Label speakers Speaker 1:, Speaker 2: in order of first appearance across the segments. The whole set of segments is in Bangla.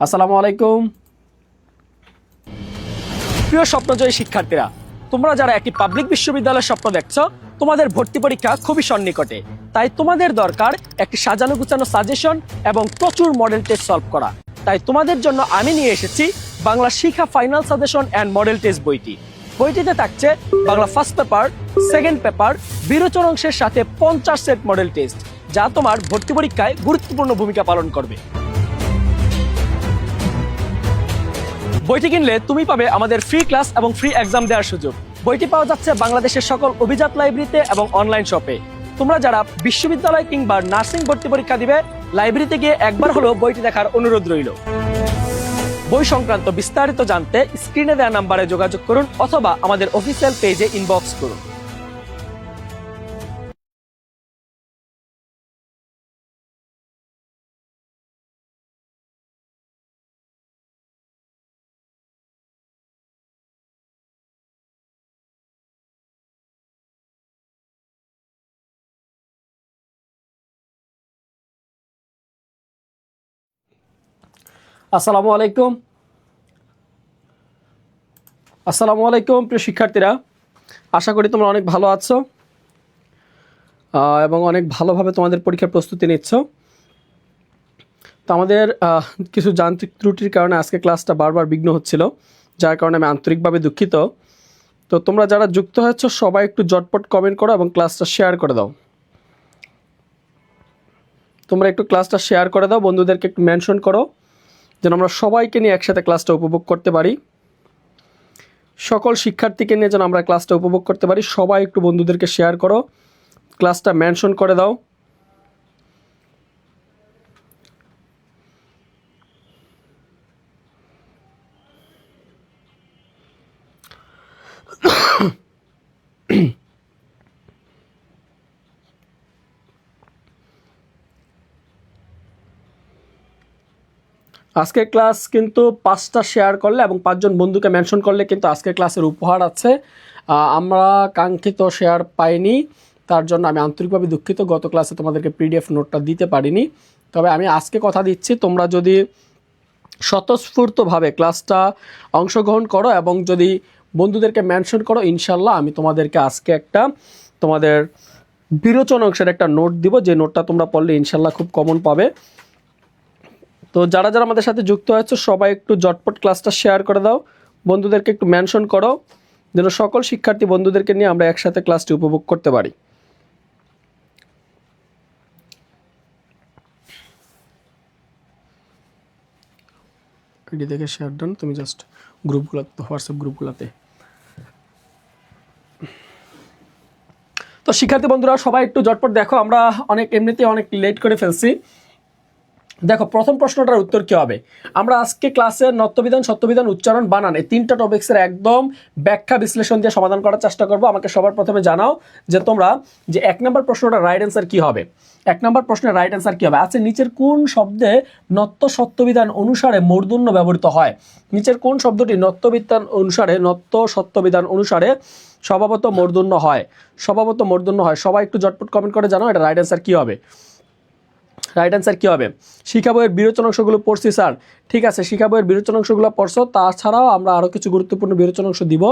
Speaker 1: আসসালামু আলাইকুম প্রিয় স্বপ্নজয়ী শিক্ষার্থীরা, তোমরা যারা একটি পাবলিক বিশ্ববিদ্যালয়ের স্বপ্ন দেখছো, তোমাদের ভর্তি পরীক্ষা খুবই সন্নিকটে। তাই তোমাদের দরকার একটি সাজানো গুছানো সাজেশন এবং প্রচুর মডেল টেস্ট সলভ করা। তাই তোমাদের জন্য আমি নিয়ে এসেছি বাংলা শিক্ষা final suggestion and model test বইটি। বইটিতে থাকছে Bangla first paper, second paper, বিরোচন অংশের সাথে 50 সেট মডেল টেস্ট, যা তোমার ভর্তি পরীক্ষায় গুরুত্বপূর্ণ ভূমিকা পালন করবে। বইটি কিনলে তুমি পাবে আমাদের ফ্রি ক্লাস এবং ফ্রি এক্সাম দেওয়ার সুযোগ। বইটি পাওয়া যাচ্ছে বাংলাদেশের সকল অভিজাত লাইব্রেরিতে এবং অনলাইন শপে। তোমরা যারা বিশ্ববিদ্যালয় কিংবা নার্সিং ভর্তি পরীক্ষা দিবে, লাইব্রেরিতে গিয়ে একবার হলেও বইটি দেখার অনুরোধ রইল। বই সংক্রান্ত বিস্তারিত জানতে স্ক্রিনে দেওয়া নাম্বারে যোগাযোগ করুন অথবা আমাদের অফিসিয়াল পেজে ইনবক্স করুন। আসসালামু আলাইকুম প্রিয় শিক্ষার্থীরা, আশা করি তোমরা অনেক ভালো আছো এবং অনেক ভালোভাবে তোমাদের পরীক্ষার প্রস্তুতি নিচ্ছ। তো আমাদের কিছু যান্ত্রিক ত্রুটির কারণে আজকে ক্লাসটা বারবার বিঘ্ন হচ্ছিল, যার কারণে আমি আন্তরিকভাবে দুঃখিত। তো তোমরা যারা যুক্ত হয়েছ সবাই একটু জটপট কমেন্ট করো এবং ক্লাসটা শেয়ার করে দাও। তোমরা একটু ক্লাসটা শেয়ার করে দাও, বন্ধুদেরকে একটু মেনশন করো, যেন আমরা সবাইকে নিয়ে একসাথে ক্লাসটা উপভোগ করতে পারি। সকল শিক্ষার্থীকে নিয়ে যেন আমরা ক্লাসটা উপভোগ করতে পারি। সবাই একটু বন্ধুদেরকে শেয়ার করো, ক্লাসটা মেনশন করে দাও। আজকের ক্লাস কিন্তু 5টা শেয়ার করলে এবং 5জন বন্ধুকে মেনশন করলে কিন্তু আজকের ক্লাসের উপহার আছে। আমরা কাঙ্ক্ষিত শেয়ার পাইনি, তার জন্য আমি আন্তরিকভাবে দুঃখিত। গত ক্লাসে তোমাদেরকে পিডিএফ নোটটা দিতে পারিনি। তবে আমি আজকে কথা দিচ্ছি, তোমরা যদি স্বতঃস্ফূর্তভাবে ক্লাসটা অংশগ্রহণ করো এবং যদি বন্ধুদেরকে মেনশন করো, ইনশাল্লাহ আমি তোমাদেরকে আজকে একটা তোমাদের বিরোচন অংশের একটা নোট দিব, যে নোটটা তোমরা পড়লে ইনশাল্লাহ খুব কমন পাবে। তো যারা যারা আমাদের সাথে যুক্ত হয়েছে সবাই একটু জটপট ক্লাসটা শেয়ার করে দাও, বন্ধুদেরকে একটু মেনশন করো, যেন সকল শিক্ষার্থী বন্ধুদেরকে নিয়ে আমরা একসাথে ক্লাসটি উপভোগ করতে পারি। আইডি দেখে শেয়ার ডান, তুমি জাস্ট গ্রুপগুলোতে, হোয়াটসঅ্যাপ গ্রুপগুলোতে। তো শিক্ষার্থী বন্ধুরা সবাই একটু জটপট দেখো, আমরা এমনিতেই অনেক লেট করে ফেলছি। দেখো, প্রথম প্রশ্নটার উত্তর কী হবে? আমরা আজকে ক্লাসের নত্যবিধান, সত্যবিধান, উচ্চারণ, বানান এই 3টা টপিক্সের একদম ব্যাখ্যা বিশ্লেষণ দিয়ে সমাধান করার চেষ্টা করব। আমাকে সবার প্রথমে জানাও যে তোমরা যে 1 নম্বর প্রশ্নটার রাইট অ্যান্সার কী হবে। 1 নম্বর প্রশ্নের রাইট অ্যান্সার কী হবে? আচ্ছা, নিচের কোন শব্দে নত্য সত্যবিধান অনুসারে মূর্ধন্য ব্যবহৃত হয়? নিচের কোন শব্দটি নত্য সত্যবিধান অনুসারে স্বভাবত মূর্ধন্য হয়? সবাই একটু জটপট কমেন্ট করে জানাও এটা রাইট অ্যান্সার কী হবে। রাইট অ্যান্সার কী হবে? শিক্ষা বইয়ের বিরোচন অংশগুলো পড়ছি স্যার। ঠিক আছে, শিক্ষা বইয়ের বিরোচন অংশগুলো পড়ছো, তাছাড়াও আমরা আরও কিছু গুরুত্বপূর্ণ বিরোচন অংশ দিব,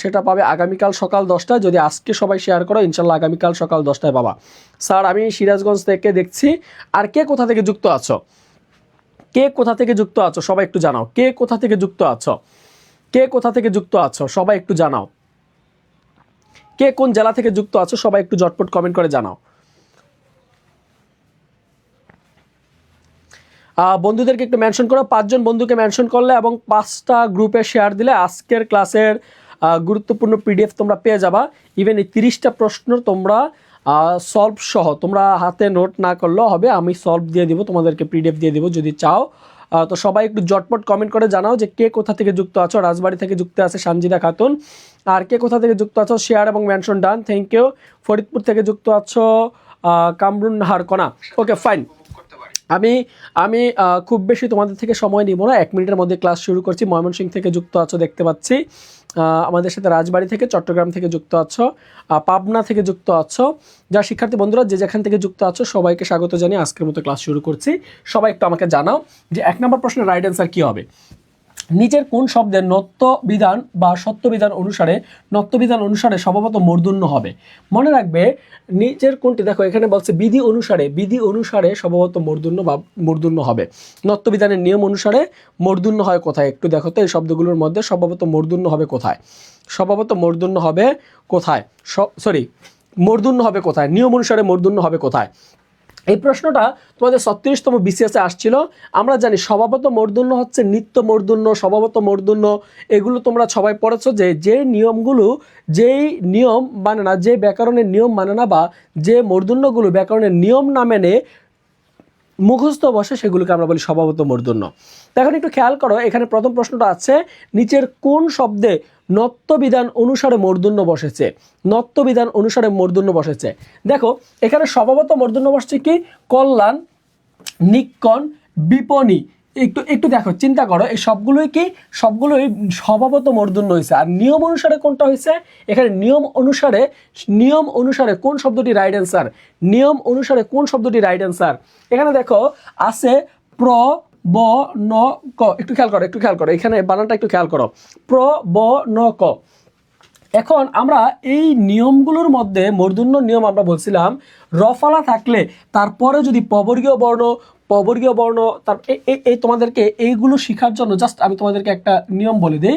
Speaker 1: সেটা পাবে আগামীকাল সকাল 10টায়। যদি আজকে সবাই শেয়ার করো, ইনশাল্লাহ আগামীকাল সকাল 10টায় পাবা। স্যার আমি সিরাজগঞ্জ থেকে দেখছি। আর কে কোথা থেকে যুক্ত আছো? সবাই একটু জানাও, কে কোথা থেকে যুক্ত আছো সবাই একটু জানাও। কে কোন জেলা থেকে যুক্ত আছো সবাই একটু জটপট কমেন্ট করে জানাও। বন্ধুদেরকে একটু মেনশন করো, 5জন বন্ধুকে মেনশন করলে এবং 5টা গ্রুপে শেয়ার দিলে আজকের ক্লাসের গুরুত্বপূর্ণ পিডিএফ তোমরা পেয়ে যাবা। ইভেন এই 30টা প্রশ্ন তোমরা সলভ সহ, তোমরা হাতে নোট না করলেও হবে, আমি সলভ দিয়ে দিব, তোমাদেরকে পিডিএফ দিয়ে দিব যদি চাও। তো সবাই একটু জটপট কমেন্ট করে জানাও যে কে কোথা থেকে যুক্ত আছো। রাজবাড়ি থেকে যুক্ত আছে সানজিদা খাতুন। আর কে কোথা থেকে যুক্ত আছো শেয়ার এবং mention done, thank you. Faridpur থেকে যুক্ত আছো কামরুন নাহার কণা। ওকে ফাইন, আমি খুব বেশি তোমাদের থেকে সময় নিব না, 1 মিনিটের মধ্যে ক্লাস শুরু করছি। ময়মনসিংহ থেকে যুক্ত আছো দেখতে পাচ্ছি। আমাদের সাথে রাজবাড়ী থেকে, চট্টগ্রাম থেকে যুক্ত আছো, পাবনা থেকে যুক্ত আছো, যারা শিক্ষার্থী বন্ধুরা যে যেখান থেকে যুক্ত আছো সবাইকে স্বাগত জানিয়ে আজকের মতো ক্লাস শুরু করছি। সবাই একটু আমাকে জানাও যে 1 নম্বর প্রশ্নের রাইট অ্যান্সার কী হবে। নিচের কোন শব্দের নত্য বিধান বা সত্য বিধান অনুসারে স্বভাবত মূর্ধন্য হবে? মনে রাখবে নিচের কোনটি, দেখো এখানে বলছে বিধি অনুসারে স্বভাবত মূর্ধন্য হবে। নত্য বিধানের নিয়ম অনুসারে মূর্ধন্য হয় কোথায় একটু দেখো তো, এই শব্দগুলোর মধ্যে স্বভাবত মূর্ধন্য হবে কোথায়? মূর্ধন্য হবে কোথায়? নিয়ম অনুসারে মূর্ধন্য হবে কোথায়? এই প্রশ্নটা তোমাদের 36তম বিসিএসে আসছিল। আমরা জানি স্বভাবত মূর্ধন্য হচ্ছে নিত্য মূর্ধন্য, স্বভাবত মূর্ধন্য, এগুলো তোমরা সবাই পড়েছো যে নিয়মগুলো, যেই নিয়ম মানে না, যে ব্যাকরণের নিয়ম মানে না, বা যে মূর্ধন্যগুলো ব্যাকরণের নিয়ম না মেনে মুখস্থ বসে সেগুলোকে আমরা বলি স্বভাবত মূর্ধন্য। এখন একটু খেয়াল করো, এখানে প্রথম প্রশ্নটা আছে নিচের কোন শব্দে নত্যবিধান অনুসারে মূর্ধন্য বসেছে? দেখো এখানে স্বভাবত মূর্ধন্য বসছে কি? কল্যাণ, নিক্কণ, বিপণী। একটু দেখো, চিন্তা করো, এই সবগুলোই স্বভাবত মূর্ধন্য হয়েছে। আর নিয়ম অনুসারে কোনটা হয়েছে? এখানে নিয়ম অনুসারে কোন শব্দটি রাইট অ্যান্সার? এখানে দেখো আছে প্র ব ন ক। একটু খেয়াল করো এখানে বানানটা একটু খেয়াল করো, প্র ব ন ক। এখন আমরা এই নিয়মগুলোর মধ্যে মূর্ধন্য নিয়ম আমরা বলছিলাম রফালা থাকলে তারপরে যদি পবর্গীয় বর্ণ এই তোমাদেরকে এইগুলো শেখার জন্য জাস্ট আমি তোমাদেরকে একটা নিয়ম বলে দিই,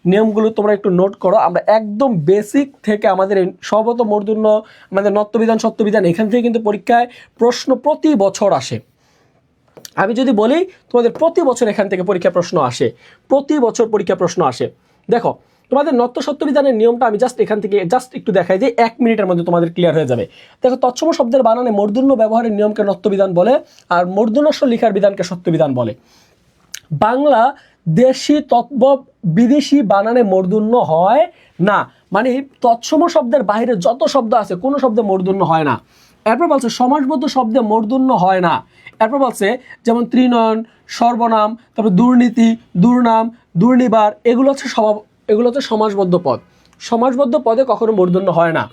Speaker 1: নিয়মগুলো তোমরা একটু নোট করো। আমরা একদম বেসিক থেকে আমাদের স্বভাবত মূর্ধন্য, আমাদের নত্যবিধান, সত্যবিধান, এখান থেকে কিন্তু পরীক্ষায় প্রশ্ন প্রতি বছর আসে। আমি যদি বলি তোমাদের প্রতি বছর এখান থেকে পরীক্ষা প্রশ্ন আসে। দেখো তোমাদের নত্য সত্যবিধানের নিয়মটা আমি এখান থেকে একটু দেখাই যে 1 মিনিটের মধ্যে তোমাদের ক্লিয়ার হয়ে যাবে। দেখো তৎসম শব্দের বানানে মূর্ধন্য ব্যবহারের নিয়মকে নত্যবিধান বলে, আর মূর্ধন্যস্ব লিখার বিধানকে সত্যবিধান বলে। বাংলা দেশি তৎব বিদেশি বানানে মূর্ধন্য হয় না, মানে তৎসম শব্দের বাইরে যত শব্দ আছে কোনো শব্দে মূর্ধন্য হয় না। এরপর বলছে সমাসবদ্ধ শব্দে মূর্ধন্য হয় না। এরপর বলছে যেমন ত্রিনয়ন, সর্বনাম, তারপর দুর্নীতি, দুর্নাম, দুর্নিবার, এগুলো হচ্ছে সমাসবদ্ধ পদে কখনো মূর্ধন্য হয় না।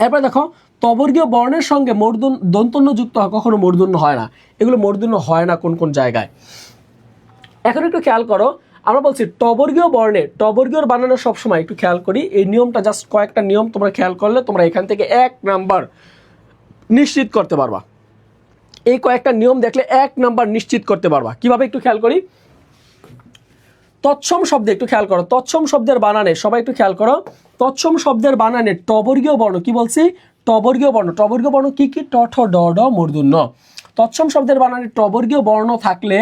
Speaker 1: এরপর দেখো তবর্গীয় বর্ণের সঙ্গে দন্তন্য যুক্ত হয়, কখনো মূর্ধন্য হয় না। এগুলো মূর্ধন্য হয় না কোন জায়গায়? এখন একটু খেয়াল করো, আমরা বলছি টবর্গীয় বানানো সবসময় একটু খেয়াল করি, এই নিয়মটা জাস্ট কয়েকটা নিয়ম তোমরা খেয়াল করলে তোমরা এখান থেকে 1 নাম্বার নিশ্চিত করতে পারবা। এই কয়েকটা নিয়ম দেখলে 1 নাম্বার নিশ্চিত করতে পারবা। কিভাবে একটু খেয়াল করি, তৎসম শব্দে একটু খেয়াল করো, তৎসম শব্দের বানানে সবাই একটু খেয়াল করো, তৎসম শব্দের বানানে টবর্গীয় বর্ণ, কি বলছি? টবর্গীয় বর্ণ কি? ট ঠ ড ঢ মূর্ধন্য। তৎসম শব্দের বানানে টবর্গীয় বর্ণ থাকলে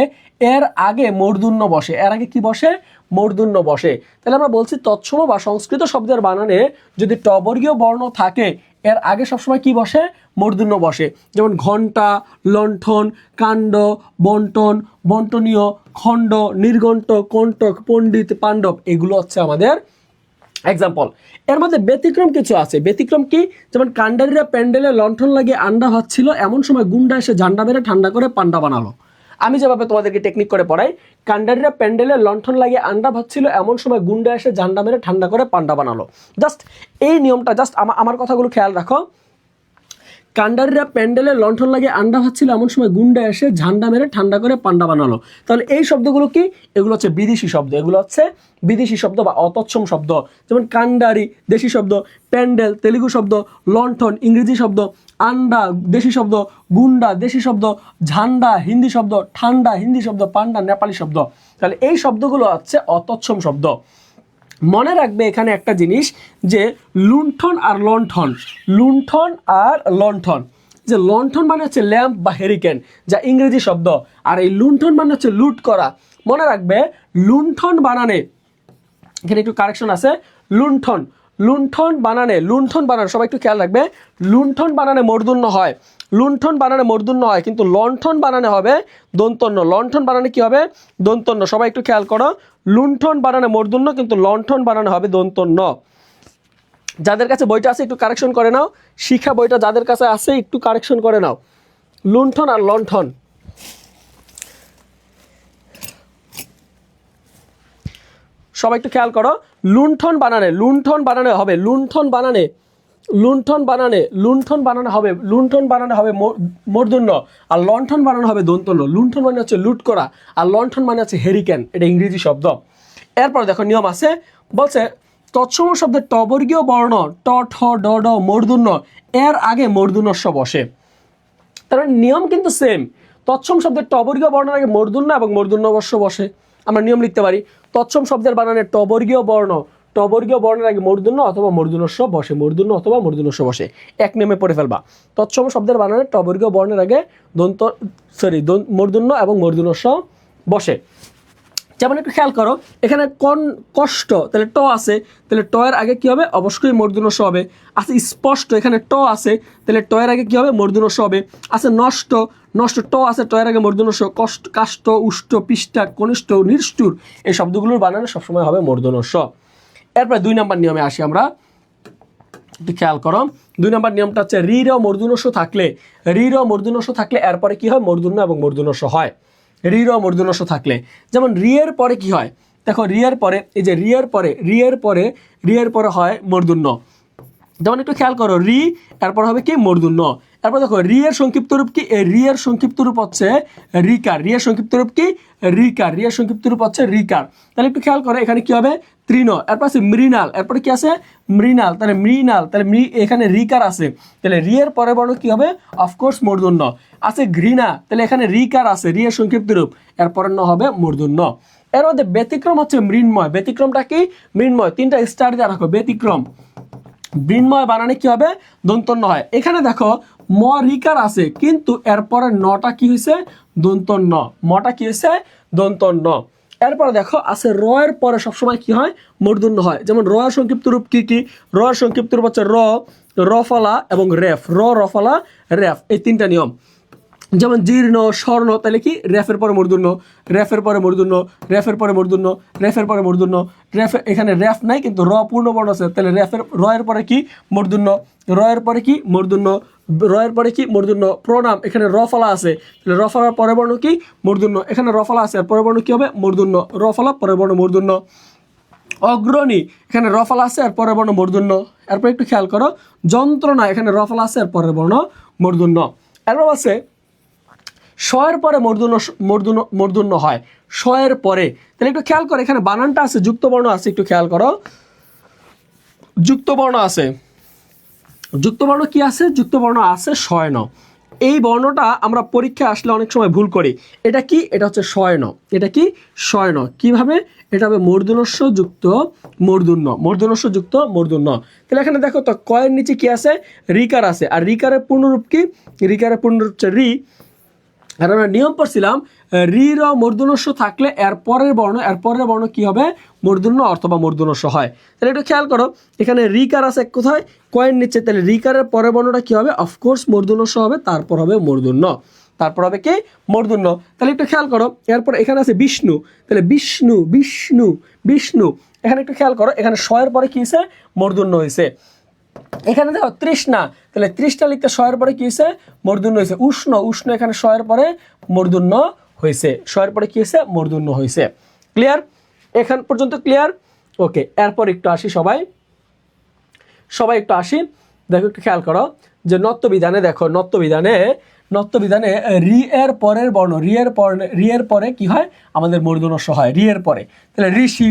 Speaker 1: এর আগে মূর্ধন্য বসে। এর আগে কি বসে? মূর্ধন্য বসে। তাহলে আমরা বলছি তৎসম বা সংস্কৃত শব্দের বানানে যদি টবর্গীয় বর্ণ থাকে এর আগে সবসময় কি বসে? মূর্ধন্য বসে। যেমন ঘণ্টা, লণ্ঠন, কাণ্ড, বন্টন, বন্টনীয়, খণ্ড, নির্ঘণ্ট, কণ্টক, পণ্ডিত, পাণ্ডব, এগুলো হচ্ছে আমাদের এক্সাম্পল। এর মধ্যে ব্যতিক্রম কিছু আছে। ব্যতিক্রম কি? যেমন কাণ্ডারীরা প্যান্ডেলে লণ্ঠন লাগিয়ে আন্ডা ভাজছিল, এমন সময় গুন্ডা এসে ঝান্ডা মেরে ঠান্ডা করে পান্ডা বানালো। আমি যেভাবে তোমাদেরকে টেকনিক করে পড়াই, কাণ্ডারীরা প্যান্ডেলে লণ্ঠন লাগিয়ে আন্ডা ভাজছিল, এমন সময় গুন্ডা এসে ঝান্ডা মেরে ঠান্ডা করে পান্ডা বানালো। জাস্ট এই নিয়মটা আমার কথাগুলো খেয়াল রাখো। কাণ্ডারীরা প্যান্ডেলে লণ্ঠন লাগিয়ে আন্ডা ভাজছিল, এমন সময় গুন্ডা এসে ঝান্ডা মেরে ঠান্ডা করে পান্ডা বানালো। তাহলে এই শব্দগুলো কি? এগুলো হচ্ছে বিদেশি শব্দ, বা অতৎসম শব্দ। যেমন কাণ্ডারি দেশি শব্দ, প্যান্ডেল তেলুগু শব্দ, লণ্ঠন ইংরেজি শব্দ, আন্ডা দেশি শব্দ, গুন্ডা দেশি শব্দ, ঝান্ডা হিন্দি শব্দ, ঠান্ডা হিন্দি শব্দ, পান্ডা নেপালি শব্দ। তাহলে এই শব্দগুলো হচ্ছে অতৎসম শব্দ। মনে রাখবে এখানে একটা জিনিস, যে লুণ্ঠন আর লণ্ঠন, যে লণ্ঠন মানে হচ্ছে ল্যাম্প বা হেরিকেন, যা ইংরেজি শব্দ, আর এই লুণ্ঠন মানে হচ্ছে লুট করা। মনে রাখবে লুণ্ঠন বানানে, এখানে একটু কারেকশন আছে, লুণ্ঠন বানানে সবাই একটু খেয়াল রাখবে, লুণ্ঠন বানানে মূর্ধন্য হয়, কিন্তু লণ্ঠন বানানে হবে দন্তন্য। লণ্ঠন বানানে কি হবে? দন্তন্য। সবাই একটু খেয়াল করো, লুণ্ঠন বানানে মূর্ধন্য, কিন্তু লণ্ঠন বানানে হবে দন্তন্য। যাদের কাছে বইটা আছে একটু কারেকশন করে নাও, শিক্ষা বইটা যাদের কাছে আছে একটু কারেকশন করে নাও, লুণ্ঠন আর লণ্ঠন। সবাই একটু খেয়াল করো, লুণ্ঠন বানানে হবে লুণ্ঠন বানানে হবে মূর্ধন্য, আর লণ্ঠন বানানো হবে দন্তন্য। লুণ্ঠন মানে হচ্ছে লুট করা, আর লণ্ঠন মানে হচ্ছে হেরিকেন, এটা ইংরেজি শব্দ। এরপর দেখো নিয়ম আছে, বলছে তৎসম শব্দের টবর্গীয় বর্ণ ট ঠ ড ড মূর্ধন্য এর আগে মূর্ধন্যস্ব বসে। তার মানে নিয়ম কিন্তু সেম, তৎসম শব্দের টবর্গীয় বর্ণের আগে মূর্ধন্য এবং মূর্ধন্যস্ব বসে। আমরা নিয়ম লিখতে পারি, তৎসম শব্দের বানানে টবর্গীয় বর্ণের আগে মূর্ধন্য অথবা মূর্ধন্যস্ব বসে, মূর্ধন্য অথবা মূর্ধন্যস্ব বসে। এক নিয়মে পড়ে ফেলবা, তৎসম শব্দের বানানে টবর্গীয় বর্ণের আগে মূর্ধন্য এবং মূর্ধন্যস্ব বসে। যেমন একটু খেয়াল করো, এখানে কষ্ট, তাহলে ট আছে, তাহলে ট এর আগে কি হবে? অবশ্যই মূর্ধন্যস্ব হবে। আছে স্পষ্ট, এখানে ট আছে, তাহলে ট এর আগে কি হবে? মূর্ধন্যস্ব হবে। আছে নষ্ট ট আছে, ট এর আগে মূর্ধন্যস্ব। কাষ্ট, উষ্ট, পৃষ্ঠা, কনিষ্ঠ, নিষ্ঠুর, এই শব্দগুলোর বানানে সবসময় হবে মূর্ধন্যস্ব। এরপরে 2 নম্বর নিয়মে আসি আমরা, একটু খেয়াল করো। 2 নম্বর নিয়মটা হচ্ছে রি র মূর্ধন্যস্ব থাকলে এরপরে কি হয়? মূর্ধন্য এবং মূর্ধন্যস্ব হয়। রি র মূর্ধন্যস্ব থাকলে, যেমন রি এর পরে কি হয়? দেখো রি এর পরে, এই যে রি এর পরে হয় মূর্ধন্য। যেমন একটু খেয়াল করো, রি এরপর হবে কি? মূর্ধন্য। এরপর দেখো রি এর সংক্ষিপ্ত রূপ কি? রি এর সংক্ষিপ্ত রূপ হচ্ছে রিকার। রি এর সংক্ষিপ্ত রূপ কি? রিকার। তাহলে একটু খেয়াল করো, এখানে কি হবে? তৃণ। এরপর আছে মৃণাল, এরপরে কি আছে? মৃণাল। তাহলে এখানে রিকার আছে, তাহলে রি এর পরে বর্ণ কি হবে? অফকোর্স মূর্ধন্য। আছে ঘৃণা, তাহলে এখানে রিকার আছে, রি এর সংক্ষিপ্ত রূপ, এর পরের ন হবে মূর্ধন্য। এর মধ্যে ব্যতিক্রম হচ্ছে মৃন্ময়। ব্যতিক্রমটা কি? মৃন্ময়। 3টা স্টার দিয়ে রাখো, ব্যতিক্রম। মৃন্ময় বানানে কি হবে? দন্তন্য হয়। এখানে দেখো ম রিকার আছে, কিন্তু এরপরে নটা কি হয়েছে? দন্তন্য। মটা কি হয়েছে? দন্তন্য। এরপরে দেখো আছে র এর পরে সবসময় কি হয়? মূর্ধন্য হয়। যেমন র এর সংক্ষিপ্ত রূপ কি? র এর সংক্ষিপ্ত রূপ হচ্ছে রফলা এবং রেফ। রফলা, রেফ, এই 3টা নিয়ম। যেমন জীর্ণ, স্বর্ণ, তাহলে কি? রেফের পরে মূর্ধন্য, এখানে রেফ নাই, কিন্তু র পূর্ণ বর্ণ আছে, তাহলে র এর পরে কি? মূর্ধন্য। প্রণাম, এখানে রফলা আছে, তাহলে রফলার পরে বর্ণ কি? মূর্ধন্য। এখানে রফলা আছে, আর পরে বর্ণ কি হবে? মূর্ধন্য। রফলা, পরে বর্ণ মূর্ধন্য। অগ্রণী, এখানে রফলা আছে, আর পরে বর্ণ মূর্ধন্য। এরপর একটু খেয়াল করো, যন্ত্রণা, এখানে রফলা আছে, আর পরে বর্ণ মূর্ধন্য। এরপর আছে শয়ের পরে মূর্ধন্য হয়, শয়ের পরে। তাহলে একটু খেয়াল করো, এখানে বানানটা আছে, যুক্ত বর্ণ আছে, একটু খেয়াল করো, যুক্ত বর্ণ আছে। যুক্ত বর্ণ কি আছে? যুক্ত বর্ণ আছে শয়ন। এই বর্ণটা আমরা পরীক্ষায় আসলে অনেক সময় ভুল করি। এটা কি? এটা হচ্ছে শয়ন। এটা কি? শয়ন। কিভাবে? এটা হবে মূর্ধন্যস্ব যুক্ত মূর্ধন্য, তাহলে এখানে দেখো তো, কয়ের নিচে কি আছে? রিকার আছে, আর রিকারের পূর্ণরূপ কি? রিকারের পূর্ণরূপ হচ্ছে রি। আর আমরা নিয়ম পড়ছিলাম, রি র মূর্ধন্যস্ব থাকলে এর পরের বর্ণ কি হবে? মূর্ধন্য অথবা মূর্ধন্যস্ব হয়। তাহলে একটু খেয়াল করো, এখানে রিকার আছে কোথায়? কয়ের নিচে, তাহলে রিকারের পরের বর্ণটা কি হবে? অফকোর্স মূর্ধন্যস্ব হবে, তারপর হবে মূর্ধন্য। কি? মূর্ধন্য। তাহলে একটু খেয়াল করো, এরপর এখানে আছে বিষ্ণু, তাহলে বিষ্ণু। এখানে একটু খেয়াল করো, এখানে শয়ের পরে কি হয়েছে? মূর্ধন্য হয়েছে। এখানে দেখো তৃষ্ণা, তাহলে তৃষ্ণা লিখতে শয়ের পরে কি হয়েছে? মূর্ধন্য হয়েছে। উষ্ণ, এখানে শয়ের পরে মূর্ধন্য হয়েছে, মূর্ধন্য হয়েছে। ক্লিয়ার? এখান পর্যন্ত ক্লিয়ার? ওকে, এরপর একটু আসি, সবাই একটু আসি। দেখো একটু খেয়াল করো যে নত্যবিধানে, দেখো নত্যবিধানে রি এর পরের বর্ণ, রি এর পরে কি হয়? আমাদের মূর্ধন্যস্ব হয়, রি এর পরে। তাহলে ঋষি,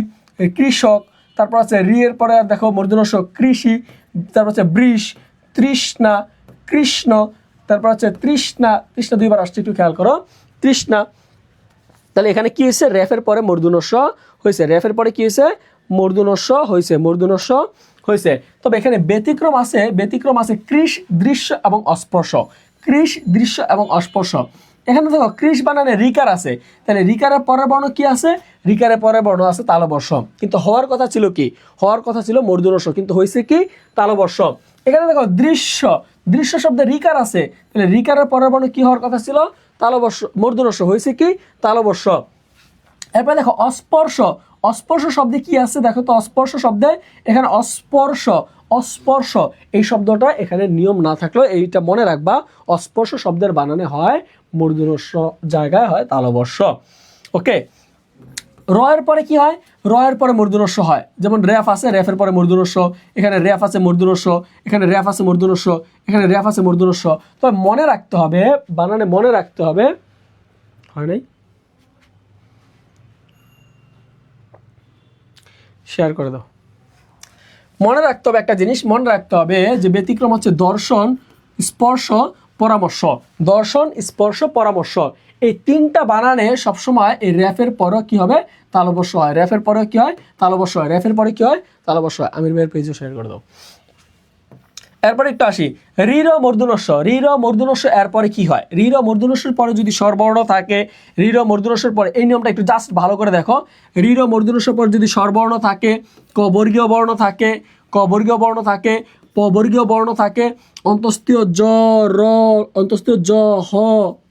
Speaker 1: কৃষক, তারপর আছে রি এর পরে দেখো মূর্ধন্যস্ব কৃষি, তারপর হচ্ছে বৃষ, তৃষ্ণা, কৃষ্ণ, তারপর হচ্ছে তৃষ্ণা 2বার আসছে, একটু খেয়াল করো, তৃষ্ণা। তাহলে এখানে কি হয়েছে? রেফের পরে মূর্ধন্যস্ব হয়েছে, কি হয়েছে? মূর্ধন্যস্ব হয়েছে। তবে এখানে ব্যতিক্রম আছে কৃষ, দৃশ্য এবং অস্পর্শ। এখানে দেখো কৃষ বানানে রিকার আছে, তাহলে রিকারের পরের বর্ণ কি আছে? রিকারের পরের বর্ণ আছে তালবর্ষ, কিন্তু হওয়ার কথা ছিল কি? হওয়ার কথা ছিল মূর্ধন্যস্ব, কিন্তু হয়েছে কি? তালবর্ষ। এখানে দেখো দৃশ্য শব্দে রিকার আছে, তাহলে রিকারের পরের বর্ণ কি হওয়ার কথা ছিল? তালবর্ষ, মূর্ধন্যস্ব, হয়েছে কি? তালবর্ষ। এরপর দেখো অস্পর্শ শব্দে কি আছে? দেখো তো, অস্পর্শ শব্দে এখানে অস্পর্শ এই শব্দটা এখানে নিয়ম না থাকলেও এইটা মনে রাখবা, অস্পর্শ শব্দের বানানে হয় মূর্ধন্যস্ব, জায়গায় হয় তালবর্ষ। ওকে, র এর পরে কি হয়, র এর পরে মূর্ধন্যস্ব হয়, যেমন রেফ আছে, রেফের পরে মূর্ধন্যস্ব, এখানে রেফ আছে মূর্ধন্যস্ব, এখানে রেফ আছে মূর্ধন্যস্ব, এখানে রেফ আছে মূর্ধন্যস্ব। তবে মনে রাখতে হবে, বানানে মনে রাখতে হবে, হয় নাই, শেয়ার করে দাও। মনে রাখতে হবে একটা জিনিস, মনে রাখতে হবে যে ব্যতিক্রম হচ্ছে দর্শন, স্পর্শ, পরামর্শ। দর্শন, স্পর্শ, পরামর্শ, এই তিনটা বানানে সবসময় এই রেফের পরেও কি হবে, তালবস্য হয়। রেফের পরেও কি হয়, তালবস্য হয়। রেফের পরে কি হয়, তালবস্য হয়। আমির ভাইয়ের পেজও শেয়ার করে দাও। এরপরে একটু আসি, রির মূর্ধন্যস্ব। রির মূর্ধন্যস্ব এরপরে কি হয়, রির মূর্ধন্যস্বের পরে যদি স্বরবর্ণ থাকে, রির মূর্ধন্যস্বের পরে, এই নিয়মটা একটু জাস্ট ভালো করে দেখো, রির মূর্ধন্যস্বের পরে যদি স্বরবর্ণ থাকে, ক বর্গীয় বর্ণ থাকে, ক বর্গীয় বর্ণ থাকে, প বর্গীয় বর্ণ থাকে, অন্তস্থীয় জ, র, অন্তস্থীয় জ, হ,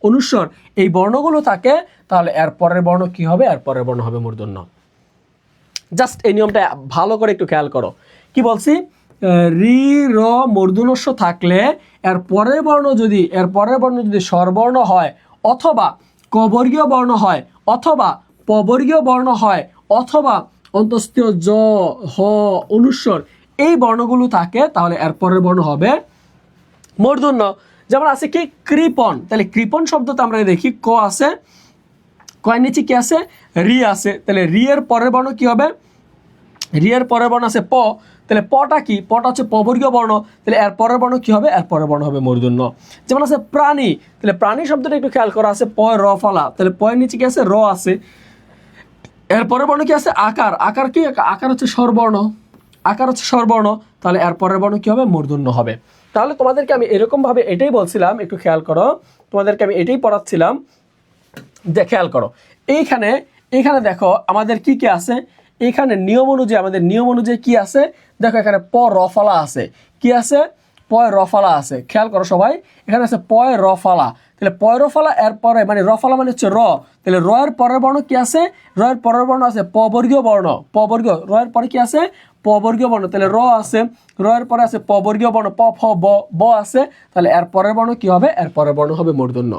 Speaker 1: অনুস্বর, এই বর্ণগুলো থাকে, তাহলে এর পরের বর্ণ কি হবে, এর পরের বর্ণ হবে মূর্ধন্য। জাস্ট এই নিয়মটা ভালো করে একটু খেয়াল করো। কি বলছি, রি র মূর্ধন্যস্ব থাকলে এর পরের বর্ণ যদি, এর পরের বর্ণ যদি স্বরবর্ণ হয়, অথবা কবর্গীয় বর্ণ হয়, অথবা পবর্গীয় বর্ণ হয়, অথবা অন্তস্থীয় জ, হ, অনুস্বর, এই বর্ণগুলো থাকে, তাহলে এর পরের বর্ণ হবে মূর্ধন্য। যেমন আছে কি কৃপণ, তাহলে কৃপণ শব্দটা আমরা দেখি, ক আছে, কয়ের নিচে কি আছে, রি আছে, তাহলে রি এর পরের বর্ণ কি হবে, রি এর পরের বর্ণ আছে প, তাহলে পটা কি, পটা হচ্ছে পবর্গীয় বর্ণ, তাহলে এর পরের বর্ণ কি হবে, এর পরের বর্ণ হবে মূর্ধন্য। যেমন আছে প্রাণী, তাহলে প্রাণী শব্দটা একটু খেয়াল করা আছে, প র ফলা, তাহলে পয়ের নিচে কি আছে, র আছে, এর পরের বর্ণ কি আছে, আকার। আকার কি, আকার হচ্ছে স্বরবর্ণ, আকার হচ্ছে স্বরবর্ণ, তাহলে এর পরের বর্ণ কি হবে, মূর্ধন্য হবে। তাহলে তোমাদেরকে আমি এরকমভাবে এটাই বলছিলাম, একটু খেয়াল করো, তোমাদেরকে আমি এটাই পড়াচ্ছিলাম যে খেয়াল করো, এইখানে এইখানে দেখো আমাদের কি কি আছে, এখানে নিয়ম অনুযায়ী, আমাদের নিয়ম অনুযায়ী কি আছে, দেখো এখানে প রফালা আছে, কি আছে, পয় রফালা আছে, খেয়াল করো সবাই, এখানে আছে পয় রফালা, তাহলে পয় রফালা এর পরে, মানে রফালা মানে হচ্ছে র, তাহলে র এর পরের বর্ণ কি আছে, র এর পরের বর্ণ আছে পবর্গীয় বর্ণ, পবর্গীয়, র এর পরে কি আছে, পবর্গীয় বর্ণ, তাহলে র আছে, র এর পরে আছে পবর্গীয় বর্ণ, প ফ ব, ব আছে, তাহলে এর পরের বর্ণ কি হবে, এর পরের বর্ণ হবে মূর্ধন্য।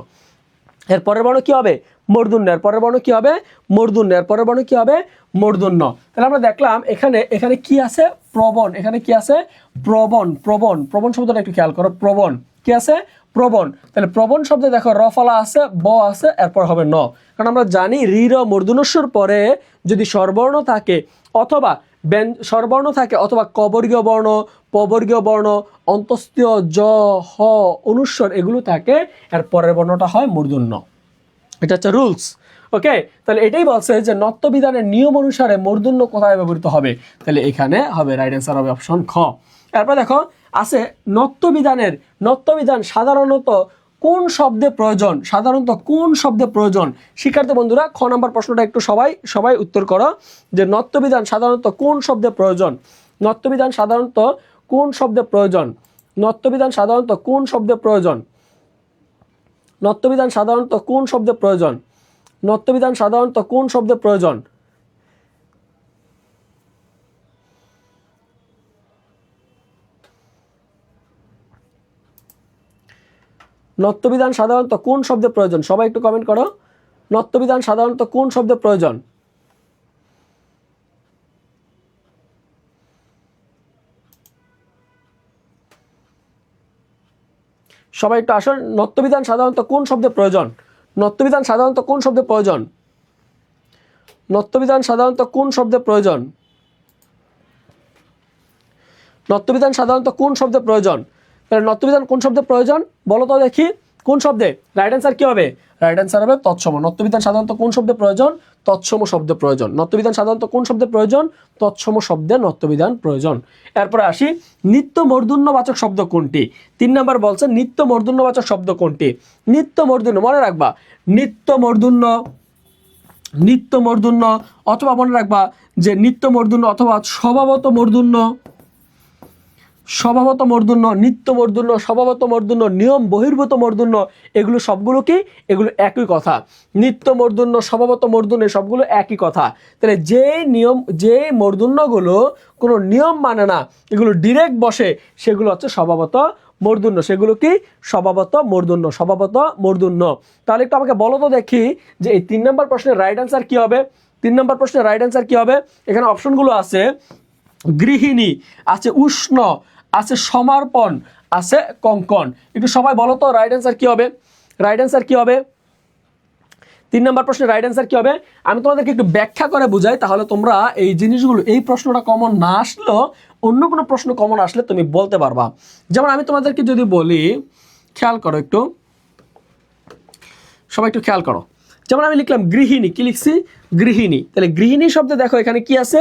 Speaker 1: এর পরের বর্ণ কি হবে, মূর্ধন্য। এর পরের বর্ণ কি হবে, মূর্ধন্য। এর পরের বর্ণ কি হবে, মূর্ধন্য। তাহলে আমরা দেখলাম এখানে, এখানে কি আছে, প্রবণ, এখানে কি আছে, প্রবণ, প্রবণ, প্রবণ শব্দটা একটু খেয়াল করো, প্রবণ কি আছে, প্রবণ, তাহলে প্রবণ শব্দে দেখো রফলা আছে, ব আছে, এরপর হবে ন, কারণ আমরা জানি রি র মূর্ধন্যস্বর পরে যদি স্বরবর্ণ থাকে, অথবা স্বরবর্ণ থাকে, অথবা কবর্গীয় বর্ণ, পবর্গীয় বর্ণ, অন্তস্থীয় জ, হ, অনুস্বর, এগুলো থাকে, এর পরের বর্ণটা হয় মূর্ধন্য। এটা হচ্ছে রুলস। ওকে, তাহলে এটাই বলছে যে নত্যবিধানের নিয়ম অনুসারে মূর্ধন্য কোথায় ব্যবহৃত হবে, তাহলে এখানে হবে, রাইট অ্যান্সার হবে অপশন খ। এরপর দেখো আছে নত্যবিধানের, নত্যবিধান সাধারণত কোন শব্দে প্রয়োজন, সাধারণত কোন শব্দে প্রয়োজন, শিক্ষার্থী বন্ধুরা খ নাম্বার প্রশ্নটা একটু সবাই উত্তর করো, যে নত্যবিধান সাধারণত কোন শব্দে প্রয়োজন, নত্যবিধান সাধারণত কোন শব্দে প্রয়োজন, নত্যবিধান সাধারণত কোন শব্দে প্রয়োজন, নত্যবিধান সাধারণত কোন শব্দে প্রয়োজন, নত্যবিধান সাধারণত কোন শব্দে প্রয়োজন, নত্যবিধান সাধারণত কোন শব্দে প্রয়োজন, সবাই একটু কমেন্ট করো, নত্যবিধান সাধারণত কোন শব্দে প্রয়োজন, সবাই একটু আসুন, নত্যবিধান সাধারণত কোন শব্দে প্রয়োজন, নত্যবিধান সাধারণত কোন শব্দে প্রয়োজন, নত্যবিধান সাধারণত কোন শব্দে প্রয়োজন, নত্যবিধান সাধারণত কোন শব্দে প্রয়োজন, তাহলে নত্যবিধান কোন শব্দে প্রয়োজন বলো তো দেখি, কোন শব্দে, রাইট অ্যান্সার কি হবে, রাইট অ্যান্সার হবে তৎসম। নত্যবিধান সাধারণত কোন শব্দে প্রয়োজন, তৎসম শব্দে প্রয়োজন, নত্যবিধান সাধারণত কোন শব্দে প্রয়োজন, তৎসম শব্দে নত্যবিধান প্রয়োজন। এরপরে আসি, নিত্য মূর্ধন্যবাচক শব্দ কোনটি, 3 নাম্বার বলছে নিত্য মূর্ধন্যবাচক শব্দ কোনটি, নিত্য মূর্ধন্য, মনে রাখবা নিত্য মূর্ধন্য, নিত্য মূর্ধন্য, অথবা মনে রাখবা যে নিত্য মূর্ধন্য অথবা স্বভাবত মূর্ধন্য, স্বভাবত মূর্ধন্য, নিত্য মূর্ধন্য, স্বভাবত মূর্ধন্য, নিয়ম বহির্ভূত মূর্ধন্য, এগুলো সবগুলো কি, এগুলো একই কথা, নিত্য মূর্ধন্য, স্বভাবত মূর্ধন্য, সবগুলো একই কথা। তাহলে যে নিয়ম, যে মূর্ধন্যগুলো কোনো নিয়ম মানে না, এগুলো ডিরেক্ট বসে, সেগুলো হচ্ছে স্বভাবত মূর্ধন্য, সেগুলো কি স্বভাবত মূর্ধন্য, স্বভাবত মূর্ধন্য। তাহলে একটু আমাকে বলো তো দেখি যে এই 3 নম্বর প্রশ্নের রাইট অ্যান্সার কি হবে? 3 নম্বর প্রশ্নের রাইট অ্যান্সার কি হবে? এখানে অপশনগুলো আছে গৃহিণী, আছে উষ্ণ, আছে সমর্পণ, আছে কঙ্কন। একটু সবাই বলো তো রাইট অ্যান্সার কি হবে? রাইট অ্যান্সার কি হবে? 3 নম্বর প্রশ্নের রাইট অ্যান্সার কি হবে? আমি তোমাদেরকে একটু ব্যাখ্যা করে বুঝাই, তাহলে তোমরা এই জিনিসগুলো, এই প্রশ্নটা কমন না আসলেও অন্য কোনো প্রশ্ন কমন আসলে তুমি বলতে পারবা। যেমন আমি তোমাদেরকে যদি বলি, খেয়াল করো একটু, সবাই একটু খেয়াল করো। যেমন আমি লিখলাম গৃহিণী, কি লিখছি? গৃহিণী। তাহলে গৃহিণী শব্দে দেখো এখানে কি আছে?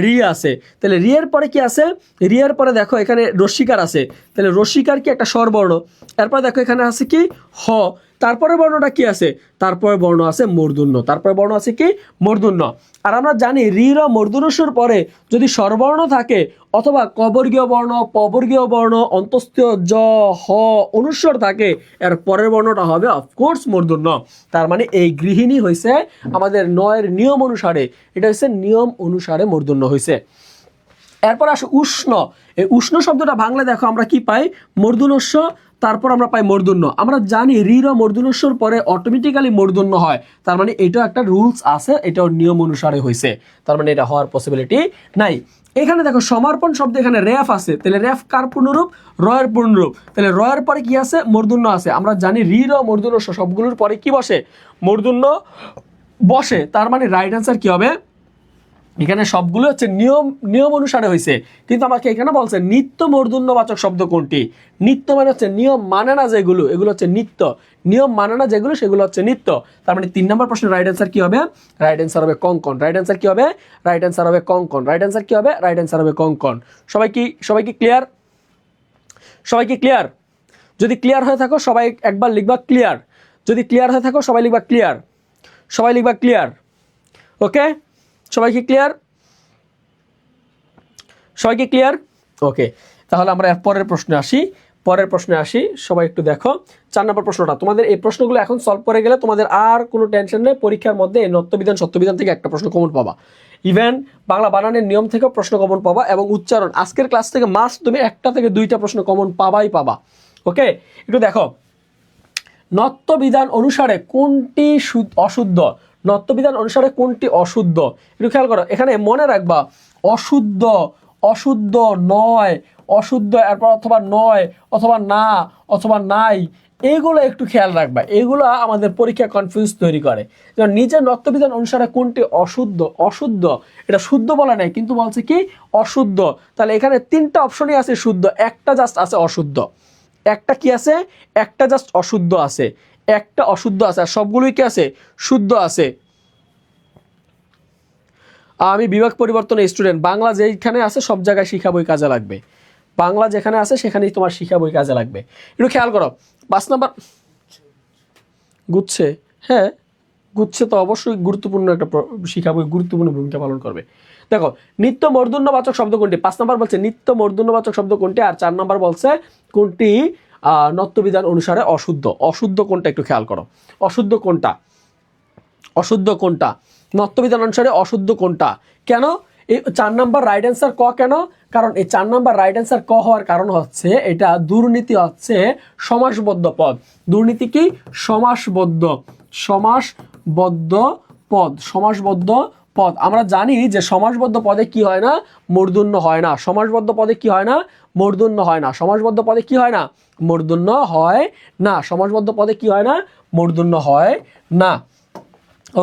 Speaker 1: রি আছে। তাহলে রিয়ের পরে কি আছে? রিয়ের পরে দেখো এখানে রস্বীকার আছে। তাহলে রস্বীকার কি একটা স্বরবর্ণ। এরপর দেখো এখানে আছে কি? হ। তারপরে বর্ণটা কি আছে? তারপরে বর্ণ আছে মূর্ধন্য। তারপরে বর্ণ আছে কি? মূর্ধন্য। আর আমরা জানি রি র মূর্ধন্যস্বর পরে যদি স্বরবর্ণ থাকে অথবা কবর্গীয় বর্ণ, পবর্গীয় বর্ণ, অন্তস্থীয় জ, হ, অনুস্বর থাকে, এর পরের বর্ণটা হবে অফকোর্স মূর্ধন্য। তার মানে এই গৃহিণী হয়েছে আমাদের 9 নিয়ম অনুসারে, এটা হচ্ছে নিয়ম অনুসারে মূর্ধন্য হয়েছে। এরপর আসে উষ্ণ। এই উষ্ণ শব্দটা বাংলা দেখো আমরা কি পাই? মূর্ধন্যস্ব, তারপর আমরা পাই মূর্ধন্য। আমরা জানি রি র মূর্ধন্যস্বর পরে অটোমেটিক্যালি মূর্ধন্য হয়, তার মানে এটাও একটা রুলস আছে, এটাও নিয়ম অনুসারে হয়েছে, তার মানে এটা হওয়ার পসিবিলিটি নাই। এখানে দেখো সমর্পণ শব্দ, এখানে রেফ আছে। তাহলে রেফ কার পূর্ণরূপ? রয়ের পূর্ণরূপ। তাহলে রয়ের পরে কি আছে? মূর্ধন্য আছে। আমরা জানি রি র মূর্ধন্যস্ব সবগুলোর পরে কি বসে? মূর্ধন্য বসে। তার মানে রাইট অ্যান্সার কি হবে? এখানে সবগুলো হচ্ছে নিয়ম অনুসারে হয়েছে, কিন্তু আমাকে এখানে বলছে নিত্য মূর্ধন্যবাচক শব্দ কোনটি? নিত্য মানে হচ্ছে নিয়ম মানে না যেগুলো, এগুলো হচ্ছে নিত্য। নিয়ম মানে না যেগুলো, সেগুলো হচ্ছে নিত্য। তার মানে 3 নম্বর প্রশ্নের রাইট অ্যান্সার কি হবে? রাইট অ্যান্সার হবে কঙ্কন। রাইট অ্যান্সার কি হবে? রাইট অ্যান্সার হবে কঙ্কন। রাইট অ্যান্সার কি হবে? রাইট অ্যান্সার হবে কঙ্কন। সবাই কি ক্লিয়ার? সবাই কি ক্লিয়ার? যদি ক্লিয়ার হয়ে থাকো সবাই একবার লিখবা ক্লিয়ার। যদি ক্লিয়ার হয়ে থাকো সবাই লিখবা ক্লিয়ার। সবাই লিখবা ক্লিয়ার। ওকে, সবাই কি ক্লিয়ার? সবাই কি ক্লিয়ার? ওকে, তাহলে আমরা পরের প্রশ্নে আসি। সবাই একটু দেখো 4 নম্বর প্রশ্নটা। তোমাদের এই প্রশ্নগুলো এখন সলভ করে গেলে তোমাদের আর কোনো টেনশন নেই। পরীক্ষার মধ্যে এই নত্যবিধান সত্যবিধান থেকে একটা প্রশ্ন কমন পাবা, ইভেন বাংলা বানানের নিয়ম থেকেও প্রশ্ন কমন পাবা, এবং উচ্চারণ আজকের ক্লাস থেকে মাস্ট তুমি 1টা থেকে 2টা প্রশ্ন কমন পাবা। ওকে, একটু দেখো নত্যবিধান অনুসারে কোনটি অশুদ্ধ? নত্যবিধান অনুসারে কোনটি অশুদ্ধ? একটু খেয়াল করো, এখানে মনে রাখবা অশুদ্ধ, অশুদ্ধ নয়, অশুদ্ধ, এরপর অথবা নয়, অথবা না, অথবা নাই, এইগুলো একটু খেয়াল রাখবা। এগুলো আমাদের পরীক্ষা কনফিউজ তৈরি করে। যেমন নিজের নত্যবিধান অনুসারে কোনটি অশুদ্ধ? অশুদ্ধ, এটা শুদ্ধ বলা নাই, কিন্তু বলছে কি অশুদ্ধ। তাহলে এখানে 3টা অপশনই আছে শুদ্ধ, একটা জাস্ট আছে অশুদ্ধ। একটা কি আছে? একটা জাস্ট অশুদ্ধ আছে, একটা অশুদ্ধ আছে, আর সবগুলোই কি আছে? শুদ্ধ আছে। আমি বিভাগ পরিবর্তনের স্টুডেন্ট, বাংলা যেখানে আছে সব জায়গায় শিক্ষা বই কাজে লাগবে। বাংলা যেখানে আছে সেখানেই তোমার শিক্ষা বই কাজে লাগবে। একটু খেয়াল করো 5 নম্বর গুচ্ছে। হ্যাঁ, গুচ্ছে তো অবশ্যই গুরুত্বপূর্ণ একটা শিক্ষা বই, গুরুত্বপূর্ণ ভূমিকা পালন করবে। দেখো নিত্য মূর্ধন্যবাচক শব্দ কোনটি? 5 নম্বর বলছে নিত্য মূর্ধন্যবাচক শব্দ কোনটি, আর 4 নম্বর বলছে কোনটি নত্যবিধান অনুসারে অশুদ্ধ। অশুদ্ধ কোনটা একটু খেয়াল করো, অশুদ্ধ কোনটা? অশুদ্ধ কোনটা? নত্যবিধান অনুসারে অশুদ্ধ কোনটা? কেন এই 4 নম্বর রাইট অ্যান্সার ক? কেন? কারণ এই 4 নম্বর রাইট অ্যান্সার ক হওয়ার কারণ হচ্ছে এটা দুর্নীতি হচ্ছে সমাসবদ্ধ পদ। দুর্নীতি কি? সমাসবদ্ধ পদ, সমাসবদ্ধ পদ। আমরা জানি যে সমাসবদ্ধ পদে কি হয় না? মূর্ধন্য হয় না। সমাসবদ্ধ পদে কি হয় না? মূর্ধন্য হয় না। সমাসবদ্ধ পদে কি হয় না? মূর্ধন্য হয় না। সমাসবদ্ধ পদে কি হয় না? মূর্ধন্য হয় না।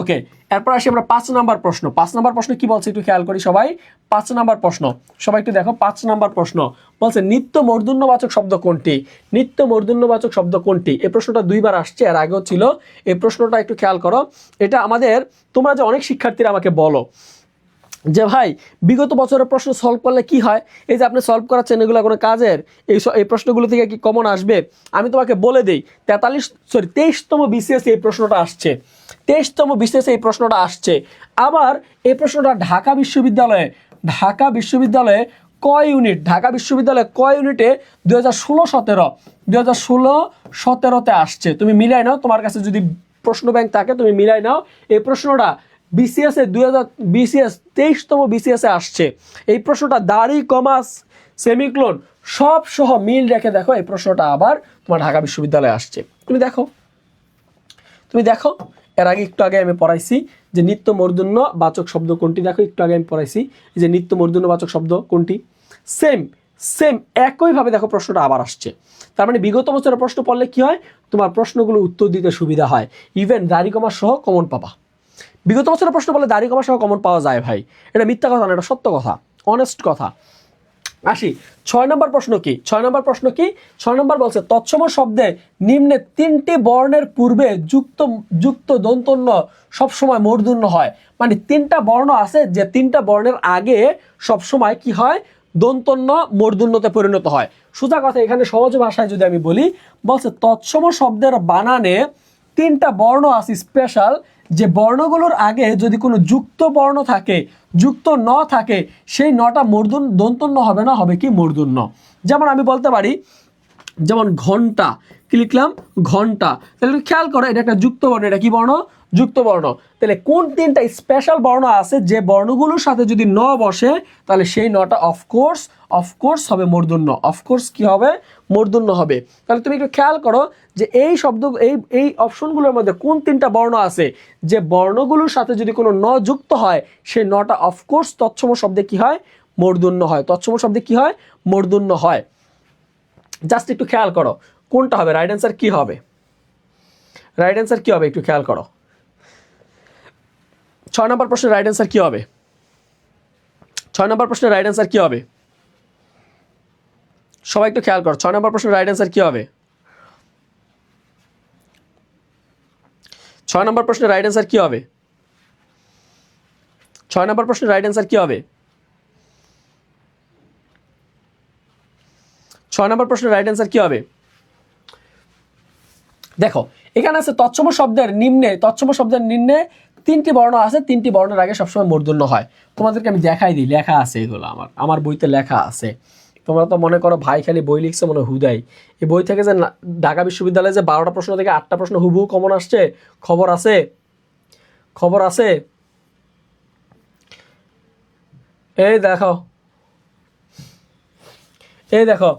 Speaker 1: ওকে, এরপর আসি আমরা 5 নম্বর প্রশ্ন। 5 নম্বর প্রশ্ন কি বলছে একটু খেয়াল করি সবাই। 5 নম্বর প্রশ্ন, সবাই একটু দেখো। 5 নম্বর প্রশ্ন বলছে নিত্য মূর্ধন্যবাচক শব্দ কোনটি? নিত্য মূর্ধন্যবাচক শব্দ কোনটি? এই প্রশ্নটা 2বার আসছে, এর আগেও ছিল। এই প্রশ্নটা একটু খেয়াল করো। এটা আমাদের, তোমরা যে অনেক শিক্ষার্থীরা আমাকে বলো যে ভাই বিগত বছরের প্রশ্ন সলভ করলে কি হয়? এই যে আপনি সলভ করাচ্ছেন, এগুলো কোনো কাজের? এই প্রশ্নগুলো থেকে কি কমন আসবে? আমি তোমাকে বলে দিই 23তম বিসিএস এই প্রশ্নটা আসছে। 23তম বিসিএস এই প্রশ্নটা আসছে। আবার এই প্রশ্নটা ঢাকা বিশ্ববিদ্যালয়ে কয় ইউনিট? ঢাকা বিশ্ববিদ্যালয়ে কয় ইউনিটে 2016-17তে আসছে? তুমি মিলাই নাও, তোমার কাছে যদি প্রশ্ন ব্যাংক থাকে তুমি মিলাই নাও। এই প্রশ্নটা বিসিএস 23তম বিসিএস আসছে। এই প্রশ্নটা দাড়ি, কমা, সেমিক্লোন সব সহ মিল রেখে দেখো এই প্রশ্নটা আবার তোমার ঢাকা বিশ্ববিদ্যালয়ে আসছে। তুমি দেখো এর আগে একটু আগে আমি পড়াইছি যে নিত্য মূর্ধন্য বাচক শব্দ কোনটি। দেখো একটু আগে আমি পড়াইছি যে নিত্য মূর্ধন্য বাচক শব্দ কোনটি। সেম একইভাবে দেখো প্রশ্নটা আবার আসছে। তার মানে বিগত বছরের প্রশ্ন পড়লে কি হয়, তোমার প্রশ্নগুলো উত্তর দিতে সুবিধা হয়, ইভেন দাড়ি কমা সহ কমন পাবা। বিগত বছরের প্রশ্ন বললে দাড়ি কমা সহ কমন পাওয়া যায় ভাই, এটা মিথ্যা কথা না, এটা সত্য কথা, অনেস্ট কথা। আসি 6 নম্বর প্রশ্ন কি। 6 নম্বর বলছে তৎসম শব্দে নিম্নে 3টি বর্ণের পূর্বে যুক্ত দন্তন্য সবসময় মূর্ধন্য হয়। মানে 3টা বর্ণ আছে যে 3টা বর্ণের আগে সবসময় কি হয়, দন্তন্য মূর্ধন্যতে পরিণত হয়। সোজা কথা এখানে সহজ ভাষায় যদি আমি বলি, বলছে তৎসম শব্দের বানানে 3টা বর্ণ আছে স্পেশাল, যে বর্ণগুলোর আগে যদি কোনো যুক্ত বর্ণ থাকে, যুক্ত ন থাকে, সেই নটা দন্তন্য হবে না, হবে কি মূর্ধন্য। যেমন আমি বলতে পারি, যেমন ঘন্টা, কি লিখলাম, ঘন্টা। তাহলে খেয়াল করো এটা একটা যুক্ত বর্ণ, এটা কি বর্ণ, যুক্ত বর্ণ। তাহলে কোন 3টা স্পেশাল বর্ণ আছে যে বর্ণগুলোর সাথে যদি ন বসে তাহলে সেই নটা অফকোর্স হবে মূর্ধন্য, অফকোর্স কি হবে, মূর্ধন্য হবে। তাহলে তুমি একটু খেয়াল করো যে এই শব্দ এই অপশনগুলোর মধ্যে কোন 3টা বর্ণ আছে যে বর্ণগুলোর সাথে যদি কোনো ন যুক্ত হয় সেই নটা অফকোর্স তৎসম শব্দে কি হয়, মূর্ধন্য হয়, তৎসম শব্দে কি হয়, মূর্ধন্য হয়। জাস্ট একটু খেয়াল করো কোনটা হবে, রাইট অ্যান্সার কি হবে, রাইট অ্যান্সার কি হবে, একটু খেয়াল করো। 6 নম্বর প্রশ্নের রাইট অ্যান্সার কি হবে, 6 নম্বর প্রশ্নের রাইট অ্যান্সার কি হবে, সবাই একটু খেয়াল করো। 6 নম্বর প্রশ্নের রাইট অ্যান্সার কি হবে, 6 নম্বর প্রশ্নের রাইট অ্যান্সার কি হবে, 6 নম্বর প্রশ্নের রাইট অ্যান্সার কি হবে, 6 নম্বর প্রশ্নের রাইট অ্যান্সার কি হবে। দেখো এখানে আছে তৎসম শব্দের নিম্নে 3টি বর্ণ আছে, 3টি বর্ণের আগে সবসময় মূর্ধন্য হয়। তোমাদেরকে আমি দেখাই দিই, লেখা আছে এগুলো, আমার বইতে লেখা আছে। তোমরা তো মনে করো ভাই খালি বই লিখছে মনে হুদাই, এই বই থেকে যে ঢাকা বিশ্ববিদ্যালয়ে যে 12টা প্রশ্ন থেকে 8টা প্রশ্ন হুবহু কমন আসছে, খবর আছে। এই দেখো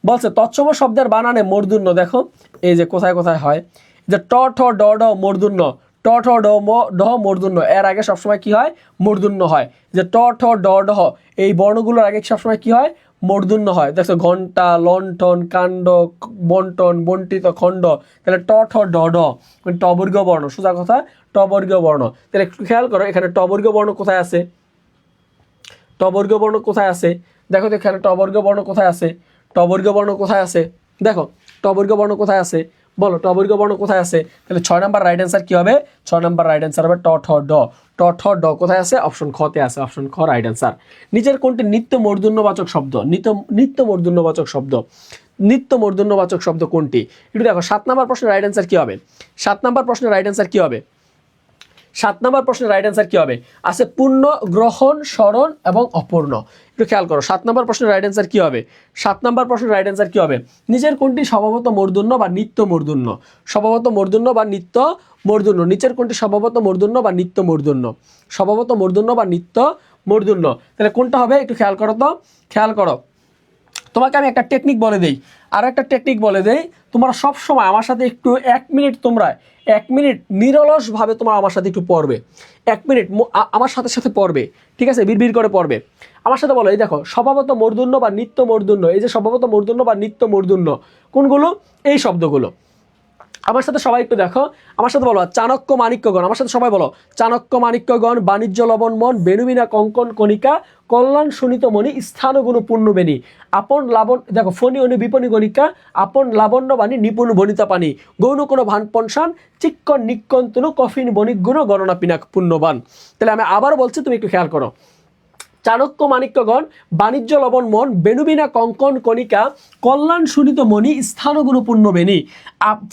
Speaker 1: বলছে তৎসম শব্দের বানানে মূর্ধন্য, দেখো এই যে কোথায় কোথায় হয়, যে ট ঠ ড ড মূর্ধন্য, ট ঠ ড ড মূর্ধন্য, এর আগে সবসময় কি হয়, মূর্ধন্য হয়। যে ট ঠ ড ড এই বর্ণগুলোর আগে সবসময় কি হয়, মূর্ধন্য হয়। দেখো ঘন্টা, লণ্ঠন, কাণ্ড, বন্টন, বন্টিত, খণ্ড, তাহলে ট ঠ ড ড টবর্গীয় বর্ণ, সোজা কথা টবর্গীয় বর্ণ। তাহলে একটু খেয়াল করো এখানে টবর্গীয় বর্ণ কোথায় আছে, টবর্গীয় বর্ণ কোথায় আছে, দেখো তো এখানে টবর্গীয় বর্ণ কোথায় আছে, টবর্গীয় বর্ণ কোথায় আছে, দেখো টবর্গীয় বর্ণ কোথায় আছে, বলো টবর্গীয় বর্ণ কোথায় আছে। তাহলে 6 নম্বর রাইট অ্যান্সার কি হবে, 6 নম্বর রাইট অ্যান্সার হবে ট ঠ ড, ট ঠ ড কোথায় আছে, অপশন খ তে আছে, অপশন খ রাইট অ্যান্সার। নিচের কোনটি নিত্য মূর্ধন্যবাচক শব্দ, নিত্য মূর্ধন্যবাচক শব্দ, নিত্য মূর্ধন্যবাচক শব্দ কোনটি, একটু দেখো। 7 নম্বর প্রশ্নের রাইট অ্যান্সার কি হবে, 7 নম্বর প্রশ্নের রাইট অ্যান্সার কি হবে, 7 নম্বর প্রশ্নের রাইট অ্যান্সার কি হবে, আছে পূর্ণ, গ্রহণ, স্মরণ এবং অপূর্ণ। একটু খেয়াল করো 7 নম্বর প্রশ্নের রাইট অ্যান্সার কি হবে, 7 নম্বর প্রশ্নের রাইট অ্যান্সার কি হবে, নিচের কোনটি স্বভাবত মূর্ধন্য বা নিত্য মূর্ধন্য, স্বভাবত মূর্ধন্য বা নিত্য মূর্ধন্য, নিচের কোনটি স্বভাবত মূর্ধন্য বা নিত্য মূর্ধন্য, স্বভাবত মূর্ধন্য বা নিত্য মূর্ধন্য, তাহলে কোনটা হবে একটু খেয়াল করো তো, খেয়াল করো। তোমাকে আমি একটা টেকনিক বলে দেই, আর একটা টেকনিক বলে দেই, তোমরা সব সময় আমার সাথে একটু 1 মিনিট, তোমরা 1 মিনিট নিরলসভাবে তোমরা আমার সাথে একটু পড়বে, 1 মিনিট আমার সাথে পড়বে, ঠিক আছে, বিড়বিড় করে পড়বে। আমার সাথে বলো, এই দেখো স্বভাবত মূর্ধন্য বা নিত্য মূর্ধন্য, এই যে স্বভাবত মূর্ধন্য বা নিত্য মূর্ধন্য কোনগুলো, এই শব্দগুলো। আমার সাথে সবাই একটু দেখো, আমার সাথে বলো চাণক্য মাণিক্যগণ, আমার সাথে সবাই বলো চাণক্য মাণিক্যগণ, বাণিজ্য লবণ মন, বেণুবিনা কঙ্কন কণিকা, কল্যাণ শোণিত মণি, স্থানগুণ পূর্ণ বেণী, আপন লাবণ, দেখো ফণি অনু বিপণী গণিকা, আপন লাবণ্য বাণী, নিপুণ বনিতা পানি, গৌণ কোনো ভান পনসান, চিক্কন নিক্কন্তনু, কফিন বণিক গুণ, গণনা পিনাক পুণ্যবান। তাহলে আমি আবার বলছি, তুমি একটু খেয়াল করো। চাণক্য মাণিক্যগণ, বাণিজ্য লবণ মন, বেণুবিনা কঙ্কন কণিকা, কল্যাণ শোণিত মণি, স্থানগুণ পূর্ণ বেণী,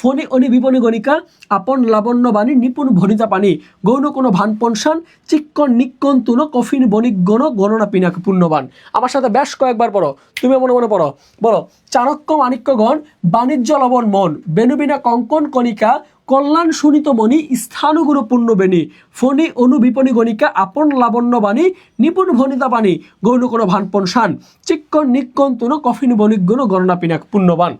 Speaker 1: ফণি অনি বিপণী গণিকা, আপন লাবণ্য বাণী, নিপুণ ভনিতা পানি, গৌণ কোনো ভান পনসান, চিক্কন নিক্কন তুন, কফিন বণিক গণ, গণনা পিনাক পুণ্যবান। আমার সাথে বেশ কয়েকবার পড়ো, তুমি মনে মনে পড়ো, বলো চাণক্য মাণিক্যগণ, বাণিজ্য লবণ মন, বেণুবিনা কঙ্কন কণিকা, কল্যাণ সুনিত মণি স্থানুগুরু পূর্ণ বেণী ফণি অনুবিপণী গণিকা আপন লাবণ্য বাণী নিপুণ ভনিতা বাণী গৌণ কোনো ভানপন শান চিক্কন নিক্কন তুন কফিন বণিকগুণ গণনা পিনাক পুণ্যবান।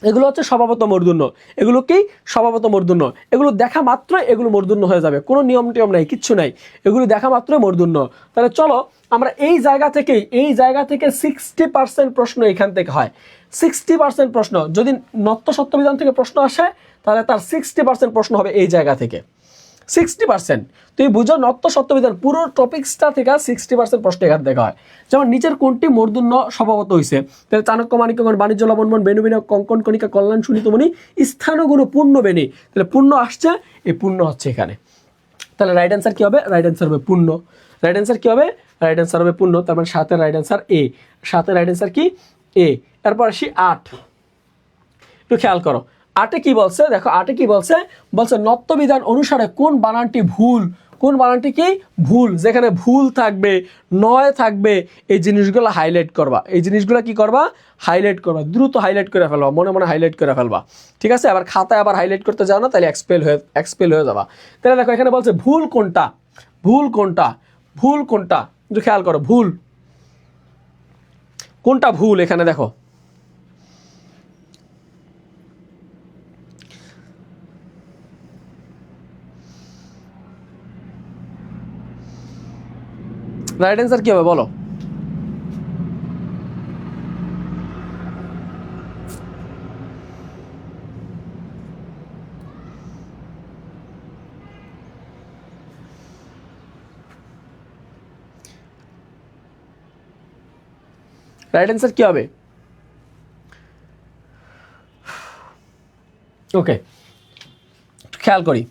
Speaker 1: এগুলো হচ্ছে স্বভাবত মূর্ধন্য, এগুলো কি স্বভাবত মূর্ধন্য, এগুলো দেখা মাত্র এগুলো মূর্ধন্য হয়ে যাবে, কোনো নিয়ম টিয়ম নাই, কিচ্ছু নাই, এগুলো দেখা মাত্র মূর্ধন্য। তাহলে চলো আমরা এই জায়গা থেকে 60% প্রশ্ন এখান থেকে হয়। 60% প্রশ্ন যদি নত্য সত্যবিধান থেকে প্রশ্ন আসে তাহলে তার 60% প্রশ্ন হবে এই জায়গা থেকে। 60% তুমি বুঝো নত্য সত্যবিধান পুরো টপিক্সটা থেকে 60% প্রশ্ন এখান থেকে হয়। যেমন নিচের কোনটি মূর্ধন্য স্বভাবত হইছে, তাহলে চাণক্য মাণিক্যগণ বাণিজ্য লবণমন বেণু বিনয় কঙ্কন কণিকা কল্যাণ সুনীতমণি স্থানগুরু পূর্ণ বেণী, তাহলে পূর্ণ আসছে, এই পূর্ণ হচ্ছে এখানে। তাহলে রাইট অ্যান্সার কি হবে? রাইট অ্যান্সার হবে পূর্ণ। রাইট অ্যান্সার কি হবে? রাইট অ্যান্সার হবে পূর্ণ। তার মানে 7 এর রাইট অ্যান্সার এ। 7 এর রাইট অ্যান্সার কি? এ। এরপর আসি 8, একটু খেয়াল করো 8-এ কি বলছে, দেখো 8-এ কি বলছে, বলছে নত্যবিধান অনুসারে কোন বানানটি ভুল, কোন বানানটি কি ভুল, যেখানে ভুল থাকবে নয় থাকবে এই জিনিসগুলো হাইলাইট করবা, এই জিনিসগুলো কি করবা? হাইলাইট করবা, দ্রুত হাইলাইট করে ফেলবা, মনে মনে হাইলাইট করে ফেলবা, ঠিক আছে? আবার খাতায় আবার হাইলাইট করতে যাও না, তাহলে এক্সপেল হয়ে যাবা। তাহলে দেখো এখানে বলছে ভুল কোনটা, ভুল কোনটা, ভুল কোনটা, একটু খেয়াল করো ভুল কোনটা, ভুল এখানে দেখো রাইট অ্যান্সার কি হবে বলো? রাইট অ্যান্সার কি হবে? ওকে, খেয়াল করি,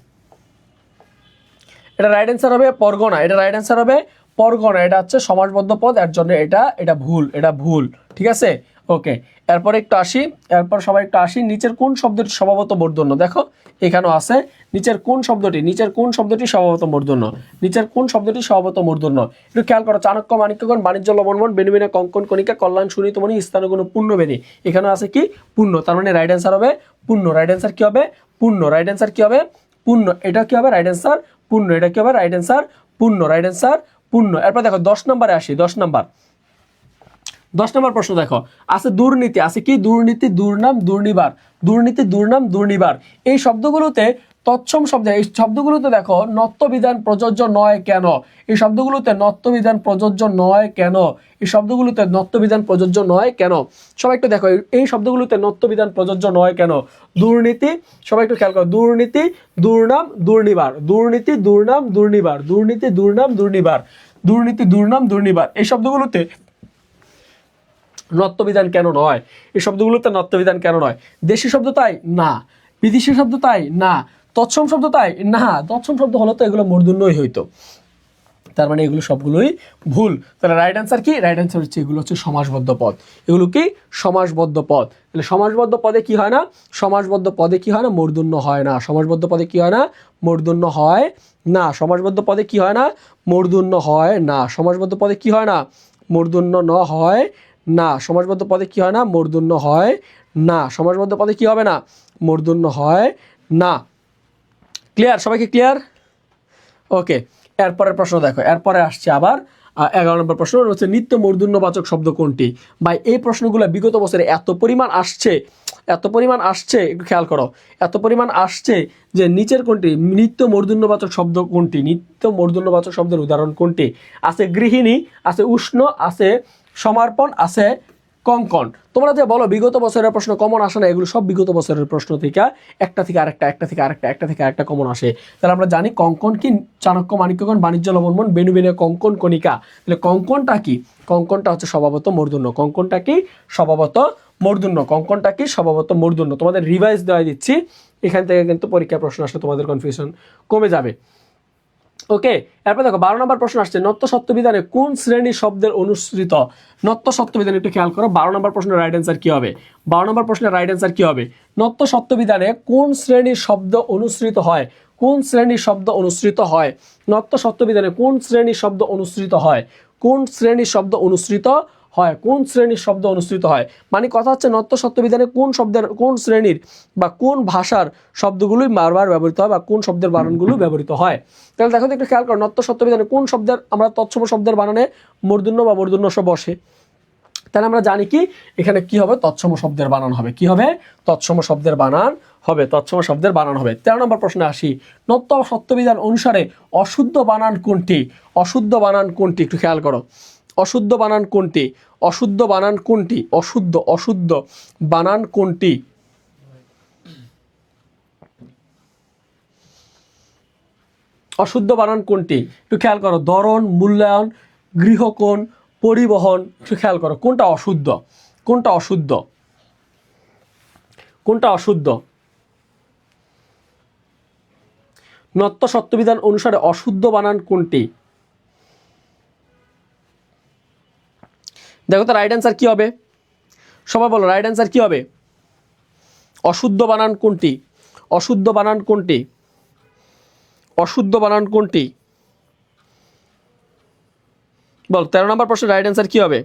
Speaker 1: এটা রাইট অ্যান্সার হবে পরগনা, এটা রাইট অ্যান্সার হবে পরগনা, এটা হচ্ছে সমাসবদ্ধ পদ, এর জন্য এটা ভুল, এটা ভুল, ঠিক আছে? ওকে, এরপর একটু আসি, এরপর সবাই একটু আসি, নিচের কোন শব্দটি স্বভাবত মূর্ধন্য? দেখো এখানেও আছে নিচের কোন শব্দটি, নিচের কোন শব্দটি স্বভাবত মূর্ধন্য, নিচের কোন শব্দটি স্বভাবত মূর্ধন্য, একটু খেয়াল করো। চাণক্য মাণিক্যগণ বাণিজ্য লবণমন বেণু বিনয় কঙ্কন কণিকা কল্যাণ সুনীতমণি স্থানগুণ পূর্ণ বেণী, এখানে আছে কি পূর্ণ, তার মানে রাইট অ্যান্সার হবে পূর্ণ। রাইট অ্যান্সার কি হবে? পূর্ণ। রাইট অ্যান্সার কি হবে? পূর্ণ। এটা কি হবে? রাইট অ্যান্সার পূর্ণ। এটা কি হবে? রাইট অ্যান্সার পূর্ণ। রাইট অ্যান্সার পূর্ণ। এরপর দেখো 10 নম্বরে আসি, 10 নম্বর প্রশ্ন দেখো, আছে দুর্নীতি, আছে কি দুর্নীতি, দুর্নাম, দুর্নিবার, দুর্নীতি, দুর্নাম, দুর্নিবার, এই শব্দগুলোতে তৎসম শব্দ, এই শব্দগুলোতে দেখো নত্যবিধান প্রযোজ্য নয় কেন, এই শব্দগুলোতে নত্যবিধান প্রযোজ্য নয় কেন, এই শব্দগুলোতে নত্যবিধান প্রযোজ্য নয় কেন, সবাই একটু দেখো এই শব্দগুলোতে নত্যবিধান প্রযোজ্য নয় কেন। দুর্নীতি, সবাই একটু খেয়াল করো, দুর্নীতি, দুর্নাম, দুর্নিবার, দুর্নীতি, দুর্নাম, দুর্নিবার, দুর্নীতি, দুর্নাম, দুর্নিবার, দুর্নীতি, দুর্নাম, দুর্নিবার, এই শব্দগুলোতে নত্যবিধান কেন নয়, এই শব্দগুলোতে নত্যবিধান কেন নয়? দেশি শব্দ তাই না, বিদেশি শব্দ তাই না, তৎসম শব্দ তাই না, তৎসম শব্দ হলো তো এগুলো মূর্ধন্যই হইতো, তার মানে এগুলো সবগুলোই ভুল। তাহলে রাইট অ্যান্সার কি? রাইট অ্যান্সার হচ্ছে এগুলো হচ্ছে সমাসবদ্ধ পদ, এগুলো কি সমাসবদ্ধ পদ। তাহলে সমাসবদ্ধ পদে কি হয় না? সমাসবদ্ধ পদে কি হয় না? মূর্ধন্য হয় না। সমাসবদ্ধ পদে কি হয় না? মূর্ধন্য হয় না। সমাসবদ্ধ পদে কি হয় না? মূর্ধন্য হয় না। সমাসবদ্ধ পদে কি হয় না? মূর্ধন্য ন হয় না। সমাসবদ্ধ পদে কি হয় না? মূর্ধন্য হয় না। সমাসবদ্ধ পদে কি হবে না? মূর্ধন্য হয় না। ক্লিয়ার? সবাইকে ক্লিয়ার? ওকে, এরপরের প্রশ্ন দেখো, এরপরে আসছে আবার 11 নম্বর প্রশ্ন হচ্ছে নিত্য মূর্ধন্যবাচক শব্দ কোনটি? ভাই এই প্রশ্নগুলো বিগত বছরে এত পরিমাণ আসছে, একটু খেয়াল করো, এত পরিমাণ আসছে যে নিচের কোনটি নিত্য মূর্ধন্যবাচক শব্দ কোনটি, নিত্য মূর্ধন্যবাচক শব্দের উদাহরণ কোনটি? আছে গৃহিণী, আছে উষ্ণ, আছে সমর্পণ, আছে কঙ্কন। তোমরা যে বলো বিগত বছরের প্রশ্ন কমন আসে না, এগুলো সব বিগত বছরের প্রশ্ন থেকে একটা থেকে আরেকটা কমন আসে। তাহলে আমরা জানি কঙ্কন কি? চাণক্য মাণিক্যগণ বাণিজ্য লবণমন বেণু বিনয় কঙ্কন কণিকা, তাহলে কঙ্কনটা কি? কঙ্কনটা হচ্ছে স্বভাবত মূর্ধন্য। কঙ্কনটা কি? স্বভাবত মূর্ধন্য। কঙ্কনটা কি? স্বভাবত মূর্ধন্য। তোমাদের রিভাইজ দেওয়া দিচ্ছি, এখান থেকে কিন্তু পরীক্ষা প্রশ্ন আসলে তোমাদের কনফিউশন কমে যাবে। ওকে, এরপর দেখো 12 নম্বর প্রশ্ন আসছে নত্য সত্যবিধানে কোন শ্রেণী শব্দের অনুসৃত? নত্য সত্যবিধানে একটু খেয়াল করো, 12 নম্বর প্রশ্নের রাইট অ্যান্সার কি হবে? 12 নম্বর প্রশ্নের রাইট অ্যান্সার কি হবে? নত্য সত্যবিধানে কোন শ্রেণীর শব্দ অনুসৃত হয়? কোন শ্রেণীর শব্দ অনুসৃত হয়? নত্য সত্যবিধানে কোন শ্রেণীর শব্দ অনুসৃত হয়? কোন শ্রেণীর শব্দ অনুসৃত হয়, কোন শ্রেণীর শব্দ অনুসৃত হয়। মানে কথা হচ্ছে নত্য সত্য বিধানে কোন শব্দের কোন শ্রেণীর বা কোন ভাষার শব্দগুলোই বারবার ব্যবহৃত হয় বা কোন শব্দের বানানগুলো ব্যবহৃত হয়। তাহলে দেখো একটু খেয়াল করো, নত্য সত্য বিধানে কোন শব্দের আমরা তৎসম শব্দের বানানে মূর্ধন্য বা মূর্ধন্যস বসে, তাহলে আমরা জানি কি এখানে কি হবে, তৎসম শব্দের বানান হবে। কি হবে? তৎসম শব্দের বানান হবে, তৎসম শব্দের বানান হবে। 13 নম্বর প্রশ্নে আসি, নত্য সত্যবিধান অনুসারে অশুদ্ধ বানান কোনটি? অশুদ্ধ বানান কোনটি একটু খেয়াল করো, অশুদ্ধ বানান কোনটি? অশুদ্ধ বানান কোনটি? অশুদ্ধ বানান কোনটি? অশুদ্ধ বানান কোনটি একটু খেয়াল করো, ধরন, মূল্যায়ন, গৃহকোণ, পরিবহন, একটু খেয়াল করো কোনটা অশুদ্ধ, কোনটা অশুদ্ধ, কোনটা অশুদ্ধ। নত্য সত্যবিধান অনুসারে অশুদ্ধ বানান কোনটি? দেখো তো রাইট অ্যান্সার কি হবে, সবাই বলো রাইট অ্যান্সার কি হবে? অশুদ্ধ বানান কোনটি? অশুদ্ধ বানান কোনটি? অশুদ্ধ বানান কোনটি? বল 13 নম্বর প্রশ্নের রাইট অ্যান্সার কি হবে?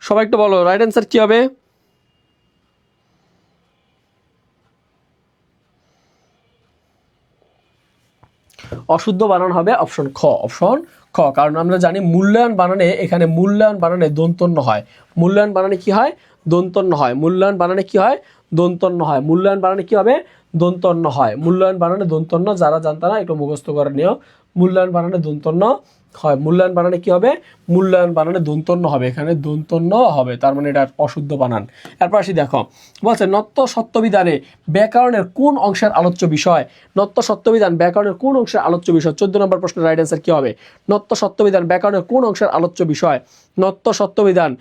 Speaker 1: সবাই একটু বলো রাইট অ্যান্সার কি হবে? অশুদ্ধ বানান হবে অপশন খ, অপশন খ। কারণ আমরা জানি মূল্যায়ন বানানে, এখানে মূল্যায়ন বানানে দন্তন্য হয়। মূল্যায়ন বানানে কি হয়? দন্তন্য হয়। মূল্যায়ন বানানে কি হয়? দন্তন্য হয়। মূল্যায়ন বানানে কি হবে? দন্তন্য হয়। মূল্যায়ন বানানে দন্তন্য, যারা জানতা না একটু মুখস্থ করে নিও। মূল্যায়ন বানানে দন্তন্য হয়। মূল্যায়ন বানানে কি হবে? মূল্যায়ন বানানে দন্তন্য হবে, এখানে দন্তন্য হবে, তার মানে এটা অশুদ্ধ বানান। এরপর আসি দেখো, বলছে নত্য সত্যবিধানে ব্যাকরণের কোন অংশের আলোচ্য বিষয়? নত্য সত্যবিধান ব্যাকরণের কোন অংশের আলোচ্য বিষয়? 14 নম্বর প্রশ্নের রাইট অ্যান্সার কি হবে? নত্য সত্যবিধান ব্যাকরণের কোন অংশের আলোচ্য বিষয়? নত্য সত্যবিধান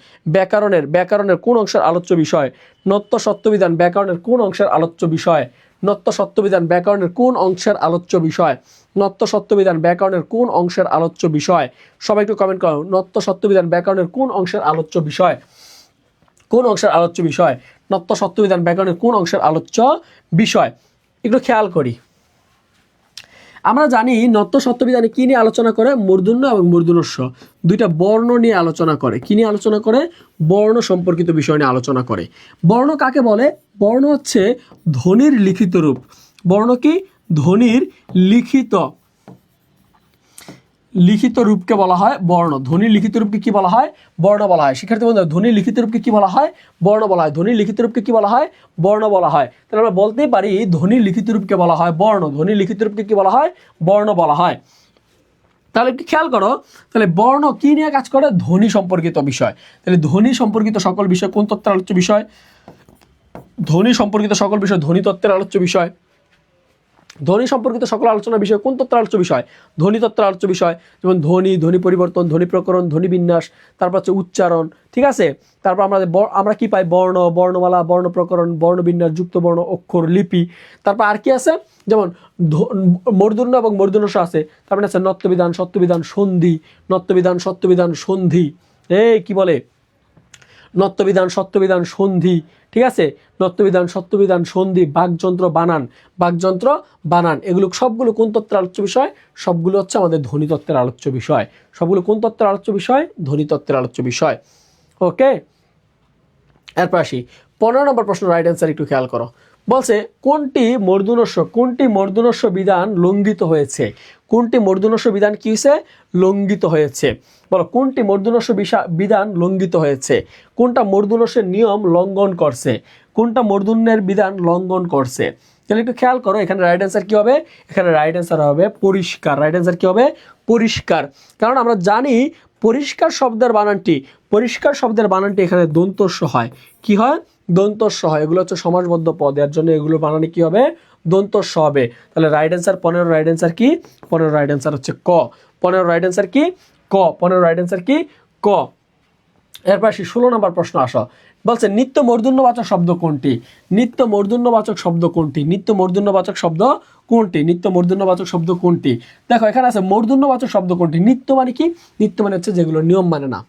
Speaker 1: ব্যাকরণের কোন অংশের আলোচ্য বিষয়? নত্য সত্যবিধান ব্যাকরণের কোন অংশের আলোচ্য বিষয়? নত্য সত্যবিধান ব্যাকরণের কোন অংশের আলোচ্য বিষয়? নত্য সত্যবিধান ব্যাকরণের কোন অংশের আলোচ্য বিষয়? সবাই একটু কমেন্ট করো, নত্য সত্যবিধান ব্যাকরণের কোন অংশের আলোচ্য বিষয়? কোন অংশের আলোচ্য বিষয়? নত্য সত্যবিধান ব্যাকরণের কোন অংশের আলোচ্য বিষয়? একটু খেয়াল করি, আমরা জানি নত্য সত্যবিধানে কি নিয়ে আলোচনা করে? মূর্ধন্য এবং মূর্ধন্যস্ব দুইটা বর্ণ নিয়ে আলোচনা করে। কি নিয়ে আলোচনা করে? বর্ণ সম্পর্কিত বিষয় নিয়ে আলোচনা করে। বর্ণ কাকে বলে? বর্ণ হচ্ছে ধ্বনির লিখিত রূপ। বর্ণ কি? ধ্বনির লিখিত রূপকে বলা হয় বর্ণ। ধ্বনির লিখিত রূপকে কি বলা হয়? বর্ণ বলা হয়। শিক্ষার্থী বন্ধুরা, ধ্বনির লিখিত রূপকে কি বলা হয়? বর্ণ বলা হয়। ধ্বনির লিখিত রূপকে কি বলা হয়? বর্ণ বলা হয়। তাহলে আমরা বলতেই পারি ধ্বনির লিখিত রূপকে বলা হয় বর্ণ। ধ্বনির লিখিত রূপকে কি বলা হয়? বর্ণ বলা হয়। তাহলে একটু খেয়াল করো, তাহলে বর্ণ কি নিয়ে কাজ করে? ধ্বনি সম্পর্কিত বিষয়। তাহলে ধ্বনি সম্পর্কিত সকল বিষয় কোন তত্ত্বের আলোচ্য বিষয়? ধ্বনি সম্পর্কিত সকল বিষয় ধ্বনি তত্ত্বের আলোচ্য বিষয়। ধ্বনি সম্পর্কিত সকল আলোচনার বিষয় কোন তত্ত্বের আলোচ্য বিষয়? ধ্বনি তত্ত্বের আলোচ্য বিষয়। যেমন ধ্বনি, ধ্বনি পরিবর্তন, ধ্বনি প্রকরণ, ধ্বনি বিন্যাস, তারপর হচ্ছে উচ্চারণ, ঠিক আছে। তারপর আমরা কি পাই? বর্ণ, বর্ণমালা, বর্ণ প্রকরণ, বর্ণ বিন্যাস, যুক্ত বর্ণ, অক্ষর, লিপি। তারপর আর কি আছে? যেমন মূর্ধন্য এবং মূর্ধন্যস্ব আছে। তারপরে আছে নত্যবিধান, সত্যবিধান, সন্ধি। নত্যবিধান, সত্যবিধান, সন্ধি। কি বলে? নত্যবিধান, সত্যবিধান, সন্ধি, ঠিক আছে। নত্যবিধান, সত্যবিধান, সন্ধি, বাকযন্ত্র, বানান, বাকযন্ত্র, বানান, এগুলো সবগুলো কোন তত্ত্বের আলোচ্য বিষয়? সবগুলো হচ্ছে আমাদের ধ্বনিতত্ত্বের আলোচ্য বিষয়। সবগুলো কোন তত্ত্বের আলোচ্য বিষয়? ধ্বনিতত্ত্বের আলোচ্য বিষয়। ওকে, এরপর আসি 15 নম্বর প্রশ্ন রাইট অ্যান্সার একটু খেয়াল করো। বলছে কোনটি মূর্ধন্যস্ব বিধান লঙ্ঘিত হয়েছে? কোনটি মূর্ধন্যস্ব বিধান কি হয়েছে? লঙ্ঘিত হয়েছে। বলো কোনটি মূর্ধন্যস্ব বিধান লঙ্ঘিত হয়েছে? কোনটা মূর্ধন্যস্বের নিয়ম লঙ্ঘন করছে? কোনটা মূর্ধন্যের বিধান লঙ্ঘন করছে? তাহলে একটু খেয়াল করো, এখানে রাইট অ্যান্সার কি হবে? এখানে রাইট অ্যান্সার হবে পরিষ্কার। রাইট অ্যান্সার কি হবে? পরিষ্কার। কারণ আমরা জানি পরিষ্কার শব্দের বানানটি এখানে দন্তস্ব হয়। কি হয়? দন্তস্ব হয়। এগুলো হচ্ছে সমাসবদ্ধ পদ, এর জন্য এগুলো বানানে কি হবে? দন্তস্ব হবে। তাহলে রাইট অ্যান্সার 15 রাইট অ্যান্সার কি? 15 রাইট অ্যান্সার হচ্ছে ক। 15 রাইট অ্যান্সার কি? ক। 15 রাইট অ্যান্সার কি? ক। এরপর আসি 16 নম্বর প্রশ্ন আসো, বলছে নিত্য মূর্ধন্যবাচক শব্দ কোনটি? নিত্য মূর্ধন্যবাচক শব্দ কোনটি? নিত্য মূর্ধন্যবাচক শব্দ কোনটি? নিত্য মূর্ধন্যবাচক শব্দ কোনটি? দেখো এখানে আছে মূর্ধন্যবাচক শব্দ কোনটি। নিত্য মানে কি? নিত্য মানে হচ্ছে যেগুলো নিয়ম মানে না।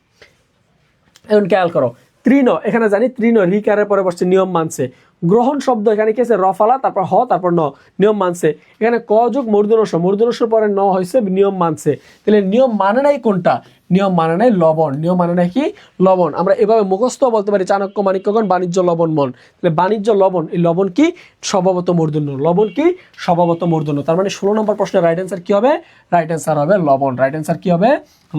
Speaker 1: এখন খেয়াল করো, তৃণ, এখানে জানি তৃণ রিকারের পরে বসছে নিয়ম মানছে। গ্রহণ শব্দ এখানে কি আছে? রফালা, তারপর হ, তারপর ন, নিয়ম মানছে। এখানে ক যোগ মূর্ধন্য মূর্ধন্য পরে ন হয়েছে, নিয়ম মানছে। তাহলে নিয়ম মানে নাই কোনটা? নিয়ম মানে নাই লবণ। নিয়ম মানে নাই কি? লবণ। আমরা এভাবে মুখস্থ বলতে পারি, চাণক্য মাণিক্যগণ বাণিজ্য লবণ মন। তাহলে বাণিজ্য লবণ, এই লবণ কি? স্বভাবত মূর্ধন্য। লবণ কি? স্বভাবত মূর্ধন্য। তার মানে 16 নম্বর প্রশ্নের রাইট অ্যান্সার কি হবে? রাইট অ্যান্সার হবে লবণ। রাইট অ্যান্সার কি হবে?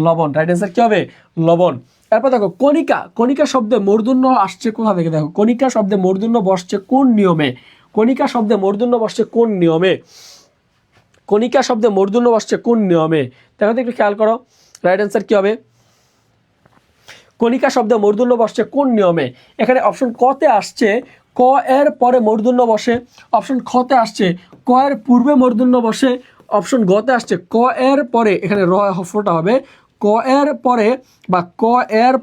Speaker 1: লবণ। রাইট অ্যান্সার কি হবে? লবণ। তারপর দেখো কণিকা, কণিকা শব্দে মূর্ধন্য আসছে কোথা থেকে? দেখো কণিকা শব্দে মূর্ধন্য বসছে কোন নিয়মে? কণিকা শব্দে মূর্ধন্য বসছে কোন নিয়মে? কণিকা শব্দে মূর্ধন্য বসছে কোন নিয়মে? দেখো তো একটু খেয়াল করো, রাইট অ্যান্সার কি হবে? কণিকা শব্দে মূর্ধন্য বসছে কোন নিয়মে? এখানে অপশন ক তে আসছে ক এর পরে মূর্ধন্য বসে, অপশন খ তে আসছে ক এর পূর্বে মূর্ধন্য বসে, অপশন গ তে আসছে ক এর পরে, এখানে র হফটা হবে, ক এর পরে বা ক এর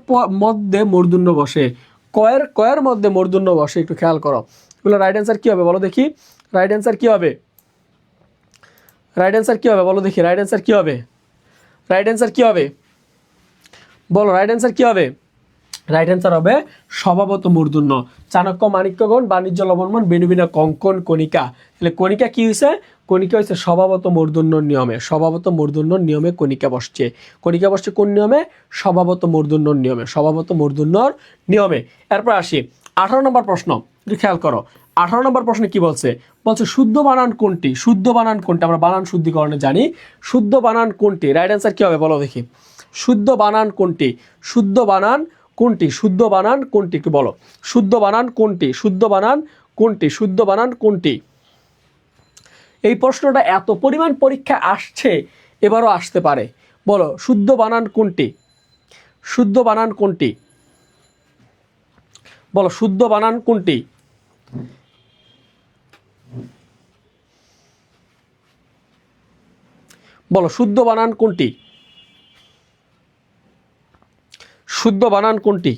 Speaker 1: মধ্যে মূর্ধন্য বসে। ক এর মধ্যে মূর্ধন্য বসে, একটু খেয়াল করো। এগুলো রাইট অ্যান্সার কি হবে বলো দেখি? রাইট অ্যান্সার কি হবে? রাইট অ্যান্সার কি হবে বলো দেখি? রাইট অ্যান্সার কি হবে? রাইট অ্যান্সার কি হবে বলো? রাইট অ্যান্সার কি হবে? রাইট অ্যান্সার হবে স্বভাবত মূর্ধন্য। চাণক্য মাণিক্যগণ বাণিজ্য লবণমন বেনুবিনা কঙ্কন কণিকা। তাহলে কণিকা কি হয়েছে? কণিকা হয়েছে স্বভাবত মূর্ধন্য নিয়মে। স্বভাবত মূর্ধন্য নিয়মে কণিকা বসছে। কণিকা বসছে কোন নিয়মে? স্বভাবত মূর্ধন্য নিয়মে। স্বভাবত মূর্ধন্যর নিয়মে। এরপর আসি 18 নম্বর প্রশ্ন, একটু খেয়াল করো। 18 নম্বর প্রশ্নে কি বলছে? বলছে শুদ্ধ বানান কোনটি? শুদ্ধ বানান কোনটি? আমরা বানান শুদ্ধিকরণে জানি। শুদ্ধ বানান কোনটি? রাইট অ্যান্সার কি হবে বলো দেখি? শুদ্ধ বানান কোনটি? শুদ্ধ বানান কোনটি? শুদ্ধ বানান কোনটি একটু বলো? শুদ্ধ বানান কোনটি? শুদ্ধ বানান কোনটি? শুদ্ধ বানান কোনটি? এই প্রশ্নটা এত পরিমাণ পরীক্ষা আসছে, এবারও আসতে পারে। বলো শুদ্ধ বানান কোনটি? শুদ্ধ বানান কোনটি? বলো শুদ্ধ বানান কোনটি? বলো শুদ্ধ বানান কোনটি? শুদ্ধ বানান কোনটি?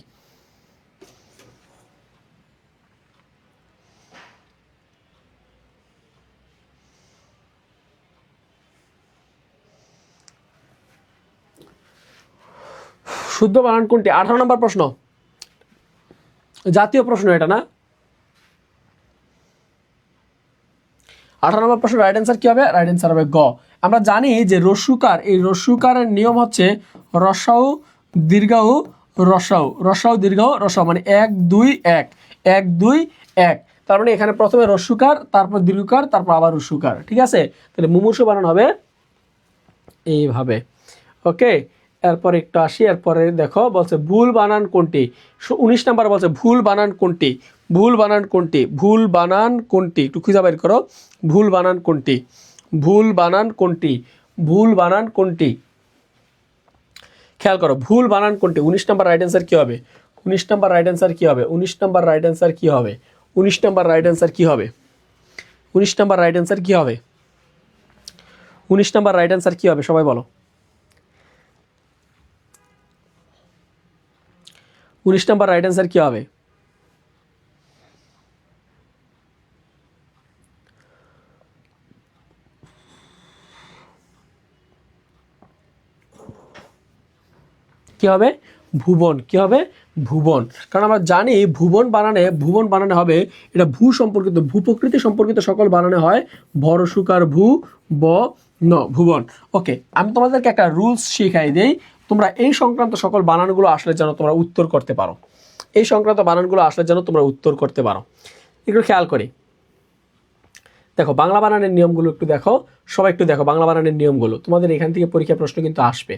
Speaker 1: শুদ্ধ বানান কোনটি? 18 নম্বর প্রশ্ন, জাতীয় প্রশ্ন এটা না? 18 নম্বর প্রশ্ন রাইট অ্যান্সার কি হবে? রাইট অ্যান্সার হবে গ। আমরা জানি যে রস্যুকার, এই রস্যুকারের নিয়ম হচ্ছে রসাউ দীর্ঘাউ রসাউ, রসাউ দীর্ঘাউ রসাউ, মানে 1 2 1 1 2 1। তার মানে এখানে প্রথমে রস্যুকার, তারপর দীর্ঘকার, তারপর আবার রস্যুকার। ঠিক আছে? তাহলে মুমূর্ষু বানান হবে এইভাবে। ওকে, এরপর একটু আসি। এরপরে দেখো বলছে ভুল বানান কোনটি? 19 নাম্বার বলছে ভুল বানান কোনটি? ভুল বানান কোনটি? ভুল বানান কোনটি? একটু খুঁজে বের করো। ভুল বানান কোনটি? ভুল বানান কোনটি? ভুল বানান কোনটি? খেয়াল করো, ভুল বানান কোনটি? 19 নাম্বার রাইট অ্যান্সার কি হবে? 19 নাম্বার রাইট অ্যান্সার কি হবে? 19 নাম্বার রাইট অ্যান্সার কি হবে? 19 নাম্বার রাইট অ্যান্সার কি হবে? 19 নাম্বার রাইট অ্যান্সার কি হবে? 19 নাম্বার রাইট অ্যান্সার কি হবে সবাই বলো? 19 নাম্বার রাইট অ্যান্সার কি হবে? কি হবে? ভুবন। কি হবে? ভুবন। কারণ আমরা জানি ভুবন বানানে হবে, এটা ভূ সম্পর্কিত, ভূ প্রকৃতি সম্পর্কিত সকল বানানে হয় ভরসুকার ভূ ব ন, ভুবন। ওকে, আমি তোমাদেরকে একটা রুলস শিখাই দেই, তোমরা এই সংক্রান্ত সকল বানানগুলো আসলে যেন তোমরা উত্তর করতে পারো। এই সংক্রান্ত বানানগুলো আসলে যেন তোমরা উত্তর করতে পারো। একটু খেয়াল করি, দেখো বাংলা বানানের নিয়মগুলো একটু দেখো, সবাই একটু দেখো বাংলা বানানের নিয়মগুলো। তোমাদের এখান থেকে পরীক্ষা প্রশ্ন কিন্তু আসবে।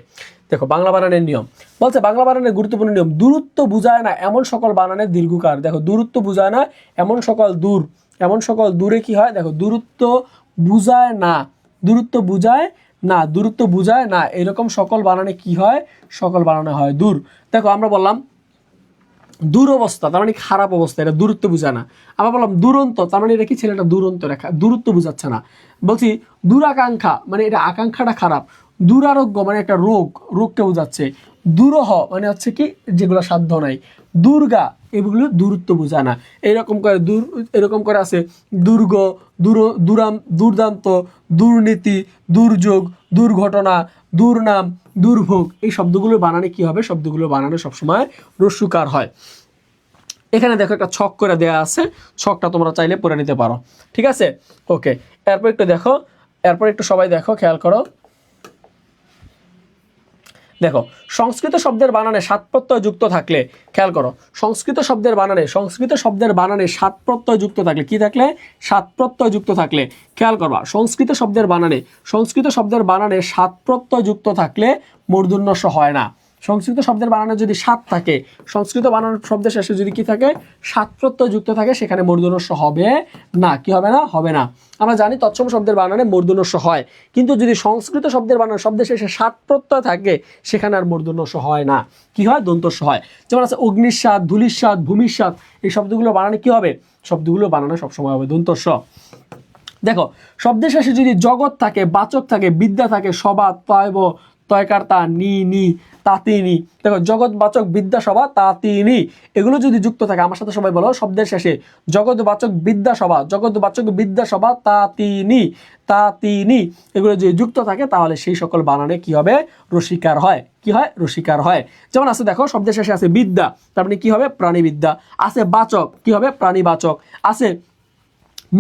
Speaker 1: দেখো বাংলা বানানের নিয়ম বলছে, বাংলা বানানের গুরুত্বপূর্ণ নিয়ম, দূরত্ব বুঝায় না এমন সকল বানানের দীর্ঘকার। দেখো দূরত্ব বুঝায় না এমন সকল দূর, এমন সকল দূরে কি হয়? দেখো দূরত্ব বুঝায় না, দূরত্ব বুঝায় না, দূরত্ব বুঝায় না, এরকম সকল বানানে কি হয়? সকল বানানে হয় দূর। দেখো আমরা বললাম দুরবস্থা, তার মানে খারাপ অবস্থা, এটা দূরত্ব বোঝায় না। আবার বললাম দুরন্ত, তার মানে এটা কি? ছেলেটা দুরন্ত রেখা, দূরত্ব বোঝাচ্ছে না। বলছি দূরাকাঙ্ক্ষা, মানে এটা আকাঙ্ক্ষাটা খারাপ, দুরারোগ্য মানে একটা রোগকে বোঝাচ্ছে। দুরূহ মানে হচ্ছে কি যেগুলো সাধ্য নাই। দুর্গা এগুলো দূরত্ব বোঝায় না। এরকম করে আছে দুর্গ, দুর্দান্ত, দুর্নীতি, দুর্যোগ, দুর্ঘটনা, দুর্নাম, দুর্ভোগ, এই শব্দগুলো বানানে কি হবে? শব্দগুলো বানানে সবসময় রস্যকার হয়। এখানে দেখো একটা ছক করে দেয়া আছে, ছকটা তোমরা চাইলে পড়ে নিতে পারো। ঠিক আছে, ওকে। এরপর একটু সবাই দেখো, খেয়াল করো। দেখো, সংস্কৃত শব্দের বানানে সাত প্রত্যয় যুক্ত থাকলে, খেয়াল করো, সংস্কৃত শব্দের বানানে সাত প্রত্যয় যুক্ত থাকলে, কি থাকলে? সাত প্রত্যয় যুক্ত থাকলে, খেয়াল করবা, সংস্কৃত শব্দের বানানে সাত প্রত্যয় যুক্ত থাকলে মূর্ধন্য ষ হয় না। সংস্কৃত শব্দের বানানে যদি সাত থাকে, সংস্কৃত বানান শব্দের শেষে যদি কি থাকে? সাত প্রত্যয় যুক্ত থাকে, সেখানে মূর্ধন্য ষ হবে না। কি হবে না? হবে না। আমরা জানি তৎসম শব্দের বানানে মূর্ধন্য ষ হয়, কিন্তু যদি সংস্কৃত শব্দের বানান শব্দের শেষে সাত প্রত্যয় থাকে, সেখানে আর মূর্ধন্য ষ হয় না। কি হয়? দন্ত ষ হয়। যেমন আছে অগ্নিস্বাদ, ধূলিস্বাদ, ভূমিস্বাদ, এই শব্দগুলো বানানে কি হবে? শব্দগুলো বানানে সবসময় হবে দন্ত ষ। দেখো, শব্দের শেষে যদি জগৎ থাকে, বাচক থাকে, বিদ্যা থাকে, সবা, তয়ব, তয়কার্তা, নি, তাতিনি, দেখো জগৎ, বাচক, বিদ্যা, সভা, তাতিনি, এগুলো যদি যুক্ত থাকে, আমার সাথে সবাই বলো, শব্দের শেষে জগৎ, বাচক, বিদ্যা, সভা, তাতিনি, এগুলো যদি যুক্ত থাকে, তাহলে সেই সকল বানানে কি হবে? রসিকার হয়। কি হয়? রসিকার হয়। যেমন আছে দেখো, শব্দের শেষে আছে বিদ্যা, তার মানে কি হবে? প্রাণীবিদ্যা। আছে বাচক, কি হবে? প্রাণীবাচক। আছে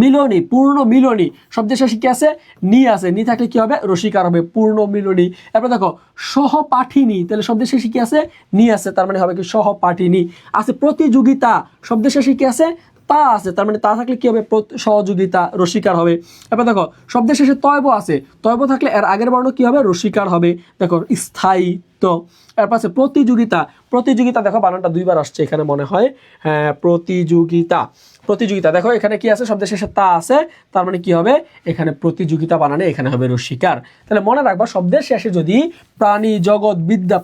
Speaker 1: মিলনী, পূর্ণ মিলনী, শব্দের শেষে কি আছে? নি আছে, নি থাকলে কি হবে? রসিকার হবে, পূর্ণ মিলনী। এরপর দেখো সহপাঠিনী, তাহলে শব্দের শেষে কি আছে? নি আছে, তার মানে হবে কি? সহপাঠিনী। আছে প্রতিযোগিতা, শব্দের শেষে কি আছে? তা আছে, তার মানে তা থাকলে কি হবে? সহযোগিতা, রসিকার হবে। এরপর দেখো শব্দের শেষে তয়ব আছে, তয়ব থাকলে এর আগের বর্ণ কি হবে? রসিকার হবে। দেখো স্থায়িত্ব। এরপর আছে প্রতিযোগিতা, দেখো বানানটা দুইবার আসছে এখানে মনে হয়, হ্যাঁ, প্রতিযোগিতা। দেখো এখানে কি আছে? শব্দের শেষে তা আছে, তার মানে কি হবে? এখানে প্রতিযোগিতা বানানে এখানে হবে রসিকার। তাহলে মনে রাখবা, শব্দের শেষে যদি প্রাণী জগৎ বিদ্যা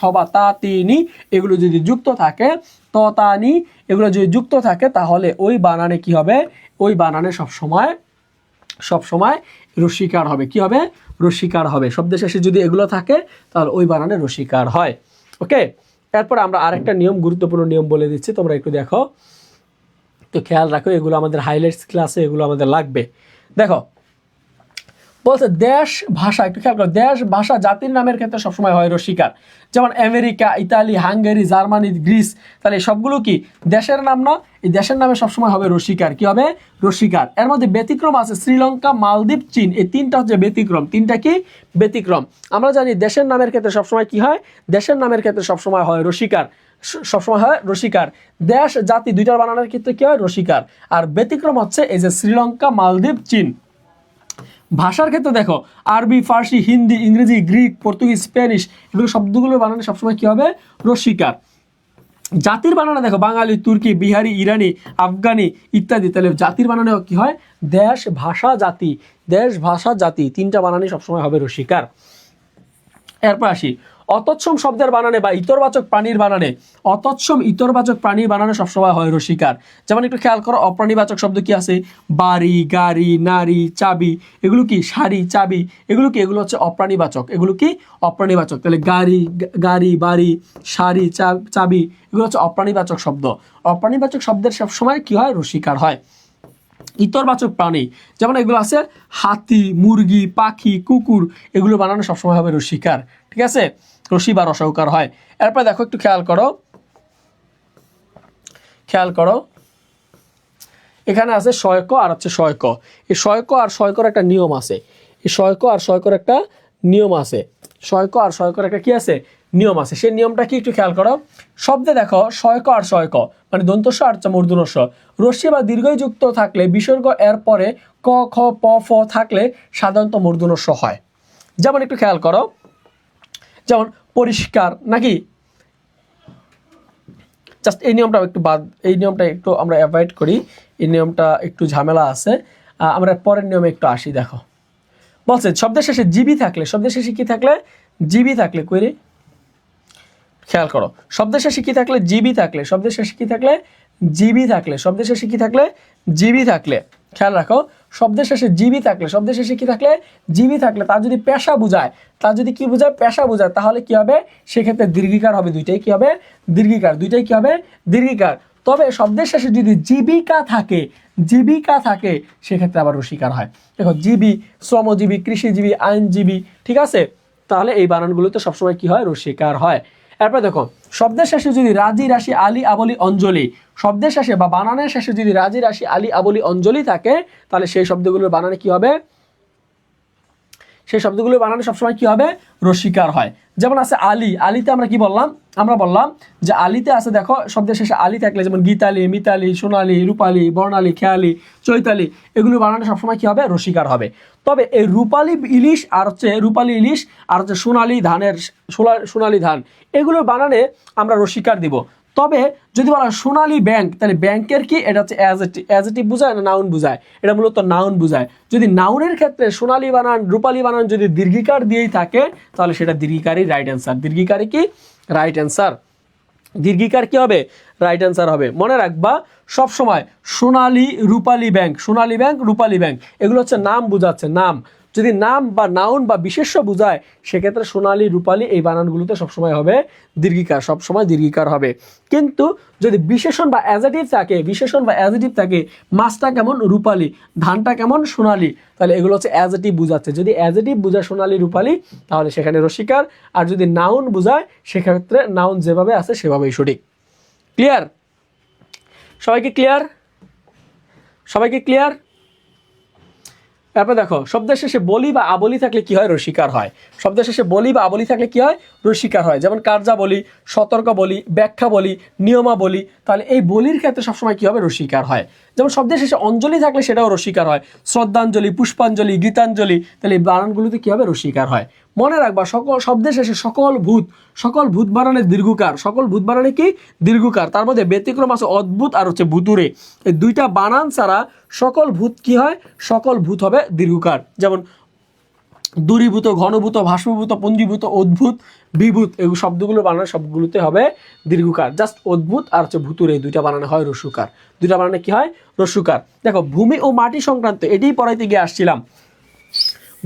Speaker 1: সভা, তাতিনি, এগুলো যদি যুক্ত থাকে, ততানি, এগুলো যদি যুক্ত থাকে, তাহলে ওই বানানে কি হবে? ওই বানানে সবসময় রসিকার হবে। কি হবে? রসিকার হবে। শব্দের শেষে যদি এগুলো থাকে, তাহলে ওই বানানে রসিকার হয়। ওকে, এরপর আমরা আরেকটা গুরুত্বপূর্ণ নিয়ম বলে দিচ্ছি, তোমরা একটু দেখো, তো খেয়াল রাখো, এগুলো আমাদের হাইলাইটস ক্লাসে এগুলো আমাদের লাগবে। দেখো, বলছে দেশ ভাষা, একটু খেয়াল করো, দেশ ভাষা জাতির নামের ক্ষেত্রে সবসময় হয় রসিকার। যেমন America, Italy, Hungary, Germany, Greece, তাহলে সবগুলো কি দেশের নাম না? এই দেশের নামে সবসময় হবে রসিকার। কি হবে? রসিকার। এর মধ্যে ব্যতিক্রম আছে শ্রীলঙ্কা, মালদ্বীপ, চীন, এই তিনটা হচ্ছে ব্যতিক্রম। তিনটা কি? ব্যতিক্রম। আমরা জানি দেশের নামের ক্ষেত্রে সবসময় কি হয়? দেশের নামের ক্ষেত্রে সবসময় হয় রসিকার, সবসময় হয় রসিকার। দেশ, জাতি দুইটার বানানোর ক্ষেত্রে কি হয়? রসিকার। আর ব্যতিক্রম হচ্ছে এই যে শ্রীলঙ্কা, মালদ্বীপ, চীন। ভাষার ক্ষেত্রে দেখো, আরবি, ফার্সি, হিন্দি, ইংরেজি, গ্রিক, পর্তুগিজ, স্প্যানিশ, এগুলো শব্দগুলো বানানো সবসময় কি হবে? রসিকার। জাতির বানানে দেখো, বাঙালি, তুর্কি, বিহারি, ইরানি, আফগানি ইত্যাদি, তাহলে জাতির বানানে কি হয়? দেশ, ভাষা, জাতি, তিনটা বানানে সবসময় হবে রসিকার। এরপর আসি অতৎসম শব্দের বানানে বা ইতরবাচক প্রাণীর বানানে সবসময় হয় রসিকার। যেমন একটু খেয়াল করো, অপ্রাণীবাচক শব্দ কি আছে? বাড়ি, গাড়ি, নারী, চাবি, এগুলো কি? শাড়ি, চাবি, এগুলো হচ্ছে অপ্রাণীবাচক। তাহলে গাড়ি, বাড়ি, শাড়ি, চাবি, এগুলো হচ্ছে অপ্রাণীবাচক শব্দ। অপ্রাণীবাচক শব্দের সবসময় কি হয়? রসিকার হয়। ইতরবাচক প্রাণী, যেমন এগুলো আছে হাতি, মুরগি, পাখি, কুকুর, এগুলো বানানো সবসময় হবে রসিকার। ঠিক আছে, রসি বা রসৌকার হয়। এরপর দেখো, একটু খেয়াল করো, এখানে আছে শয়ক আর হচ্ছে শয়ক। এই শয়ক আর শয়কর একটা নিয়ম আছে। একটা কি আছে? নিয়ম আছে। সেই নিয়মটা কি? একটু খেয়াল করো। শব্দে দেখো, শয়ক আর শয়ক মানে দন্তস্ব আর মূর্ধন্যস্ব, রস্যি বা দীর্ঘই যুক্ত থাকলে, বিসর্গ এর পরে ক, খ, প, ফ থাকলে সাধারণত মূর্ধন্যস্ব হয়। যেমন একটু খেয়াল করো, যেমন পরিষ্কার, নাকি? জাস্ট এই নিয়মটা একটু আমরা অ্যাভয়েড করি, এই নিয়মটা একটু ঝামেলা আছে। আমরা পরের নিয়মে একটু আসি। দেখো, বলছে শব্দের শেষে জিবি থাকলে, শব্দের শেষে কি থাকলে? জিবি থাকলে, কইরে খেয়াল করো, শব্দের শেষে কি থাকলে? জিবি থাকলে, শব্দের শেষে কি থাকলে? জিবি থাকলে, শব্দের শেষে কি থাকলে? জিবি থাকলে, খেয়াল রাখো, শব্দের শেষে জিবি থাকলে, শব্দের শেষে কি থাকলে, জিবি থাকলে, তার যদি পেশা বোঝায়, তার যদি কি বোঝায়, পেশা বোঝায়, তাহলে কি হবে, সেক্ষেত্রে দীর্ঘিকার হবে, দুইটাই কি হবে, দীর্ঘিকার, দুইটাই কি হবে, দীর্ঘিকার। তবে শব্দের শেষে যদি জীবিকা থাকে, জীবিকা থাকে, সেক্ষেত্রে আবার রসিকার হয়। দেখো জীবী, শ্রমজীবী, কৃষিজীবী, আইনজীবী, ঠিক আছে, তাহলে এই বানানগুলোতে সবসময় কি হয়, রসিকার হয়। এরপর দেখো, শব্দের শেষে যদি রাজি, রাশি, আলী, আবলি, অঞ্জলি, শব্দের শেষে বা বানানের শেষে যদি রাজি, রাশি, আলী, আবলি, অঞ্জলি থাকে, তাহলে সেই শব্দগুলোর বানানে কি হবে, সেই শব্দগুলোর বানানে সবসময় কি হবে, রসিকার হয়। যেমন আছে আলী, আলীতে আমরা কি বললাম, আমরা বললাম যে আলীতে আছে, দেখো শব্দের শেষে আলী থাকলে, যেমন গীতালি, মিতালি, সোনালি, রূপালী, বর্ণালী, খেয়ালি, চৈতালি, এগুলো বানানে সবসময় কি হবে, রসিকার হবে। তবে এই রূপালী ইলিশ আর হচ্ছে, রূপালী ইলিশ আর হচ্ছে সোনালি ধানের, সোনালি ধান, এগুলোর বানানে আমরা রসিকার দিব। তবে যদি বলা সোনালী ব্যাংক, তাহলে ব্যাংকের কি, এটা হচ্ছে অ্যাজেটিভ বোঝায় না নাউন বোঝায়, এটা মূলত নাউন বোঝায়। যদি নাউনের ক্ষেত্রে সোনালী বানান, রূপালী বানান যদি দীর্ঘিকার দিয়েই থাকে, তাহলে সেটা দীর্ঘিকারই রাইট অ্যান্সার। দীর্ঘিকারই কি রাইট অ্যান্সার, দীর্ঘিকার কি হবে, রাইট অ্যান্সার হবে। মনে রাখবা সব সময় সোনালী, রূপালী ব্যাংক, সোনালী ব্যাংক, রূপালী ব্যাংক, এগুলো হচ্ছে নাম বোঝাচ্ছে, নাম। যদি নাম বা নাউন বা বিশেষ্য বোঝায়, সেক্ষেত্রে সোনালী, রূপালী এই বানানগুলোতে সবসময় হবে দীর্ঘিকার, সবসময় দীর্ঘিকার হবে। কিন্তু যদি বিশেষণ বা অ্যাজেটিভ থাকে, বিশেষণ বা অ্যাজেটিভ থাকে, মাছটা কেমন, রূপালী, ধানটা কেমন, সোনালী, তাহলে এগুলো হচ্ছে অ্যাজেটিভ বোঝাচ্ছে। যদি অ্যাজেটিভ বোঝায় সোনালী, রূপালী, তাহলে সেখানে রসিকার। আর যদি নাউন বোঝায়, সেক্ষেত্রে নাউন যেভাবে আছে সেভাবেই সঠিক। ক্লিয়ার? সবাইকে ক্লিয়ার? সবাইকে ক্লিয়ার? তারপর দেখো, শব্দের শেষে বলি বা আবলি থাকলে কি হয়, রসিকার হয়। শব্দের শেষে বলি বা আবলি থাকলে কি হয়, রসিকার হয়। যেমন কার্যাবলী, সতর্ক বলি, ব্যাখ্যা বলি, নিয়মাবলী, তাহলে এই বলির ক্ষেত্রে সবসময় কি হবে, রসিকার হয়। যেমন শব্দের শেষে অঞ্জলি থাকলে সেটাও রসিকার হয়। শ্রদ্ধাঞ্জলি, পুষ্পাঞ্জলি, গীতাঞ্জলি, তাহলে এই বানানগুলোতে কি হবে, রসিকার হয়। মনে রাখবা সকল শব্দের শেষে সকল ভূত, সকল ভূত বানানে দীর্ঘকার, সকল ভূত বানানে কি, দীর্ঘকার। তার মধ্যে ব্যতিক্রম আছে অদ্ভুত আর হচ্ছে ভুতুরে, এই দুইটা বানান ছাড়া সকল ভূত কি হয়, সকল ভূত হবে দীর্ঘকার। যেমন দূরীভূত, ঘনভূত, ভাষ্মভূত, পঞ্জীভূত, অদ্ভুত, বিভূত, এই শব্দগুলো বানানো সবগুলোতে হবে দীর্ঘকার। জাস্ট অদ্ভুত আর হচ্ছে ভূতুরে, এই দুইটা বানানো হয় রস্যকার, দুইটা বানানে কি হয়, রস্যকার। দেখো ভূমি ও মাটি সংক্রান্ত, এটাই পড়াইতে গিয়ে আসছিলাম,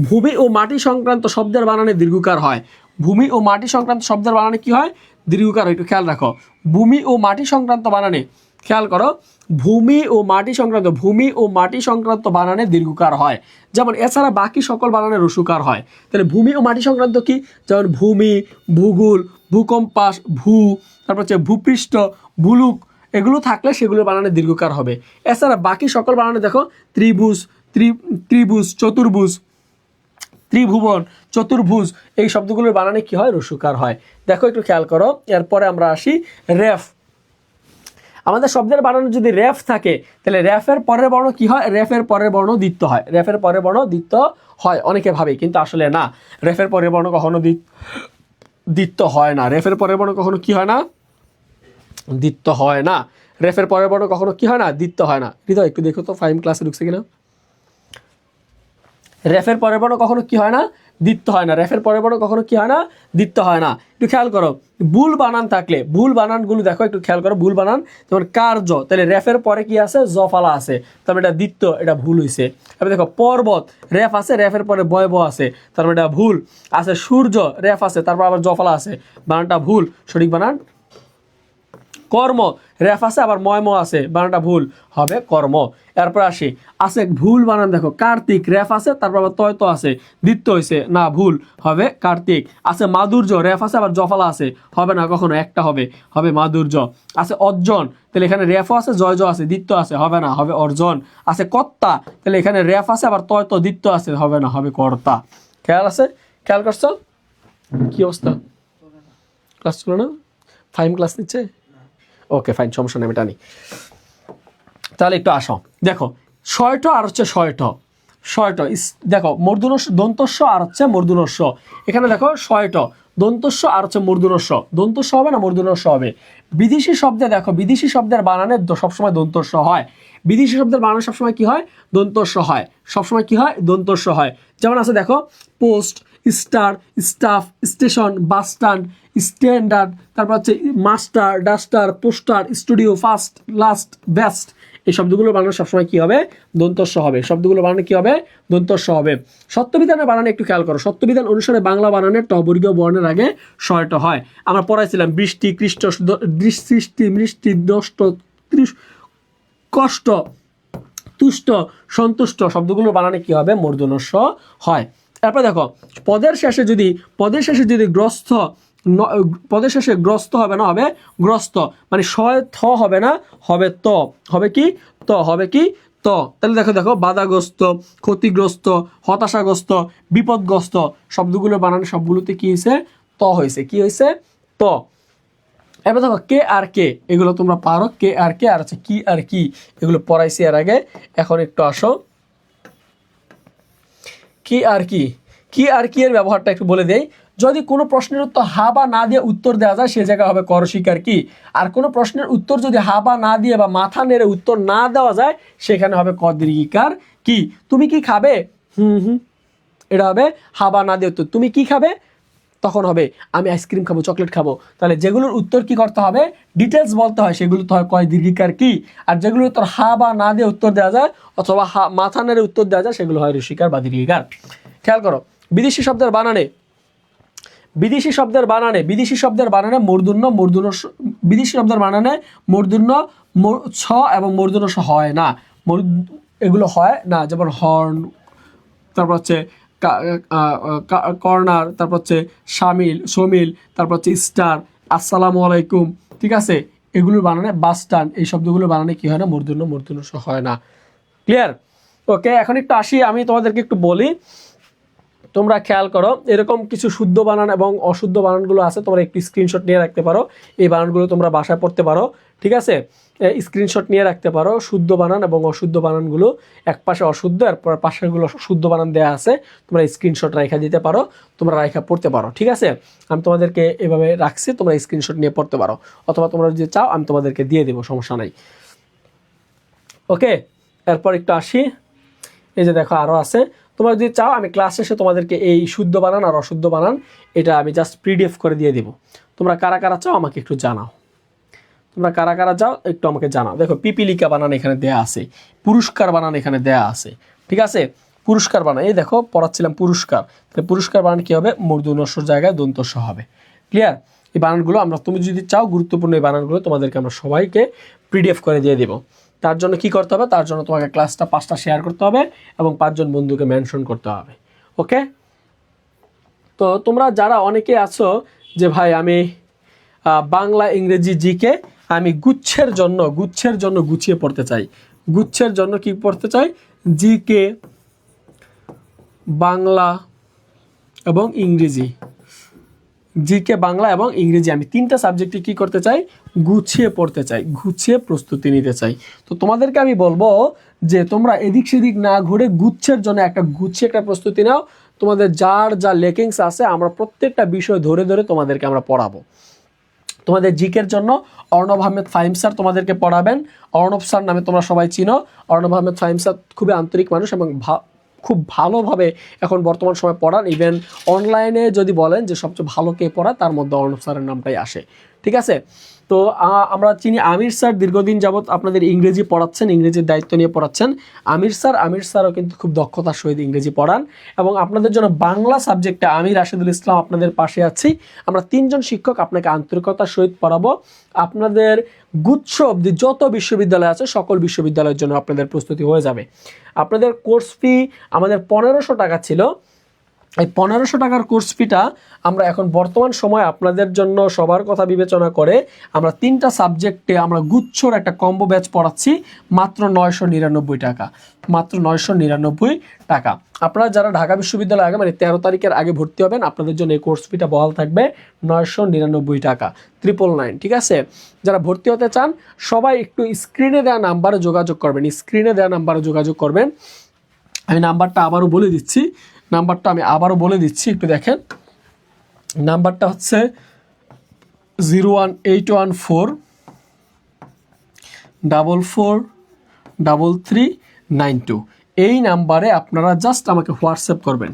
Speaker 1: ভূমি ও মাটি সংক্রান্ত শব্দের বানানে দীর্ঘকার হয়। ভূমি ও মাটি সংক্রান্ত শব্দের বানানে কি হয়, দীর্ঘকার। একটু খেয়াল রাখো, ভূমি ও মাটি সংক্রান্ত বানানে, খেয়াল করো, ভূমি ও মাটি সংক্রান্ত, ভূমি ও মাটি সংক্রান্ত বানানে দীর্ঘকার হয়। যেমন এছাড়া বাকি সকল বানানে রস্যকার হয়। তাহলে ভূমি ও মাটি সংক্রান্ত কি, যেমন ভূমি, ভূগোল, ভূকম্পাস, ভূ, তারপর হচ্ছে ভূপৃষ্ঠ, ভূলুক, এগুলো থাকলে সেগুলো বানানে দীর্ঘকার হবে। এছাড়া বাকি সকল বানানে দেখো, ত্রিভুজ, ত্রিভুজ, চতুর্ভুজ, ত্রিভুবন, চতুর্ভুজ, এই শব্দগুলোর বানানে কি হয়, রস্যকার হয়। দেখো একটু খেয়াল করো। এরপরে আমরা আসি রেফ। আমাদের শব্দের বানানে যদি রেফ থাকে, তাহলে রেফের পরের বর্ণ কি হয়, রেফের পরের বর্ণ দ্বিত্ব হয়। রেফের পরের বর্ণ দ্বিত্ব হয়, অনেকে ভাবে, কিন্তু আসলে না, রেফের পরের বর্ণ কখনো দ্বিত্ব হয় না। রেফের পরের বর্ণ কখনো কি হয় না, দ্বিত্ব হয় না। রেফের পরের বর্ণ কখনো কি হয় না, দ্বিত্ব হয় না। হৃদয় একটু দেখো তো 5 ক্লাসে ঢুকছে কিনা। রেফের পরের বর্ণ কখনো কি হয় না, দ্বিত্ব হয় না। রেফের পরের বর্ণ কখনো কি হয় না, দ্বিত্ব হয় না। একটু খেয়াল করো, ভুল বানান থাকলে, ভুল বানানগুলো দেখো একটু খেয়াল করো, ভুল বানান, যেমন কার্য, তাহলে রেফের পরে কি আছে, জফালা আছে, তারপরে এটা দ্বিত্ব, এটা ভুল হয়েছে। তারপরে দেখো পর্বত, রেফ আছে, রেফের পরে বয়ব আছে, তারপরে এটা ভুল আছে। সূর্য, রেফ আছে, তারপর আবার জফালা আছে, বানানটা ভুল, সঠিক বানান কর্ম, রেফ আছে আবার ময়ম আছে, বানানটা ভুল, হবে কর্ম। এরপর আসি, আছে ভুল বানান দেখো, কার্তিক, রেফ আছে, তারপর আবার তয় তো আছে, দ্বিত্ব হয়েছে, না ভুল, হবে কার্তিক। আছে মাধুর্য, রেফ আছে আবার জফলা আছে, হবে না কখনো, একটা হবে, হবে মাধুর্য। আছে অর্জন, তাহলে এখানে রেফ আছে, জয় আছে, দ্বিত্ব আছে, হবে না, হবে অর্জন। আছে কর্তা, তাহলে এখানে রেফ আছে আবার তয় তো দ্বিত্ব আছে, হবে না, হবে কর্তা। খেয়াল আছে, খেয়াল করছো? কি অবস্থা, ক্লাস ছিল না, 5 ক্লাস নিচ্ছে? ওকে ফাইন, সমস্যা নেই, আমি টানি। তাহলে একটু আসো, দেখো শয়ট আর হচ্ছে শয়ট, শয়ট দেখো মূর্ধন্য দন্তস্ব আর হচ্ছে মূর্ধন্যস্ব। এখানে দেখো শয়ট দন্তস্ব আর হচ্ছে মূর্ধন্যস্ব, দন্তস্ব হবে না মূর্ধন্যস্ব হবে। বিদেশি শব্দে দেখো, বিদেশি শব্দের বানানে সবসময় দন্তস্ব হয়। বিদেশি শব্দের বানানে সবসময় কি হয়, দন্তস্ব হয়, সবসময় কি হয়, দন্তস্ব হয়। যেমন আছে দেখো, post, star, staff, station, bus stand, standard, তারপর হচ্ছে master, duster, poster, studio, first, last, best, এই শব্দগুলো বানানো সবসময় কি হবে? দন্তস্ব হবে। শব্দগুলো বানানো কি হবে? দন্তস্ব হবে। সত্যবিধানের বানানে একটু খেয়াল করো। সত্যবিধান অনুসারে বাংলা বানানে ট বর্গীয় বর্ণের আগে ষয়ট হয়। আমরা পড়াইছিলাম বৃষ্টি, কৃষ্ট, সৃষ্টি, মৃষ্টি, দষ্ট, কষ্ট, তুষ্ট, সন্তুষ্ট শব্দগুলো বানানে কি হবে? মূর্ধন্যস্ব হয়। তারপর দেখো পদের শেষে যদি গ্রস্ত, পদের শেষে গ্রস্ত হবে না, হবে গ্রস্ত, মানে শয় থ হবে না, হবে ত, হবে কি? ত, হবে কি? ত। তাহলে দেখো বাধাগ্রস্ত, ক্ষতিগ্রস্ত, হতাশাগ্রস্ত, বিপদগ্রস্ত শব্দগুলো বানানো সবগুলোতে কি হয়েছে? ত হয়েছে। কি হয়েছে? ত। এবার দেখো কে আর কে, এগুলো তোমরা পারো। কে আর কে আর হচ্ছে কি আর কি, এগুলো পড়াইছি এর আগে। এখন একটু আসো কি আর কি। কি আর কি এর ব্যবহারটা একটু বলে দেই। যদি কোনো প্রশ্নের উত্তর হা বা না দিয়ে উত্তর দেওয়া যায়, সে জায়গায় হবে কর স্বীকার কি। আর কোনো প্রশ্নের উত্তর যদি হা বা না দিয়ে বা মাথা নেড়ে উত্তর না দেওয়া যায়, সেখানে হবে ক দীর্ঘিকার কি। তুমি কি খাবে? এটা হবে হা বা না দিয়ে উত্তর। তুমি কি খাবে? তখন হবে আমি আইসক্রিম খাবো, চকলেট খাবো। তাহলে যেগুলোর উত্তর কি করতে হবে? ডিটেলস বলতে হয়, সেগুলো তো হয় কয় দীর্ঘিকার কি। আর যেগুলোর উত্তর হা বা না দিয়ে উত্তর দেওয়া যায় অথবা মাথা নেড়ে উত্তর দেওয়া যায়, সেগুলো হয় ঋষিকার বা দীর্ঘিকার। খেয়াল করো বিদেশি শব্দের বানানে, বিদেশি শব্দের বানানে মূর্ধন্য বিদেশি শব্দের বানানে মূর্ধন্য ছ এবং মূর্ধন্য স হয় না। এগুলো হয় না, যেমন হর্ন, তারপর হচ্ছে কর্নার, তারপর হচ্ছে সমিল, তারপর হচ্ছে স্টার, আসসালামু আলাইকুম, ঠিক আছে। এগুলো বানানে বাস স্ট্যান্ড, এই শব্দগুলো বানানে কি হয় না? মূর্ধন্য হয় না। ক্লিয়ার? ওকে, এখন একটু আসি, আমি তোমাদেরকে একটু বলি, তোমরা খেয়াল করো। এরকম কিছু শুদ্ধ বানান এবং অশুদ্ধ বানানগুলো আছে, তোমরা একটু স্ক্রিনশট নিয়ে রাখতে পারো। এই বানানগুলো তোমরা বাসায় পড়তে পারো, ঠিক আছে। স্ক্রিনশট নিয়ে রাখতে পারো শুদ্ধ বানান এবং অশুদ্ধ বানানগুলো। এক পাশে অশুদ্ধ, এরপর পাশেগুলো শুদ্ধ বানান দেওয়া আছে, তোমরা স্ক্রিনশট রাখা দিতে পারো, তোমরা রাখা পড়তে পারো, ঠিক আছে। আমি তোমাদেরকে এভাবে রাখছি, তোমরা স্ক্রিনশট নিয়ে পড়তে পারো, অথবা তোমরা যদি চাও আমি তোমাদেরকে দিয়ে দেবো, সমস্যা নাই। ওকে, এরপর একটু আসি। এই যে দেখো আরও আছে, তোমরা যদি চাও আমি ক্লাস শেষে তোমাদেরকে এই শুদ্ধ বানান আর অশুদ্ধ বানান এটা আমি জাস্ট পিডিএফ করে দিয়ে দেবো। তোমরা কারা কারা চাও আমাকে একটু জানাও, তোমরা কারা কারা চাও একটু আমাকে জানাও। দেখো পিপিলিকা বানান এখানে দেয়া আছে, পুরস্কার বানান এখানে দেয়া আছে, ঠিক আছে। পুরস্কার বানান, এই দেখো পড়াচ্ছিলাম পুরস্কার, তাহলে পুরস্কার বানান কী হবে? মূর্ধন্যস্বর জায়গায় দন্তস্ব হবে। ক্লিয়ার? এই বানানগুলো আমরা, তুমি যদি চাও গুরুত্বপূর্ণ এই বানানগুলো তোমাদেরকে আমরা সবাইকে পিডিএফ করে দিয়ে দেবো। তার জন্য কি করতে হবে? তার জন্য তোমাকে ক্লাসটা 5টা শেয়ার করতে হবে এবং 5 জন বন্ধুকে মেনশন করতে হবে। ওকে, তো তোমরা যারা অনেকে আছো যে ভাই আমি বাংলা ইংরেজি জিকে আমি গুচ্ছের জন্য গুছিয়ে পড়তে চাই, গুচ্ছের জন্য কি পড়তে চাই? জিকে, বাংলা এবং ইংরেজি, জিকে, বাংলা এবং ইংরেজি, আমি 3টা সাবজেক্টে কি করতে চাই? গুছিয়ে পড়তে চাই, গুছিয়ে প্রস্তুতি নিতে চাই। তো তোমাদেরকে আমি বলবো যে তোমরা এদিক সেদিক না ঘুরে গুচ্ছের জন্য গুছিয়ে একটা প্রস্তুতি নাও। তোমাদের যার যা লেকিংস আছে আমরা প্রত্যেকটা বিষয় ধরে ধরে তোমাদেরকে আমরা পড়াবো। তোমাদের জিকের জন্য অর্ণব আহমেদ ফাহিম স্যার তোমাদেরকে পড়াবেন। অর্ণব স্যার নামে তোমরা সবাই চিনো। অর্ণব আহমেদ ফাহিম স্যার খুবই আন্তরিক মানুষ এবং খুব ভালোভাবে এখন বর্তমান সময় পড়ান। ইভেন অনলাইনে যদি বলেন যে সবচেয়ে ভালো কে পড়ায়, তার মধ্যে অর্ণব স্যারের নামটাই আসে, ঠিক আছে। তো আমরা চিনি আমির স্যার দীর্ঘদিন যাবৎ আপনাদের ইংরেজি পড়াচ্ছেন, ইংরেজির দায়িত্ব নিয়ে পড়াচ্ছেন আমির স্যারও কিন্তু খুব দক্ষতার সহিত ইংরেজি পড়ান। এবং আপনাদের জন্য বাংলা সাবজেক্টে আমি রাশেদুল ইসলাম আপনাদের পাশে আছি। আমরা 3 জন শিক্ষক আপনাকে আন্তরিকতার সহিত পড়াবো। আপনাদের গুচ্ছ অবধি যত বিশ্ববিদ্যালয় আছে সকল বিশ্ববিদ্যালয়ের জন্য আপনাদের প্রস্তুতি হয়ে যাবে। আপনাদের কোর্স ফি আমাদের 1500 টাকা ছিল। এই 1500 টাকার কোর্স ফিটা আমরা এখন বর্তমান সময় আপনাদের জন্য সবার কথা বিবেচনা করে আমরা 3টা সাবজেক্টে আমরা গুচ্ছর একটা কম্বো ব্যাচ পড়াচ্ছি মাত্র 999 টাকা, মাত্র 999 টাকা। আপনারা যারা ঢাকা বিশ্ববিদ্যালয়ে আগে মানে 13 তারিখের আগে ভর্তি হবেন, আপনাদের জন্য এই কোর্স ফিটা বহাল থাকবে 999 টাকা, 999, ঠিক আছে। যারা ভর্তি হতে চান সবাই একটু স্ক্রিনে দেওয়া নাম্বারে যোগাযোগ করবেন, আমি নাম্বারটা আবারও বলে দিচ্ছি, একটু দেখেন। নাম্বারটা হচ্ছে 01814443392। এই নাম্বারে আপনারা জাস্ট আমাকে হোয়াটসঅ্যাপ করবেন।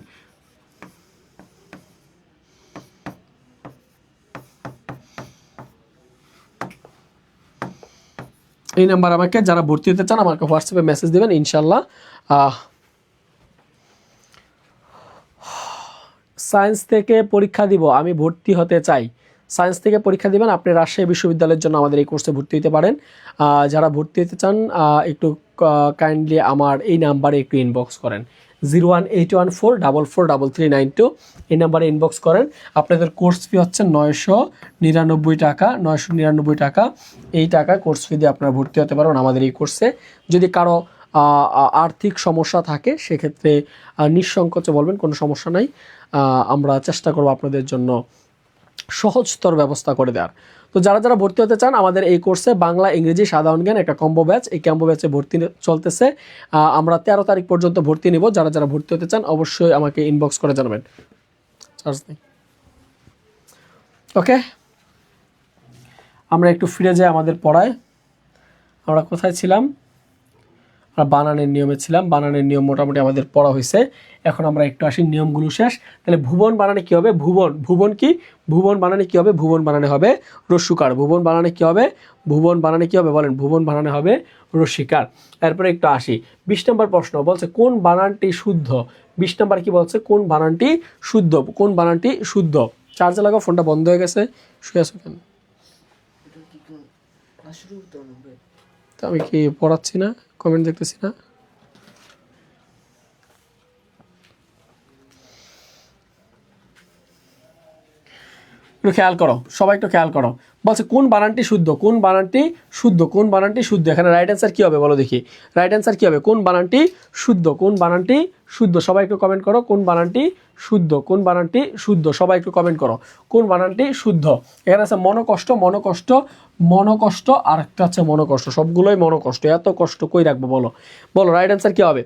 Speaker 1: এই নাম্বার আমাকে যারা ভর্তি হতে চান আমাকে হোয়াটসঅ্যাপে মেসেজ দেবেন ইনশাল্লাহ। সায়েন্স থেকে পরীক্ষা দিব, আমি ভর্তি হতে চাই। সায়েন্স থেকে পরীক্ষা দিবেন, আপনি রাজশাহী বিশ্ববিদ্যালয়ের জন্য আমাদের এই কোর্সে ভর্তি হতে পারেন। যারা ভর্তি হতে চান একটু কাইন্ডলি আমার এই নাম্বারে একটু ইনবক্স করেন, 01814443392 এই নাম্বারে ইনবক্স করেন। আপনাদের কোর্স ফি হচ্ছে 999 টাকা, 999 টাকা। এই টাকা কোর্স ফি দিয়ে আপনারা ভর্তি হতে পারেন আমাদের এই কোর্সে। যদি কারো আর্থিক সমস্যা থাকে সেক্ষেত্রে নিঃসংকোচে বলবেন, কোনো সমস্যা নাই, আমরা চেষ্টা করব আপনাদের জন্য সহজতর ব্যবস্থা করে দেওয়ার। তো যারা যারা ভর্তি হতে চান আমাদের এই কোর্সে বাংলা ইংরেজি সাধারণ জ্ঞান একটা কম্বো ব্যাচ, এই কম্বো ব্যাচে ভর্তি চলতেছে। আমরা 13 তারিখ পর্যন্ত ভর্তি নিব। যারা যারা ভর্তি হতে চান অবশ্যই আমাকে ইনবক্স করে জানাবেন। ওকে, আমরা একটু ফিরে যাই আমাদের পড়ায়। আমরা কোথায় ছিলাম? আমরা বানানের নিয়মে ছিলাম। বানানের নিয়ম মোটামুটি আমাদের পড়া হয়েছে। এখন আমরা একটু আসি নিয়মগুলো শেষ। তাহলে ভুবন বানানে কি হবে? ভুবন কি? ভুবন বানানে কি হবে? ভুবন বানানে হবে রস্যুকার। ভুবন বানানে কি হবে? ভুবন বানানে কি হবে বলেন? ভুবন বানানে হবে রস্যিকার। এরপরে একটু আসি 20 নম্বর প্রশ্ন, বলছে কোন বানানটি শুদ্ধ? 20 নম্বর কি বলছে? কোন বানানটি শুদ্ধ? কোন বানানটি শুদ্ধ? চার্জে লাগাও, ফোনটা বন্ধ হয়ে গেছে, শুয়ে আছো কেন? তো আমি কি পড়াচ্ছি না? কমেন্ট দেখতেছি না? একটু খেয়াল করো, সবাই একটু খেয়াল করো। বলছে কোন বানানটি শুদ্ধ? কোন বানানটি শুদ্ধ? কোন বানানটি শুদ্ধ? এখানে রাইট অ্যান্সার কি হবে বলো দেখি? রাইট অ্যান্সার কি হবে? কোন বানানটি শুদ্ধ? কোন বানানটি শুদ্ধ? সবাই একটু কমেন্ট করো, কোন বানানটি শুদ্ধ? কোন বানানটি শুদ্ধ? সবাই একটু কমেন্ট করো, কোন বানানটি শুদ্ধ? এখানে আছে মনোকষ্ট, মনোকষ্ট, মনোকষ্ট, আর একটা আছে মনোকষ্ট। সবগুলোই মনোকষ্ট। এত কষ্ট কই রাখবো বলো? বলো রাইট অ্যান্সার কি হবে?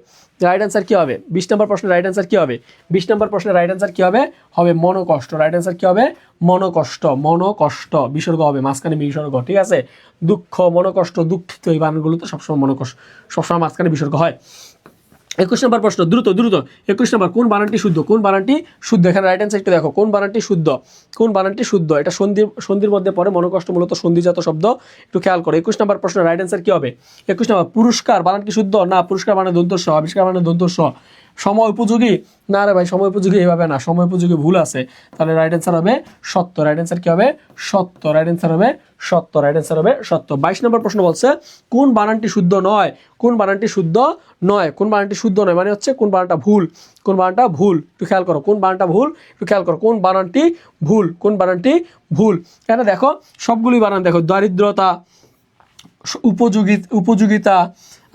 Speaker 1: রাইট অ্যান্সার কি হবে? 20 নম্বর প্রশ্নের রাইট অ্যান্সার কি হবে? 20 নম্বর প্রশ্নের রাইট অ্যান্সার কি হবে? হবে মনোকষ্ট। রাইট অ্যান্সার কি হবে? মনোকষ্ট। মনোকষ্ট বিসর্গ হবে, মাঝখানে বিসর্গ, ঠিক আছে? দুঃখ, মনোকষ্ট, দুঃখিত, এই বানানগুলোতে সবসময় মনোকষ্ট, সবসময় মাঝখানে বিসর্গ হয়। 21 নম্বর প্রশ্ন, দ্রুত দ্রুত। 21 নম্বর, কোন বানানটি শুদ্ধ? কোন বানানটি শুদ্ধ? এখানে রাইট অ্যান্সার একটু দেখো, কোন বানানটি শুদ্ধ? কোন বানানটি শুদ্ধ? এটা সন্ধির মধ্যে পড়ে। মনোকষ্ট মূলত সন্ধিজাত শব্দ, একটু খেয়াল করো। 21 নম্বর প্রশ্নের রাইট অ্যান্সার কি হবে? 21 নম্বর, পুরস্কার বানান কি শুদ্ধ? না, পুরস্কার মানে দন্তস্ব, আবিষ্কার মানে দন্তস্ব। সময় উপযোগী? না রে ভাই, সময় উপযোগী এইভাবে না, সময় উপযোগী ভুল আছে। তাহলে রাইট অ্যান্সার হবে সত্য। রাইট অ্যান্সার কি হবে? সত্য। রাইট অ্যান্সার হবে সত্য। রাইট অ্যান্সার হবে সত্য। 22 নম্বর প্রশ্ন বলছে কোন বানানটি শুদ্ধ নয়? কোন বানানটি শুদ্ধ নয়? কোন বানানটি শুদ্ধ নয় মানে হচ্ছে কোন বানানটা ভুল? কোন বানানটা ভুল? একটু খেয়াল করো, কোন বানানটা ভুল? একটু খেয়াল করো, কোন বানানটি ভুল? কোন বানানটি ভুল? এখানে দেখো সবগুলোই বানান দেখো। দারিদ্রতা, উপযোগিতা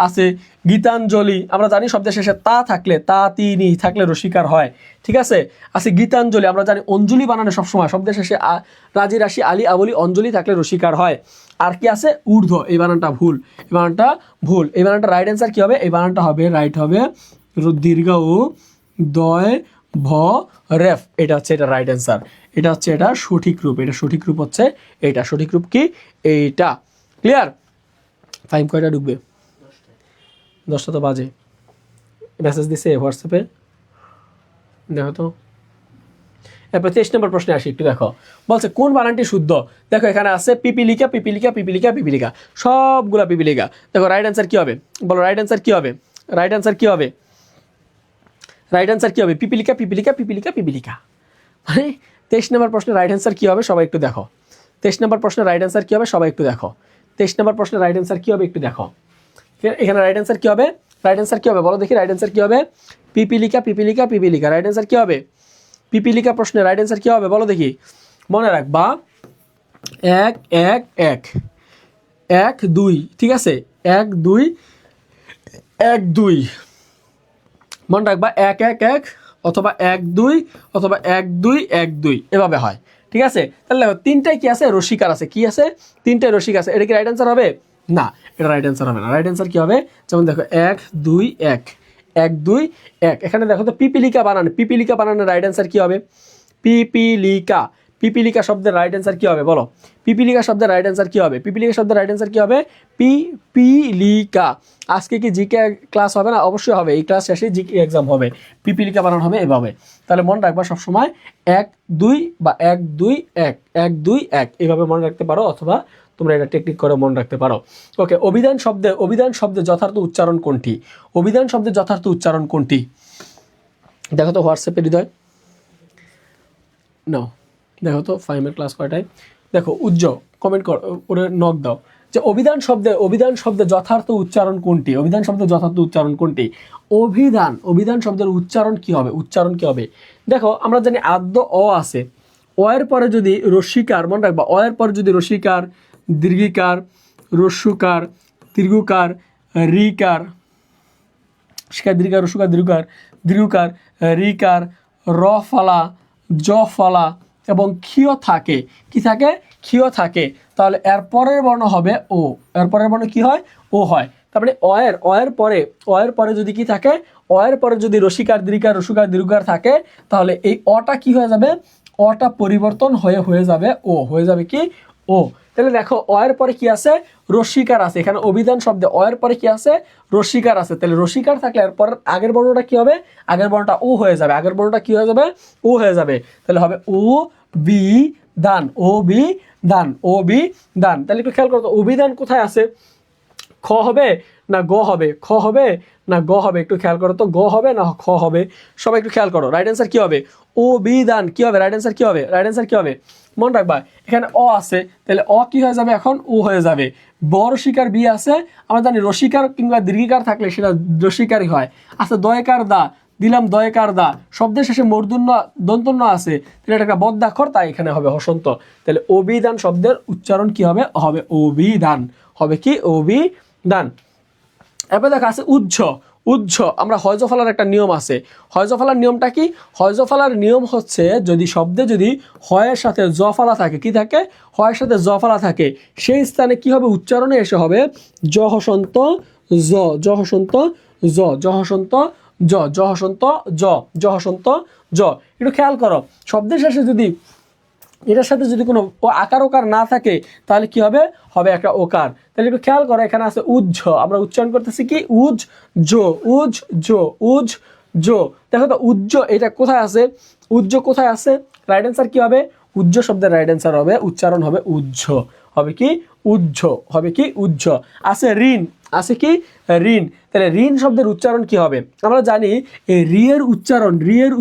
Speaker 1: আছে, গীতাঞ্জলি, আমরা জানি শব্দের শেষে তা থাকলে, তা তিনি থাকলে রসিকার হয়, ঠিক আছে? আছে গীতাঞ্জলি, আমরা জানি অঞ্জলি বানানো সবসময় শব্দের শেষে রাজি, রাশি, আলী, আবলি, অঞ্জলি থাকলে রসিকার হয়। আর কি আছে? ঊর্ধ্ব, এই বানানটা ভুল, এই বানানটা ভুল। এই বানানটা রাইট অ্যান্সার কি হবে? এই বানানটা হবে রাইট হবে দীর্ঘ ও দয় ভ রেফ, এটা হচ্ছে এটা রাইট অ্যান্সার। এটা হচ্ছে এটা সঠিক রূপ। এটা সঠিক রূপ হচ্ছে এইটা। সঠিক রূপ কি? এইটা। ক্লিয়ার? টাইম কয়টা ঢুকবে? 10টা তো বাজে। মেসেজ দিছে হোয়াটসঅ্যাপে, দেখো তো। এরপর 23 নম্বর প্রশ্নে আসি, একটু দেখো। বলছে কোন বানানটি শুদ্ধ? দেখো এখানে আছে পিপিলিকা, পিপিলিকা, পিপিলিকা, পিপিলিকা, সবগুলা পিপিলিকা। দেখো রাইট অ্যান্সার কি হবে বলো? রাইট অ্যান্সার কি হবে? রাইট অ্যান্সার কি হবে? রাইট অ্যান্সার কি হবে? পিপিলিকা, পিপিলিকা, পিপিলিকা, পিপিলিকা। মানে 23 নম্বর প্রশ্নের রাইট অ্যান্সার কি হবে সবাই একটু দেখো। 23 নম্বর প্রশ্নের রাইট অ্যান্সার কি হবে সবাই একটু দেখো। 23 নম্বর প্রশ্নের রাইট অ্যান্সার কি হবে একটু দেখো। এখানে রাইট অ্যান্সার কি হবে? রাইট অ্যান্সার কি হবে বলো দেখি? রাইট অ্যান্সার কি হবে? পিপিলিকা, পিপিলিকা, পিপিলিকা। রাইট অ্যান্সার কি হবে? পিপিলিকা প্রশ্নের রাইট অ্যান্সার কি হবে বলো দেখি? মনে রাখবা 1 1 1 1 2, ঠিক আছে? 1 2 1 2, মনে রাখবা 1 1 1 অথবা 1 2 অথবা 1 2 1 2, এভাবে হয়, ঠিক আছে? তাহলে দেখো তিনটাই কি আছে? রসিকার আছে। কি আছে? তিনটাই রসিক আছে। এটা কি রাইট অ্যান্সার হবে? না, এটা রাইট অ্যান্সার হবে না। রাইট অ্যান্সার কি হবে? যেমন দেখো 1 2 1 1 2 1, এখানে দেখো তো পিপিলিকা বানান। পিপিলিকা বানানোর রাইট অ্যান্সার কি হবে? পিপিলিকা। পিপিলিকা শব্দের রাইট অ্যান্সার কি হবে বলো? পিপিলিকা শব্দের রাইট অ্যান্সার কি হবে? পিপিলিকা শব্দের রাইট অ্যান্সার কি হবে? পিপিলিকা। আজকে কি জিকে ক্লাস হবে না? অবশ্যই হবে। এই ক্লাস শেষে জিকে এক্সাম হবে। পিপিলিকা বানানো হবে এভাবে। তাহলে মনে রাখবা সবসময় 1 2 বা 1 2 1 1 2 1 এভাবে মনে রাখতে পারো, অথবা তোমরা এটা টেকনিক করে মনে রাখতে পারো। ওকে, অভিধান শব্দে যথার্থ উচ্চারণ কোনটি? অভিধান শব্দের যথার্থ উচ্চারণ কোনটি? দেখো তো হোয়াটসঅ্যাপে হৃদয় নাও, দেখো তো ফাইমের ক্লাস কয়টায়, দেখো উজ্জ্বল কমেন্ট কর, ওরে নক দাও যে অভিধান শব্দে যথার্থ উচ্চারণ কোনটি? অভিধান শব্দের যথার্থ উচ্চারণ কোনটি? অভিধান শব্দের উচ্চারণ কি হবে? দেখো আমরা জানি আদ্য অ আছে, অ এর পরে যদি রস্যিকার, মনে রাখবা অ এর পরে যদি রস্যিকার, দীর্ঘিকার, রস্যুকার, দীর্ঘকার, রিকার, শিকার দীর্ঘার, রস্যুকার দীর্ঘকার, রিকার, র ফলা, জ ফলা এবং ক্ষীয় থাকে, কি থাকে? ক্ষীয় থাকে, তাহলে এর পরের বর্ণ হবে ও। এর পরের বর্ণ কি হয়? ও হয়। তারপরে অ এর পরে যদি কি থাকে? অ এর পরে যদি রসিকার দীর্ঘার, রসুকার দীর্ঘকার থাকে, তাহলে এই অটা কি হয়ে যাবে? অটা পরিবর্তন হয়ে যাবে ও, হয়ে যাবে কি? ও। তাহলে দেখো অ এর পরে কি আছে? রস্যিকার আছে। এখানে অভিধান শব্দে অ এর পরে কি আছে? রস্যিকার আছে। তাহলে রস্যিকার থাকলে এরপর আগের বর্ণটা কি হবে? আগের বর্ণটা ও হয়ে যাবে। আগের বর্ণটা কি হয়ে যাবে? ও হয়ে যাবে। তাহলে হবে ও বি দান, ও বি দান। তাহলে একটু খেয়াল করো তো, অভিধান কোথায় আছে? খ হবে না গ হবে? খ হবে না গ হবে? একটু খেয়াল করো তো, গ হবে না খ হবে? সবাই একটু খেয়াল করো, রাইট অ্যান্সার কি হবে? ও বি দান কি হবে? রাইট অ্যান্সার কি হবে? মনে রাখবা এখানে অ আছে, তাহলে অ কি হয়ে যাবে? এখন ও হয়ে যাবে। বড় শিকার বি আছে, আমরা জানি রসিকার কিংবা দীর্ঘিকার থাকলে সেটা রসিকারই হয়। আচ্ছা দয়কার দা দিলাম, দয়কার দা, শব্দের শেষে মূর্ধন্য দন্তন্য আছে, তাহলে এটা একটা বদ্যাক্ষর, তাই এখানে হবে হসন্ত। তাহলে অভিধান শব্দের উচ্চারণ কি হবে? হবে অভিধান। হবে কি? অভিধান। এরপর দেখা আছে উজ্জ। আমরা হয়জ ফলার একটা নিয়ম আছে। হয়জ ফলার নিয়মটা কি? হয়জ ফলার নিয়ম হচ্ছে যদি শব্দে যদি হয়ের সাথে জ ফলা থাকে, কি থাকে? হয়ের সাথে জ ফলা থাকে, সেই স্থানে কি হবে? উচ্চারণে এসে হবে জহসন্ত জ, জহসন্ত জ, জহসন্ত জ, জহসন্ত জ, জহসন্ত জ। একটু খেয়াল করো, শব্দের শেষে যদি এটার সাথে যদি কোনো আকার ওকার না থাকে, তাহলে কি হবে? হবে একটা ওকার। তাহলে একটু খেয়াল করো, এখানে আছে উজ্জ, আমরা উচ্চারণ করতেছি কি? উজ জো। দেখো তো উজ্জ এটা কোথায় আছে? উজ্জ কোথায় আছে? রাইট অ্যান্সার কি হবে? উজ্জ শব্দের রাইট অ্যান্সার হবে, উচ্চারণ হবে উজ্জ। হবে কি? উজ্জ। হবে কি? উজ্জ। আছে ঋণ, আছে কি? ঋণ। তাহলে ঋণ শব্দের উচ্চারণ কি হবে? আমরা জানি এই রি এর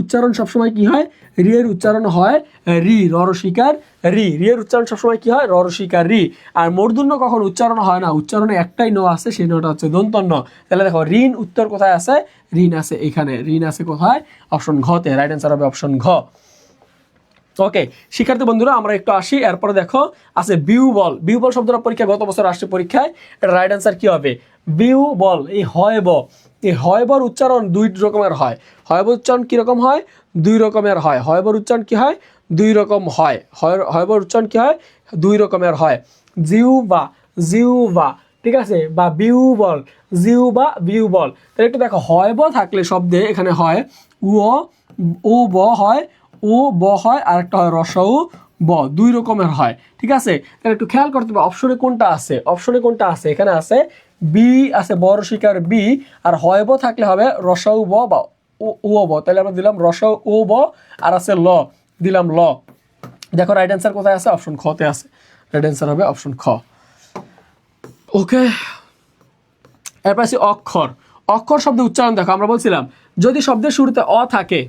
Speaker 1: উচ্চারণ সবসময় কি হয়? রি এর উচ্চারণ হয় রি, ররসিকার রি। রি এর উচ্চারণ সবসময় কি হয়? ররসিকার রি। আর মূর্ধন্য কখন উচ্চারণ হয় না, উচ্চারণে একটাই ন আছে, সেই নটা হচ্ছে দন্তন্য। তাহলে দেখো ঋণ উত্তর কোথায় আছে? ঋণ আছে এখানে। ঋণ আছে কোথায়? অপশন ঘ তে। রাইট অ্যান্সার হবে অপশন ঘ। ওকে শিক্ষার্থী বন্ধুরা, আমরা একটু আসি। এরপরে দেখো আছে বিউবল। বিউবল শব্দটা পরীক্ষা গত বছর আসছে পরীক্ষায়, এটা রাইট অ্যান্সার কি হবে? বিউবল। এই হয়বর উচ্চারণ দুই রকমের হয়। হয়বর উচ্চারণ কিরকম হয়? দুই রকমের হয়। হয়বর উচ্চারণ কি হয়? দুই রকম হয়। হয়বর উচ্চারণ কি হয়? দুই রকমের হয়। জিউবা, ঠিক আছে, বা বিউবল। তাহলে একটু দেখো, হয়ব থাকলে শব্দে এখানে হয় ও ব হয়, ও ব হয়, আর একটা হয় রসউ ব, দুই রকমের হয়। ঠিক আছে, তাহলে একটু খেয়াল করতে হবে অপশনে কোনটা আছে। এখানে আছে বি আছে, বড় শিকার বি, আর হয়ব থাকলে হবে রসউ ব বা ও ব। তাহলে আমরা দিলাম রসউ ও ব, আর আছে ল, দিলাম ল। দেখো রাইট অ্যান্সার কোথায় আছে? অপশন খ তে আছে। রাইট অ্যান্সার হবে অপশন খ। ওকে, এরপর আছে অক্ষর শব্দের উচ্চারণ। দেখো আমরা বলছিলাম যদি শব্দের শুরুতে অ থাকে,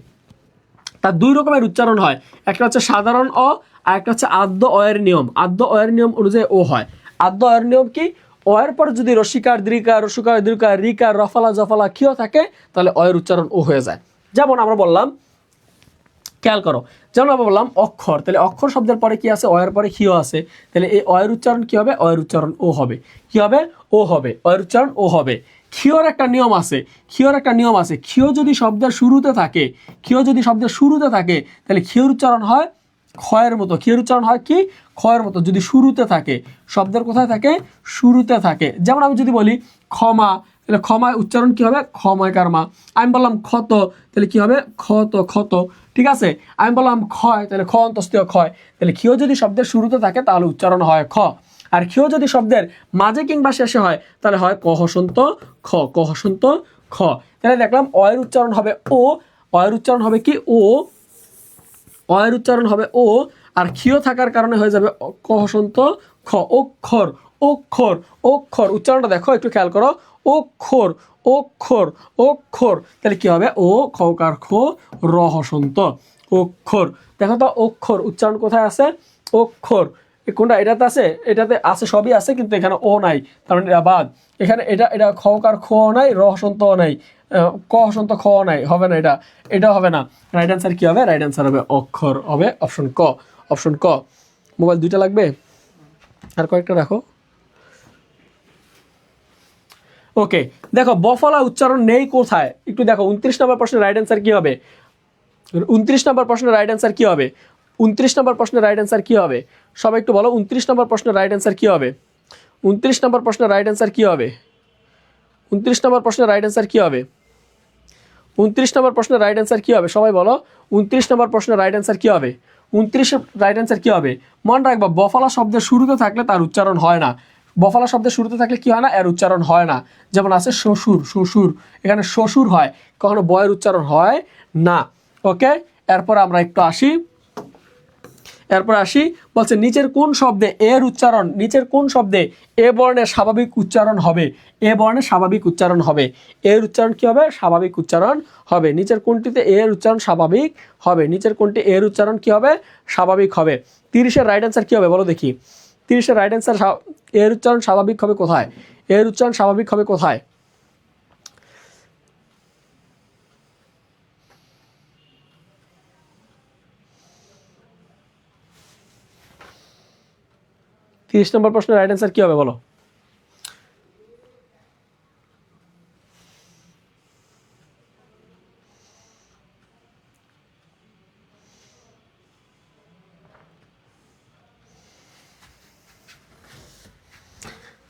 Speaker 1: তার দুই রকমের উচ্চারণ হয়। একটা হচ্ছে সাধারণ অ, আর একটা হচ্ছে আদ্য অয়ের নিয়ম। আদ্য অয়ের নিয়ম অনুযায়ী ও হয়। আদ্য অয়ের নিয়ম কি? অয়ের পর যদি রসিকার দীর্ঘকার, রসুকার দীর্ঘকার, রিকার, রফালা জফালা ক্ষীয় থাকে, তাহলে অয়ের উচ্চারণ ও হয়ে যায়। যেমন আমরা বললাম, খেয়াল করো, যেমন আমরা বললাম অক্ষর, তাহলে অক্ষর শব্দের পরে কি আছে? অয়ের পরে ক্ষীয় আছে, তাহলে এই অয়ের উচ্চারণ কি হবে? অয়ের উচ্চারণ ও হবে। কি হবে? ও হবে। অয়ের উচ্চারণ ও হবে। ক্ষীয়র একটা নিয়ম আছে। ক্ষীয় যদি শব্দের শুরুতে থাকে, তাহলে ক্ষীয়র উচ্চারণ হয় ক্ষয়ের মতো। ক্ষীয়র উচ্চারণ হয় কি? ক্ষয়ের মতো, যদি শুরুতে থাকে। শব্দের কোথায় থাকে? শুরুতে থাকে। যেমন আমি যদি বলি ক্ষমা, তাহলে ক্ষমায় উচ্চারণ কি হবে? ক্ষময়কার মা। আমি বললাম ক্ষত, তাহলে কি হবে? ক্ষত। ঠিক আছে, আমি বললাম ক্ষয়, তাহলে খ অন্তস্থীয় ক্ষয়। তাহলে ক্ষীয় যদি শব্দের শুরুতে থাকে, তাহলে উচ্চারণ হয় খ। আর ক্ষীয় যদি শব্দের মাঝে কিংবা শেষে হয়, তাহলে হয় কহসন্ত খ। তাহলে দেখলাম অয়ের উচ্চারণ হবে ও, অয়ের উচ্চারণ হবে কি? ও, আর ক্ষীয় থাকার কারণে হয়ে যাবে কহসন্ত খ। খ অক্ষর অক্ষর অক্ষর উচ্চারণটা দেখো একটু খেয়াল করো অক্ষর অক্ষর অক্ষর তাহলে কি হবে ও খকার খ র হসন্ত অক্ষর দেখো তো অক্ষর উচ্চারণ কোথায় আছে অক্ষর কোনটা এটাতে আছে এটাতে আছে সবই আছে কিন্তু এখানে ও নাই তার মানে এটা বাদ এখানে এটা এটা খকার খ নাই র হসন্ত নাই ক হসন্ত খ নাই হবে না এটা হবে না রাইট অ্যান্সার কি হবে রাইট অ্যান্সার হবে অক্ষর হবে অপশন ক মোবাইল দুইটা লাগবে আর কয়েকটা রাখো ওকে দেখো বফলা উচ্চারণ নেই কোথায় একটু দেখো 29 নম্বর প্রশ্নের রাইট অ্যান্সার কি হবে 29 নম্বর প্রশ্নের রাইট অ্যান্সার কি হবে 29 নম্বর প্রশ্নের রাইট অ্যান্সার কি হবে সবাই একটু বলো 29 নম্বর প্রশ্নের রাইট অ্যান্সার কি হবে 29 নম্বর প্রশ্নের রাইট অ্যান্সার কি হবে 29 নম্বর প্রশ্নের রাইট অ্যান্সার কি হবে 29 নম্বর প্রশ্নের রাইট অ্যান্সার কি হবে সবাই বলো 29 নম্বর প্রশ্নের রাইট অ্যান্সার কি হবে 29 রাইট অ্যান্সার কি হবে মনে রাখবা বফলা শব্দের শুরুতে থাকলে তার উচ্চারণ হয় না বফলা শব্দের শুরুতে থাকলে কি হয় না এর উচ্চারণ হয় না যেমন আছে শ্বশুর শ্বশুর এখানে শ্বশুর হয় কখনো বয়ের উচ্চারণ হয় না ওকে এরপর আমরা একটু আসি বলছে নিচের কোন শব্দে এর উচ্চারণ নিচের কোন শব্দে এ বর্ণের স্বাভাবিক উচ্চারণ হবে এ বর্ণের স্বাভাবিক উচ্চারণ হবে এর উচ্চারণ কি হবে স্বাভাবিক উচ্চারণ হবে নিচের কোনটিতে এর উচ্চারণ স্বাভাবিক হবে নিচের কোনটি এর উচ্চারণ কি হবে স্বাভাবিক হবে 30 এর রাইট অ্যান্সার কি হবে বলো দেখি 30 এর রাইট অ্যান্সার এর উচ্চারণ স্বাভাবিক হবে কোথায় এর উচ্চারণ স্বাভাবিক হবে কোথায় তিরিশ নম্বর প্রশ্নের রাইট অ্যান্সার কি হবে বলো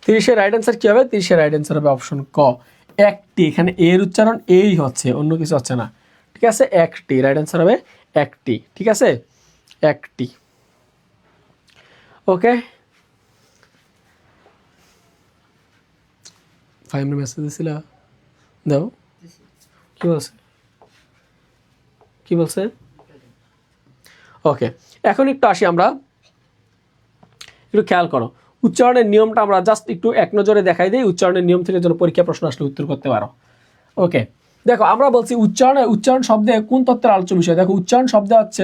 Speaker 1: 30 এর রাইট অ্যান্সার কি হবে 30 এর রাইট অ্যান্সার হবে অপশন ক একটি এখানে এর উচ্চারণ এই হচ্ছে অন্য কিছু হচ্ছে না ঠিক আছে একটি রাইট অ্যান্সার হবে একটি ঠিক আছে একটি ওকে 5 মিনিট মেসেজ দিছিল দাও কি বলছে ওকে এখন একটু আসি আমরা একটু খেয়াল করো উচ্চারণের নিয়মটা আমরা জাস্ট একটু এক নজরে দেখাই দিই উচ্চারণের নিয়ম থেকে যেন পরীক্ষা প্রশ্ন আসলে উত্তর করতে পারো ওকে দেখো আমরা বলছি উচ্চারণ শব্দে কোন তত্ত্বের আলোচ্য বিষয় দেখো উচ্চারণ শব্দে হচ্ছে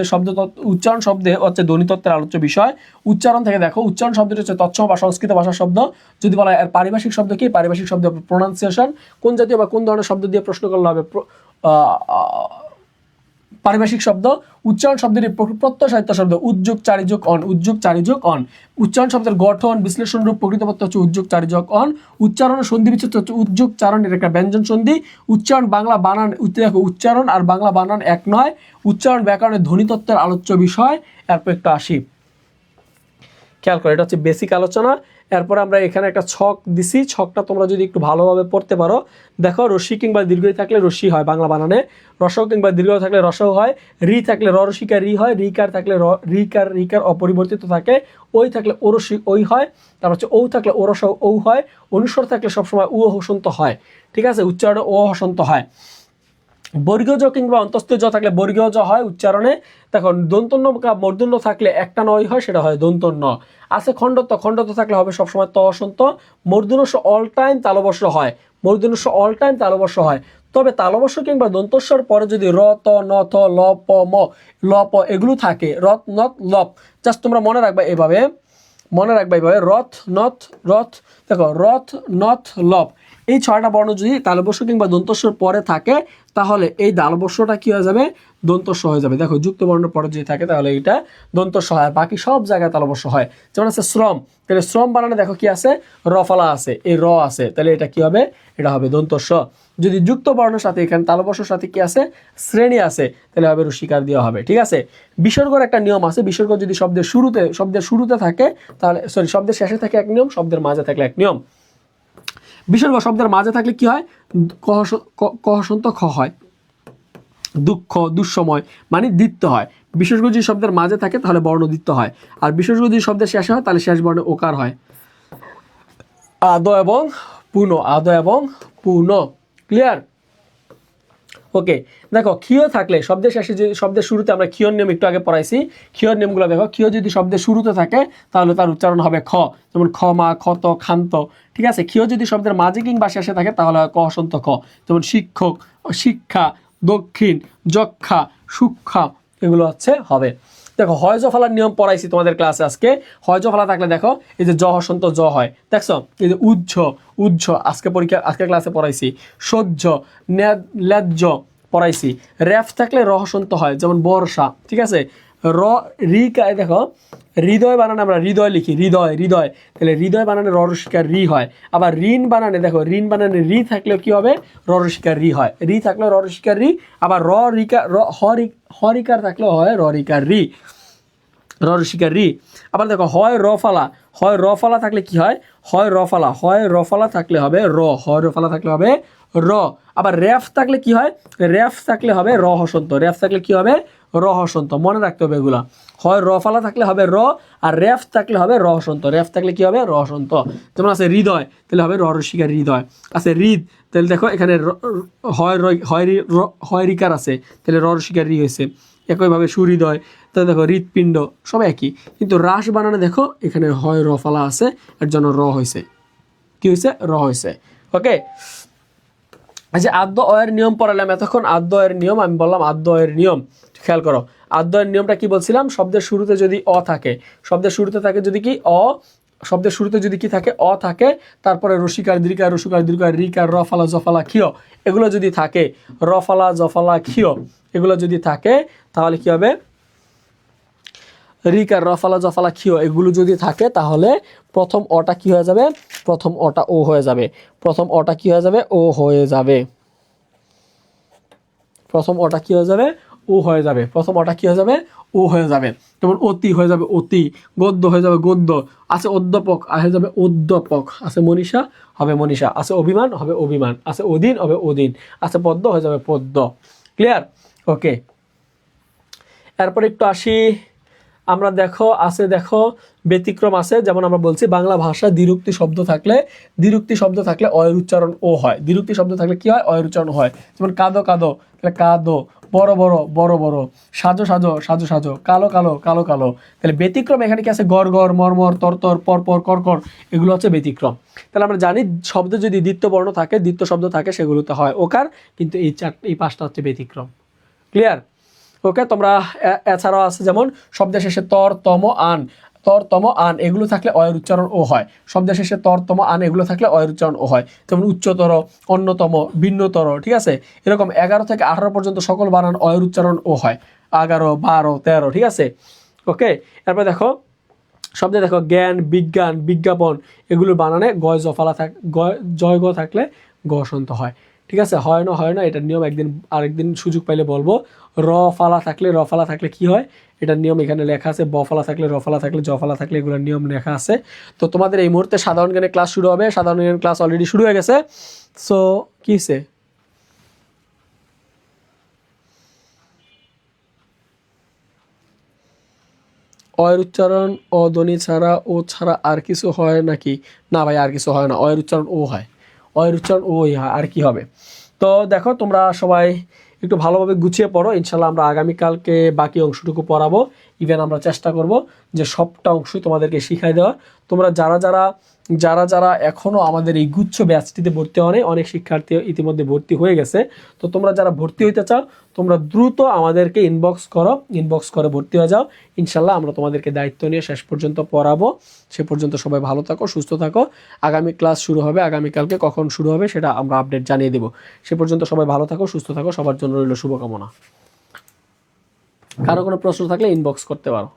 Speaker 1: উচ্চারণ শব্দে হচ্ছে ধ্বনিতত্ত্বের আলোচ্য বিষয় উচ্চারণ থেকে দেখো উচ্চারণ শব্দটি হচ্ছে তৎসম বা সংস্কৃত ভাষার শব্দ যদি বলা হয় এর পারিভাষিক শব্দ কি পারিভাষিক শব্দ প্রোনাউন্সিয়েশন কোন জাতীয় বা কোন ধরনের শব্দ দিয়ে প্রশ্ন করলে হবে পারিভাষিক শব্দ উচ্চারণ শব্দের প্রত্যয়সাহিত্য শব্দ উদ্যোগ চারিযোগ অন উদ্যোগ চারিযোগ অন উচ্চারণ শব্দের গঠন বিশ্লেষণ রূপ প্রকৃতপত্র হচ্ছে উদ্যোগ চারিযোগ অন উচ্চারণ সন্ধি বিচ্ছেদ হচ্ছে উদ্যোগ চারণ এর একটা ব্যঞ্জন সন্ধি উচ্চারণ বাংলা বানান দেখো উচ্চারণ আর বাংলা বানান এক নয় উচ্চারণ ব্যাকরণের ধ্বনিতত্ত্বের আলোচ্য বিষয় এরপর একটু আসি খেয়াল করো এটা হচ্ছে বেসিক আলোচনা এরপর আমরা এখানে একটা ছক দিছি ছকটা তোমরা যদি একটু ভালোভাবে পড়তে পারো দেখো রস্যি কিংবা দীর্ঘই থাকলে রস্যি হয় বাংলা বানানে রসও কিংবা দীর্ঘ থাকলে রসও হয় রি থাকলে রসিকা রি হয় রিকার থাকলে রিকার অপরিবর্তিত থাকে ওই থাকলে ওরসি ওই হয় তারপর হচ্ছে ও থাকলে ওরস ও হয় অনুস্বর থাকলে সবসময় উ হসন্ত হয় ঠিক আছে উচ্চারণে ও হসন্ত হয় বর্গীয় জ কিংবা অন্তস্থীয় জ থাকলে বর্গীয় জ হয় উচ্চারণে দেখো দন্তন্য বা মূর্ধন্য থাকলে একটা নয় হয় সেটা হয় দন্তন্য আছে খণ্ডত্ব থাকলে হবে সবসময় ত অসন্ত মূর্ধন্য অল টাইম তালবস্য হয় মূর্ধন্য অল টাইম তালবস্য হয় তবে তালবস্য কিংবা দন্তস্বর পরে যদি র ত ন থ ল প ম ল প এগুলো থাকে রথ নথ লপ জাস্ট তোমরা মনে রাখবা এইভাবে রথ দেখো রথ নথ লপ এই ছয়টা বর্ণ যদি তালবস্য কিংবা দন্তস্বর পরে থাকে তাহলে এই তালবস্যটা কি হয়ে যাবে দন্তস্ব হয়ে যাবে দেখো যুক্ত বর্ণ পরে যদি থাকে তাহলে এটা দন্তস্ব হয় বাকি সব জায়গায় তালবস্য হয় যেমন আছে শ্রম তাহলে শ্রম বানানে দেখো কি আছে রফলা আছে এই র আছে তাহলে এটা কি হবে এটা হবে দন্তস্ব যদি যুক্ত বর্ণের সাথে এখানে তালবস্যর সাথে কি আছে শ্রেণী আছে তাহলে হবে রসিকার দেওয়া হবে ঠিক আছে বিসর্গর একটা নিয়ম আছে বিসর্গ যদি শব্দের শুরুতে থাকে তাহলে শব্দের শেষে থাকে এক নিয়ম শব্দের মাঝে থাকলে এক নিয়ম বিসর্গ শব্দের মাঝে থাকলে কি হয় কহসন্ত খ হয় দুঃখ দুঃসময় মানে দ্বিত্ব হয় বিসর্গ যদি শব্দের মাঝে থাকে তাহলে বর্ণ দ্বিত্ব হয় আর বিসর্গ যদি শব্দের শেষে হয় তাহলে শেষ বর্ণে ওকার হয় আদ এবং পুন ক্লিয়ার ওকে, দেখো ক্ষীয় থাকলে শব্দের শেষে যদি শব্দের শুরুতে আমরা ক্ষীয়র নিয়ম একটু আগে পড়াইছি, ক্ষীয়র নিয়মগুলো দেখো। ক্ষীয় যদি শব্দের শুরুতে থাকে তাহলে তার উচ্চারণ হবে খ, যেমন ক্ষমা, ক্ষত, ক্ষান্ত, ঠিক আছে। ক্ষীয় যদি শব্দের মাঝে কিংবা শেষে থাকে তাহলে হয় ক হসন্ত খ, যেমন শিক্ষক, শিক্ষা, দক্ষিণ, যক্ষা, সূক্ষা, এগুলো হচ্ছে হবে। দেখো হয় জ ফলার নিয়ম পড়াইছি তোমাদের ক্লাসে আজকে। হয় জ ফলা থাকলে দেখো এই যে জ হসন্ত জ হয়, দেখছো। এই যে উজ্জ, উজ্জ আজকে ক্লাসে পড়াইছি। সহ্য, ন্যায্য পড়াইছি। রেফ থাকলে র হসন্ত হয়, যেমন বর্ষা, ঠিক আছে। র রি দেখো হৃদয় বানানে আমরা হৃদয় লিখি, হৃদয়, হৃদয়, তাহলে হৃদয় বানানে র রসিকার রি হয়। আবার ঋণ বানানে দেখো, ঋণ বানানে রি থাকলেও কি হবে, র রসিকার রি হয়, রি থাকলেও র রসিকার রি। আবার র রিকা হরিকার থাকলেও হয় র রিকার রি, র রসিকার রি। আবার দেখো হয় র ফালা, হয় র ফালা থাকলে কি হয়, হয় র ফালা, হয় র ফালা থাকলে হবে র, হয় র ফালা থাকলে হবে র। আবার রেফ থাকলে কি হয়, রেফ থাকলে হবে র হসন্ত, রেফ থাকলে কি হবে, র হসন্ত, মনে রাখতে হবে এগুলা। হয় র ফালা থাকলে হবে র, আর রেফ থাকলে হবে র হসন্ত, রেফ থাকলে কি হবে, র হসন্ত। যেমন আছে হৃদয়, তাহলে হবে র রসিকার হৃদয়। আছে হৃদ, তাহলে দেখো এখানে হয় রিকার আছে, তাহলে র রসিকার রি হয়েছে। একইভাবে সুহৃদয়, তাহলে দেখো হৃৎপিণ্ড, সব একই, কিন্তু রাস বানানে দেখো এখানে হয় র ফালা আছে, এর জন্য র হয়েছে, কি হয়েছে, র হয়েছে। ওকে, আচ্ছা আদ্য অয়ের নিয়ম পড়ালাম এতক্ষণ। আদ্য অয়ের নিয়ম আমি বললাম, আদ্য অয়ের নিয়ম খেয়াল করো। আদ্য অয়ের নিয়মটা কি বলছিলাম, শব্দের শুরুতে যদি অ থাকে, শব্দের শুরুতে থাকে যদি কি অ, শব্দের শুরুতে যদি কি থাকে, অ থাকে, তারপরে রসিকার দীর্ঘার, রসুকার দীর্ঘার, রিকার, রফালা, জফালা, ক্ষীয়, এগুলো যদি থাকে, রফালা, জফালা, ক্ষীয়, এগুলো যদি থাকে তাহলে কি হবে, রিকার, রফালা, জফালা, ক্ষীয়, এগুলো যদি থাকে তাহলে প্রথম অটা কি হয়ে যাবে, প্রথম অটা ও হয়ে যাবে, প্রথম অটা কি হয়ে যাবে, ও হয়ে যাবে, প্রথম অটা কি হয়ে যাবে, ও হয়ে যাবে, প্রথম অটা কি হয়ে যাবে, ও হয়ে যাবে। যেমন অতি হয়ে যাবে অতি, গদ্য হয়ে যাবে গদ্য, আছে অধ্যাপক হয়ে যাবে অধ্যাপক, আছে মনীষা হবে মনীষা, আছে অভিমান হবে অভিমান, আছে অধীন হবে অধীন, আছে পদ্ম হয়ে যাবে পদ্ম। ক্লিয়ার? ওকে, এরপর একটু আসি আমরা, দেখো আছে, দেখো ব্যতিক্রম আছে। যেমন আমরা বলছি বাংলা ভাষা দ্বিরুক্তি শব্দ থাকলে, দ্বিরুক্তি শব্দ থাকলে অয়ের উচ্চারণ ও হয়, দ্বিরুক্তি শব্দ থাকলে কি হয়, অয়ের উচ্চারণ হয়। যেমন কাদো কাদো, তাহলে কাদো, বড় বড় বড় বড়, সাজো সাজো সাজো সাজো, কালো কালো কালো কালো। তাহলে ব্যতিক্রম এখানে কি আছে, গড় গড়, মরমর, তরতর, পরপর, করকর, এগুলো হচ্ছে ব্যতিক্রম। তাহলে আমরা জানি শব্দে যদি দ্বিতীয় বর্ণ থাকে, দ্বিতীয় শব্দ থাকে, সেগুলোতে হয় ওকার, কিন্তু এই পাঁচটা হচ্ছে ব্যতিক্রম। ক্লিয়ার? ওকে, তোমরা এছাড়াও আছে যেমন শব্দের শেষে তর, তম, আন, তর, তম, আন, এগুলো থাকলে অয়ের উচ্চারণ ও হয়। শব্দের শেষে তর, তম, আন এগুলো থাকলে অয়ের উচ্চারণ ও হয়। যেমন উচ্চতর, অন্যতম, ভিন্নতর, ঠিক আছে। এরকম 11 থেকে 18 পর্যন্ত সকল বানান অয়ের উচ্চারণ ও হয়, 11, 12, 13, ঠিক আছে। ওকে, এরপর দেখো শব্দে দেখো জ্ঞান, বিজ্ঞান, বিজ্ঞাপন, এগুলোর বানানে গয় জফালা জয় গ থাকলে গ সন্ত হয়। ঠিক আছে, হয় না এটার নিয়ম আরেকদিন সুযোগ পাইলে বলবো। র ফালা থাকলে কি হয়, এটার নিয়ম এখানে লেখা আছে। ব ফালা থাকলে, র ফালা থাকলে, জ ফালা থাকলে, এগুলোর নিয়ম লেখা আছে। তো তোমাদের এই মুহূর্তে সাধারণ জ্ঞানের ক্লাস শুরু হবে। সাধারণ জ্ঞানের ক্লাস অলরেডি শুরু হয়ে গেছে। সো কি হয়েছে, অয়ের উচ্চারণ অধ্বনি ছাড়া, ও ছাড়া আর কিছু হয় নাকি? না ভাই, আর কিছু হয় না, অয়ের উচ্চারণ ও হয়, অয়ের উচ্চারণ ওই হয়, আর কি হবে। তো দেখো তোমরা সবাই একটু ভালোভাবে গুছিয়ে পড়ো, ইনশাল্লাহ আমরা আগামীকালকে বাকি অংশটুকু পড়াবো। ইভেন আমরা চেষ্টা করব যে সবটা অংশই তোমাদেরকে শিখাই দেওয়া। তোমরা যারা এখনও আমাদের এই গুচ্ছ ব্যাচটিতে ভর্তি হওয়া নেই, অনেক শিক্ষার্থী ইতিমধ্যে ভর্তি হয়ে গেছে। তো তোমরা যারা ভর্তি হইতে চাও, তোমরা দ্রুত আমাদেরকে ইনবক্স করে ভর্তি হয়ে যাও। ইনশাল্লাহ আমরা তোমাদেরকে দায়িত্ব নিয়ে শেষ পর্যন্ত পড়াবো। সে পর্যন্ত সবাই ভালো থাকো, সুস্থ থাকো। আগামী ক্লাস শুরু হবে, আগামীকালকে কখন শুরু হবে সেটা আমরা আপডেট জানিয়ে দেবো। সে পর্যন্ত সবাই ভালো থাকো, সুস্থ থাকো, সবার জন্য রইল শুভকামনা। কারো কোনো প্রশ্ন থাকলে ইনবক্স করতে পারো।